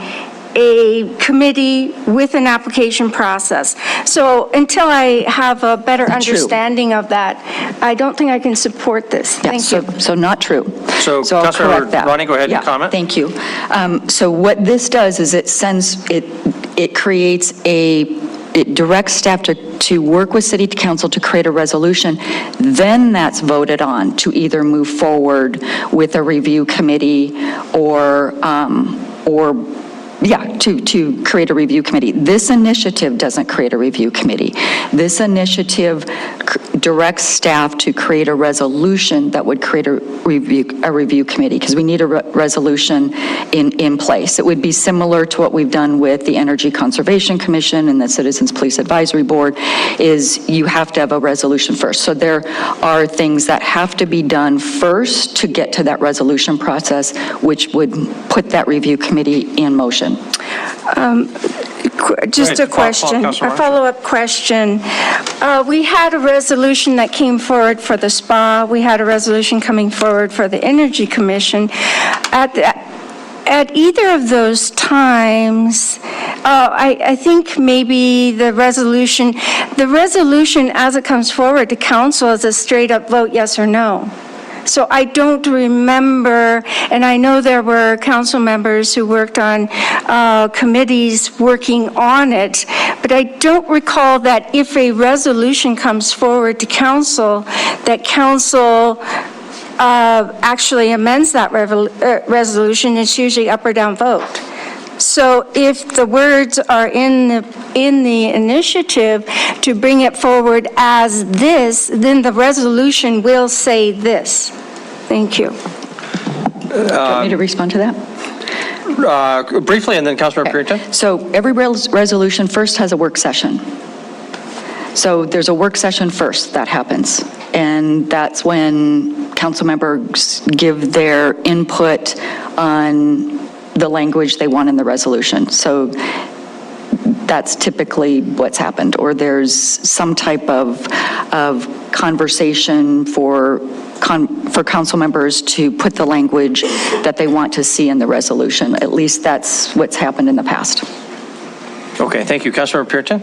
a committee with an application process. So until I have a better understanding of that, I don't think I can support this. Thank you. So not true. So I'll Councilor correct that. Ronnie, go ahead and Yeah, comment. Thank you. So what this does is it creates it directs staff to work with city council to create a resolution. Then that's voted on to either move forward with a review committee or to create a review committee. This initiative doesn't create a review committee. This initiative directs staff to create a resolution that would create a review committee, because we need a resolution in place. It would be similar to what we've done with the Energy Conservation Commission and the Citizens Police Advisory Board, is you have to have a resolution first. So there are things that have to be done first to get to that resolution process, which would put that review committee in motion. Just a question, a follow-up question. We had a resolution that came forward for the spa. We had a resolution coming forward for the Energy Commission. At either of those times, I think maybe the resolution as it comes forward to council is a straight-up vote, yes or no. So I don't remember, and I know there were council members who worked on committees working on it, but I don't recall that if a resolution comes forward to council, that council actually amends that resolution. It's usually up or down vote. So if the words are in the initiative to bring it forward as this, then the resolution will say this. Thank you. Want me to respond to that? Briefly, and then Councilor Puritan. So every resolution first has a work session. So there's a work session first that happens, and that's when council members give their input on the language they want in the resolution. So that's typically what's happened. Or there's some type of conversation for council members to put the language that they want to see in the resolution. At least that's what's happened in the past. Okay, thank you. Councilor Puritan?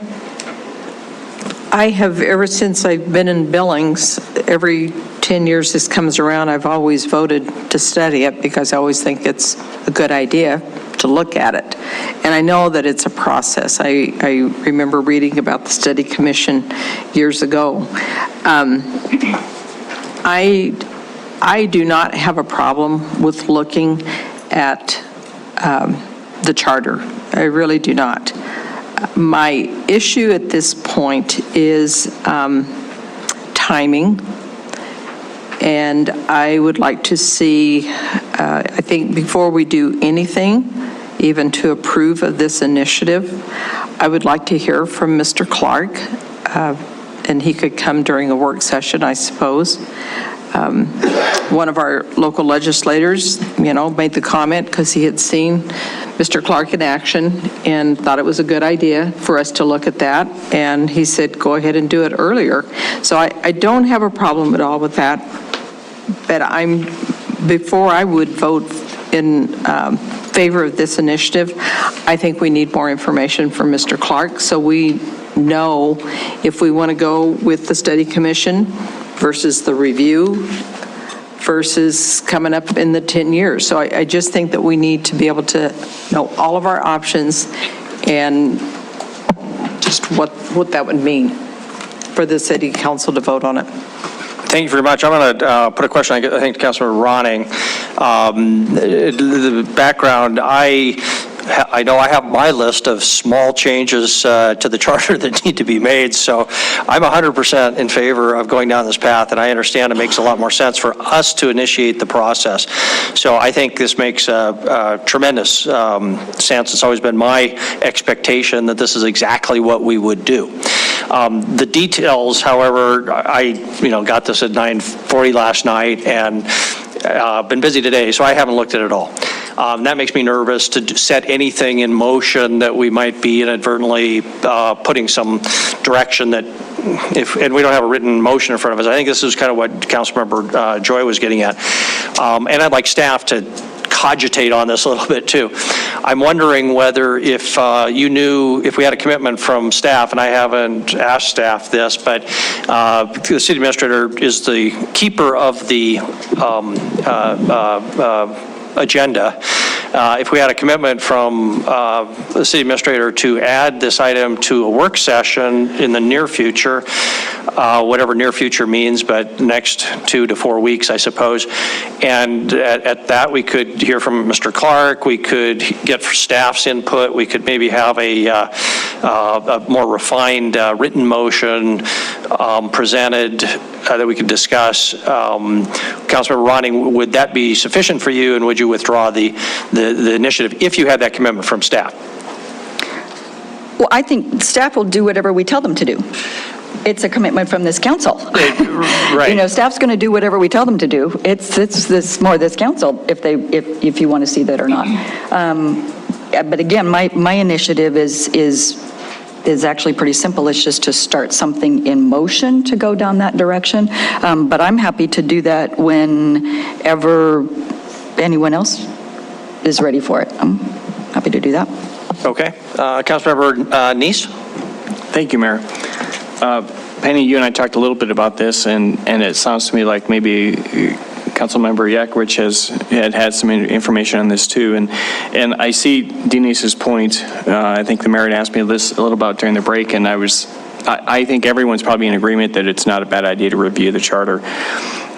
I have, ever since I've been in Billings, every 10 years this comes around, I've always voted to study it because I always think it's a good idea to look at it. And I know that it's a process. I remember reading about the study commission years ago. I do not have a problem with looking at the charter. I really do not. My issue at this point is timing, and I would like to see, I think before we do anything, even to approve of this initiative. I would like to hear from Mr. Clark, and he could come during a work session, I suppose. One of our local legislators, made the comment because he had seen Mr. Clark in action and thought it was a good idea for us to look at that. And he said, go ahead and do it earlier. So I don't have a problem at all with that. But before I would vote in favor of this initiative, I think we need more information from Mr. Clark so we know if we want to go with the study commission versus the review versus coming up in the 10 years. So I just think that we need to be able to know all of our options and just what that would mean for the city council to vote on it. Thank you very much. I'm going to put a question, I think, to Councilmember Ronning. The background, I know I have my list of small changes to the charter that need to be made, so I'm 100% in favor of going down this path, and I understand it makes a lot more sense for us to initiate the process. So I think this makes a tremendous sense. It's always been my expectation that this is exactly what we would do. The details, however, I got this at 9:40 last night and been busy today, so I haven't looked at it all. That makes me nervous to set anything in motion that we might be inadvertently putting some direction that, and we don't have a written motion in front of us. I think this is kind of what Councilmember Joy was getting at. And I'd like staff to cogitate on this a little bit too. I'm wondering whether if you knew, if we had a commitment from staff, and I haven't asked staff this, but the city administrator is the keeper of the agenda. If we had a commitment from the city administrator to add this item to a work session in the near future, whatever near future means, but next 2 to 4 weeks, I suppose. And at that, we could hear from Mr. Clark, we could get staff's input, we could maybe have a more refined written motion presented that we could discuss. Councilmember Ronning, would that be sufficient for you, and would you withdraw the initiative if you had that commitment from staff? Well, I think staff will do whatever we tell them to do. It's a commitment from this council. Right. Staff's going to do whatever we tell them to do. It's this council if you want to see that or not. But again, my initiative is actually pretty simple. It's just to start something in motion to go down that direction. But I'm happy to do that whenever anyone else is ready for it. I'm happy to do that. Okay. Councilmember Neese? Thank you, Mayor. Penny, you and I talked a little bit about this, and it sounds to me like maybe Councilmember Yakovich had some information on this too, and I see Denise's point. I think the mayor had asked me this a little about during the break, and I think everyone's probably in agreement that it's not a bad idea to review the charter.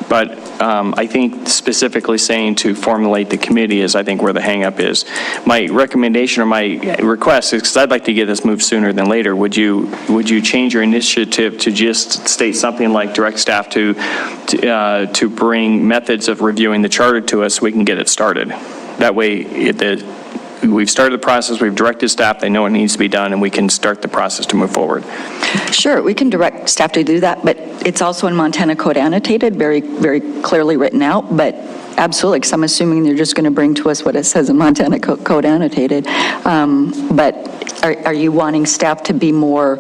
But I think specifically saying to formulate the committee is, I think, where the hang-up is. My recommendation or my request is, because I'd like to get this moved sooner than later, would you change your initiative to just state something like direct staff to bring methods of reviewing the charter to us so we can get it started? That way, we've started the process, we've directed staff, they know what needs to be done, and we can start the process to move forward. Sure, we can direct staff to do that, but it's also in Montana Code annotated, very, very clearly written out, but absolutely, because I'm assuming they're just going to bring to us what it says in Montana Code annotated. But are you wanting staff to be more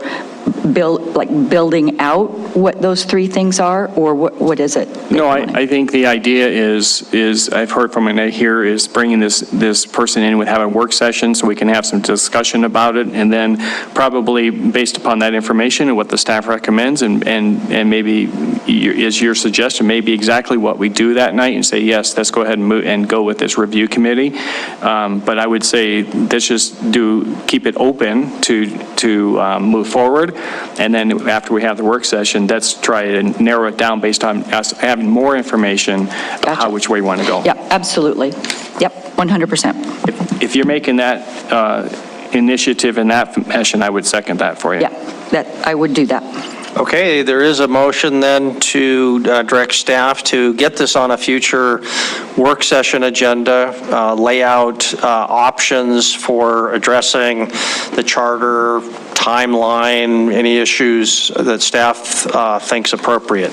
building out what those three things are, or what is it? No, I think the idea is I've heard from and I hear is bringing this person in, would have a work session so we can have some discussion about it, and then probably based upon that information and what the staff recommends, and maybe is your suggestion maybe exactly what we do that night, and say yes, let's go ahead and go with this review committee. But I would say let's just keep it open to move forward. And then after we have the work session, let's try to narrow it down based on us having more information about which way we want to go. Yeah, absolutely. Yep, 100%. If you're making that initiative in that fashion, I would second that for you. Yeah, I would do that. Okay, there is a motion then to direct staff to get this on a future work session agenda, lay out options for addressing the charter, timeline, any issues that staff thinks appropriate.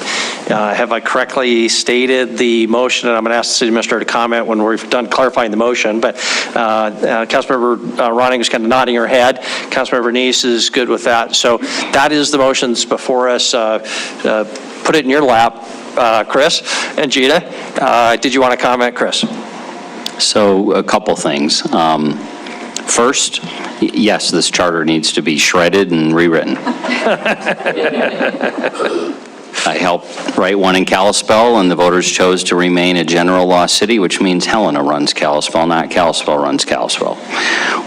Have I correctly stated the motion? And I'm going to ask the city administrator to comment when we've done clarifying the motion, but Councilmember Ronning is kind of nodding her head. Councilmember Neese is good with that. So that is the motions before us. Put it in your lap, Chris and Gina. Did you want to comment, Chris? So a couple things. First, yes, this charter needs to be shredded and rewritten. I helped write one in Kalispell, and the voters chose to remain a general law city, which means Helena runs Kalispell, not Kalispell runs Kalispell.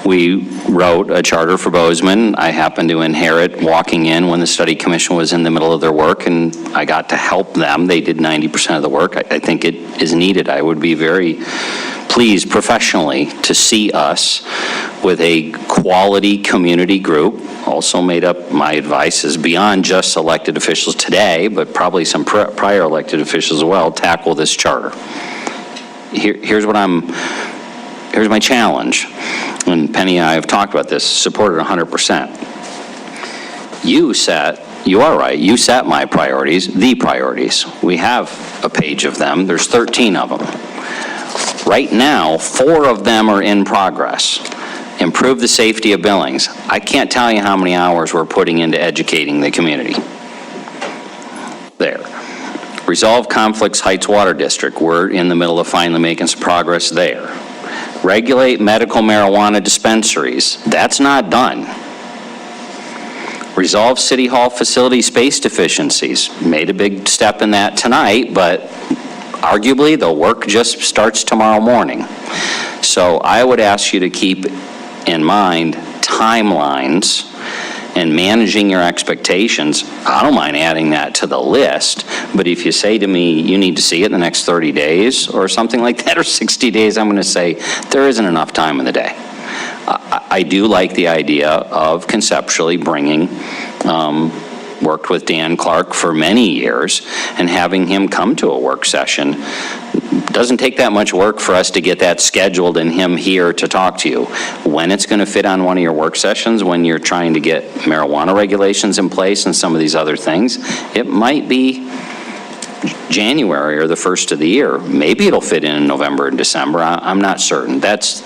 We wrote a charter for Bozeman. I happened to inherit walking in when the study commission was in the middle of their work, and I got to help them. They did 90% of the work. I think it is needed. I would be very pleased professionally to see us with a quality community group, also made up, my advice is beyond just elected officials today, but probably some prior elected officials as well, tackle this charter. Here's my challenge, and Penny and I have talked about this, supported 100%. You are right, you set my priorities, the priorities. We have a page of them, there's 13 of them. Right now, 4 of them are in progress. Improve the safety of Billings. I can't tell you how many hours we're putting into educating the community. There. Resolve Conflicts Heights Water District. We're in the middle of finally making some progress there. Regulate medical marijuana dispensaries. That's not done. Resolve City Hall facility space deficiencies. Made a big step in that tonight, but arguably the work just starts tomorrow morning. So I would ask you to keep in mind timelines and managing your expectations. I don't mind adding that to the list, but if you say to me, you need to see it in the next 30 days or something like that, or 60 days, I'm going to say there isn't enough time in the day. I do like the idea of conceptually bringing, worked with Dan Clark for many years, and having him come to a work session. Doesn't take that much work for us to get that scheduled and him here to talk to you. When it's going to fit on one of your work sessions, when you're trying to get marijuana regulations in place and some of these other things, it might be January or the first of the year. Maybe it'll fit in November and December. I'm not certain. That's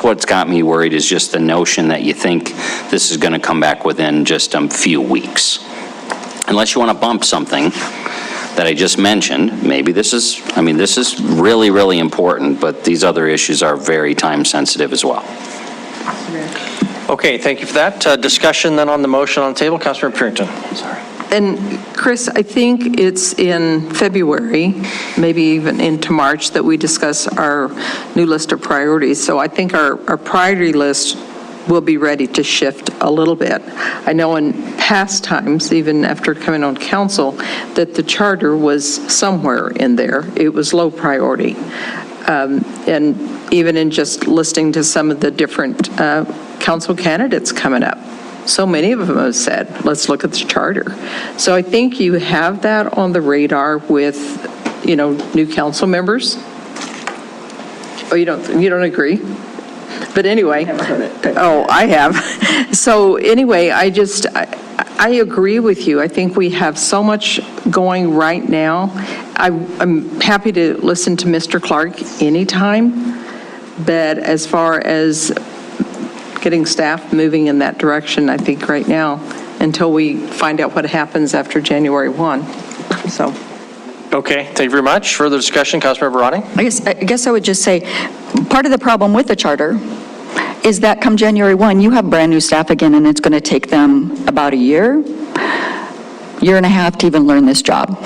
what's got me worried, is just the notion that you think this is going to come back within just a few weeks. Unless you want to bump something that I just mentioned, maybe this is really, really important, but these other issues are very time sensitive as well. Okay, thank you for that. Discussion then on the motion on the table. Councilmember Purington. Sorry. And Chris, I think it's in February, maybe even into March, that we discuss our new list of priorities. So I think our priority list will be ready to shift a little bit. I know in past times, even after coming on council, that the charter was somewhere in there. It was low priority. And even in just listening to some of the different council candidates coming up, so many of them have said, let's look at the charter. So I think you have that on the radar with, new council members. Oh, you don't agree? But anyway, oh, I have. So anyway, I agree with you. I think we have so much going right now. I'm happy to listen to Mr. Clark anytime, but as far as getting staff moving in that direction, I think right now, until we find out what happens after January 1. So. Okay, thank you very much. Further discussion, Councilmember Ronning? I guess I would just say, part of the problem with the charter is that come January 1, you have brand new staff again, and it's going to take them about a year and a half to even learn this job.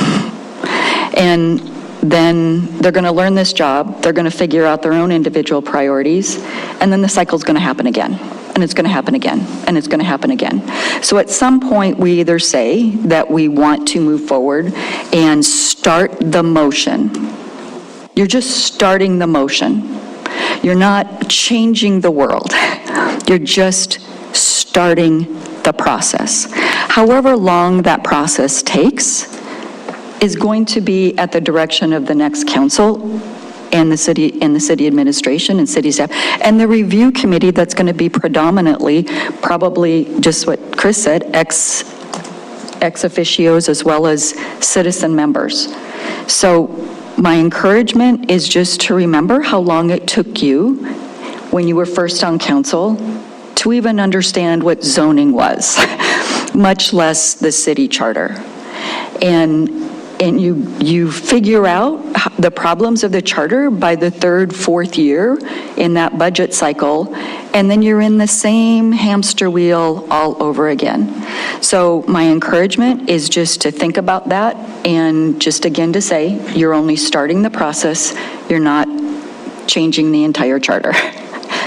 And then they're going to learn this job, they're going to figure out their own individual priorities, and then the cycle's going to happen again, and it's going to happen again, and it's going to happen again. So at some point, we either say that we want to move forward and start the motion. You're just starting the motion. You're not changing the world. You're just starting the process. however long that process takes is going to be at the direction of the next council and the city administration and city staff, and the review committee that's going to be predominantly, probably just what Chris said, ex officios as well as citizen members. So my encouragement is just to remember how long it took you when you were first on council to even understand what zoning was, much less the city charter. And you figure out the problems of the charter by the third, fourth year in that budget cycle, and then you're in the same hamster wheel all over again. So my encouragement is just to think about that, and just again to say, you're only starting the process, you're not changing the entire charter.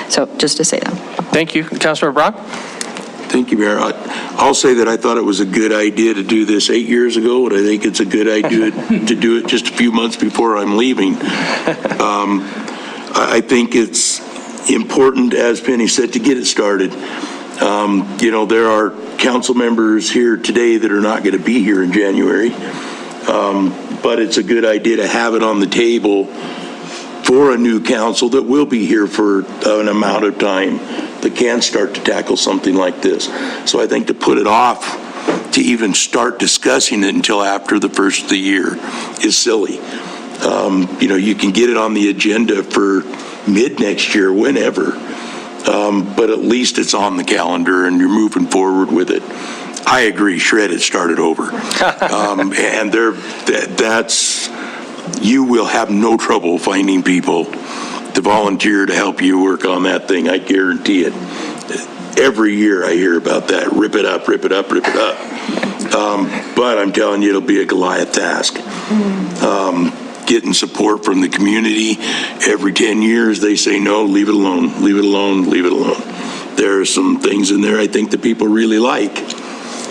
So just to say that. Thank you. Councilmember Brock? Thank you, Mayor. I'll say that I thought it was a good idea to do this 8 years ago, and I think it's a good idea to do it just a few months before I'm leaving. I think it's important, as Penny said, to get it started. You know, there are council members here today that are not going to be here in January, but it's a good idea to have it on the table for a new council that will be here for an amount of time that can start to tackle something like this. So I think to put it off to even start discussing it until after the first of the year is silly. You know, you can get it on the agenda for mid next year, whenever, but at least it's on the calendar and you're moving forward with it. I agree, shred it, start it over. And you will have no trouble finding people to volunteer to help you work on that thing. I guarantee it. Every year I hear about that. Rip it up, rip it up, rip it up. But I'm telling you, it'll be a Goliath task. Getting support from the community. Every 10 years they say, no, leave it alone, leave it alone, leave it alone. There are some things in there I think that people really like,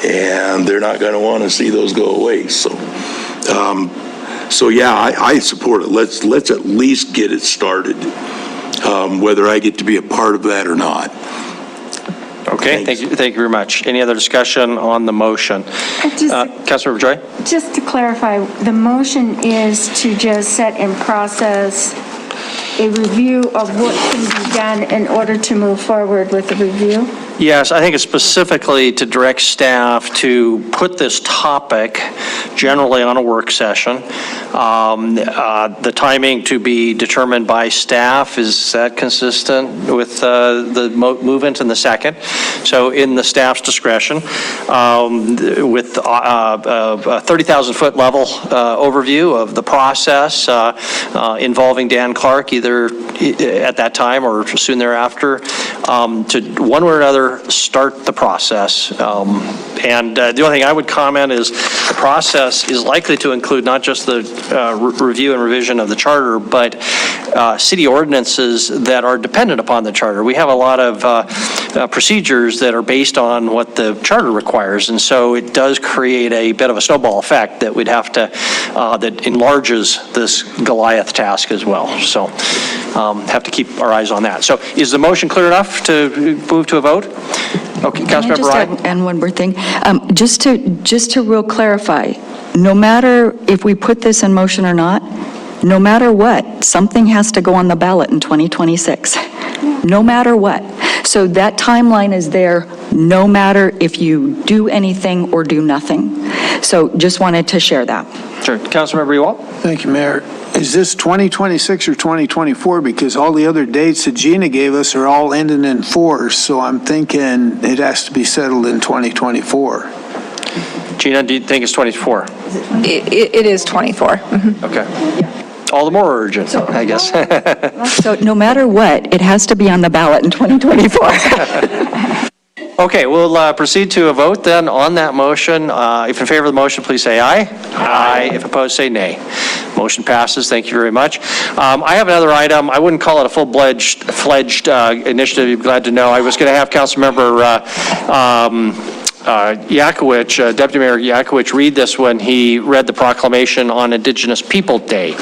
and they're not going to want to see those go away. So yeah, I support it. Let's at least get it started, whether I get to be a part of that or not. Okay, thank you very much. Any other discussion on the motion? Councilmember Joy? Just to clarify, the motion is to just set in process a review of what can be done in order to move forward with the review? Yes, I think it's specifically to direct staff to put this topic generally on a work session. The timing to be determined by staff, is that consistent with the movement in the second? So in the staff's discretion, with a 30,000-foot level overview of the process involving Dan Clark, either at that time or soon thereafter, to one way or another start the process. And the only thing I would comment is the process is likely to include not just the review and revision of the charter, but city ordinances that are dependent upon the charter. We have a lot of procedures that are based on what the charter requires, and so it does create a bit of a snowball effect that we'd have to, that enlarges this Goliath task as well. So have to keep our eyes on that. So is the motion clear enough to move to a vote? Okay, Councilmember Ryan. And one more thing, just to real clarify, no matter if we put this in motion or not, no matter what, something has to go on the ballot in 2026, no matter what. So that timeline is there, no matter if you do anything or do nothing. So just wanted to share that. Sure. Councilmember Ewald? Thank you, Mayor. Is this 2026 or 2024? Because all the other dates that Gina gave us are all ending in 4, so I'm thinking it has to be settled in 2024. Gina, do you think it's 24? It is 24. Okay. All the more urgent, I guess. So no matter what, it has to be on the ballot in 2024. Okay, we'll proceed to a vote then on that motion. If in favor of the motion, please say aye. Aye. If opposed, say nay. Motion passes. Thank you very much. I have another item. I wouldn't call it a full-fledged initiative. You're glad to know. I was going to have Councilmember Yakowicz, Deputy Mayor Yakowicz, read this when he read the proclamation on Indigenous People Day.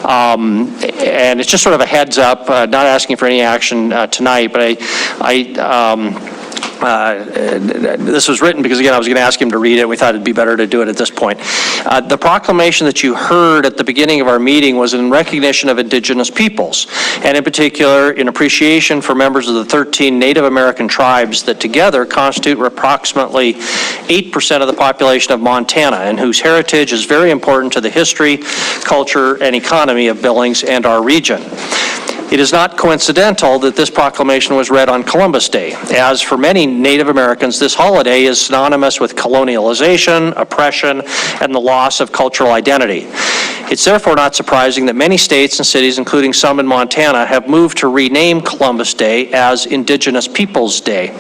And it's just sort of a heads up, not asking for any action tonight, but This was written because, again, I was going to ask him to read it. We thought it'd be better to do it at this point. The proclamation that you heard at the beginning of our meeting was in recognition of Indigenous peoples, and in particular, in appreciation for members of the 13 Native American tribes that together constitute approximately 8% of the population of Montana, and whose heritage is very important to the history, culture, and economy of Billings and our region. It is not coincidental that this proclamation was read on Columbus Day, as for many Native Americans, this holiday is synonymous with colonialization, oppression, and the loss of cultural identity. It's therefore not surprising that many states and cities, including some in Montana, have moved to rename Columbus Day as Indigenous Peoples Day.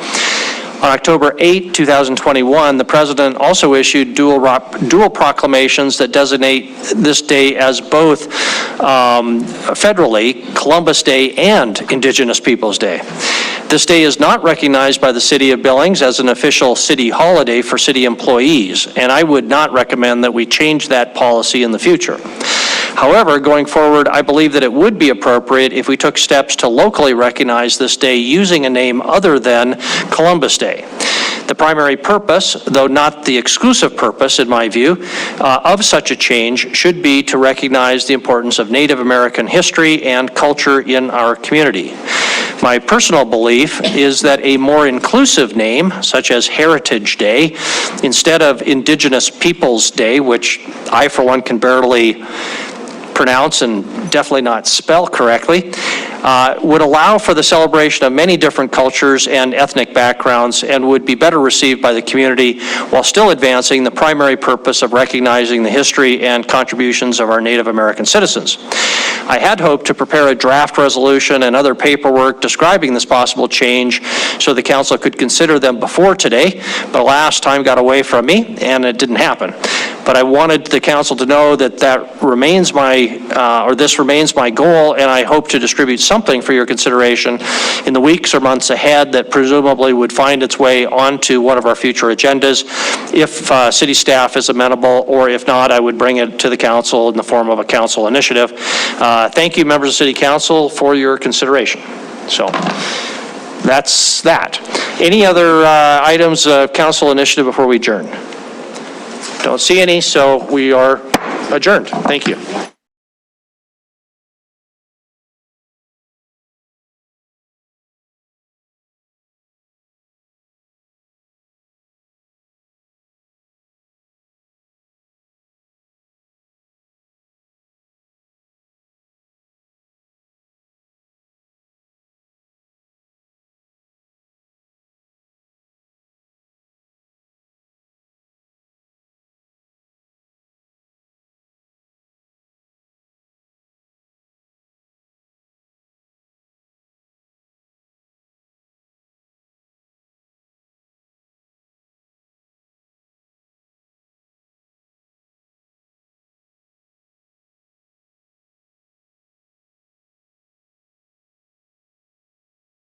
On October 8, 2021, the President also issued dual proclamations that designate this day as both federally Columbus Day and Indigenous Peoples Day. This day is not recognized by the City of Billings as an official city holiday for city employees, and I would not recommend that we change that policy in the future. However, going forward, I believe that it would be appropriate if we took steps to locally recognize this day using a name other than Columbus Day. The primary purpose, though not the exclusive purpose in my view, of such a change should be to recognize the importance of Native American history and culture in our community. My personal belief is that a more inclusive name, such as Heritage Day, instead of Indigenous Peoples Day, which I for one can barely pronounce and definitely not spell correctly, would allow for the celebration of many different cultures and ethnic backgrounds and would be better received by the community while still advancing the primary purpose of recognizing the history and contributions of our Native American citizens. I had hoped to prepare a draft resolution and other paperwork describing this possible change so the council could consider them before today, but alas, time got away from me and it didn't happen. But I wanted the council to know that remains this remains my goal, and I hope to distribute something for your consideration in the weeks or months ahead that presumably would find its way onto one of our future agendas if city staff is amenable, or if not, I would bring it to the council in the form of a council initiative. Thank you, members of City Council, for your consideration. So that's that. Any other items of council initiative before we adjourn? Don't see any, so we are adjourned. Thank you.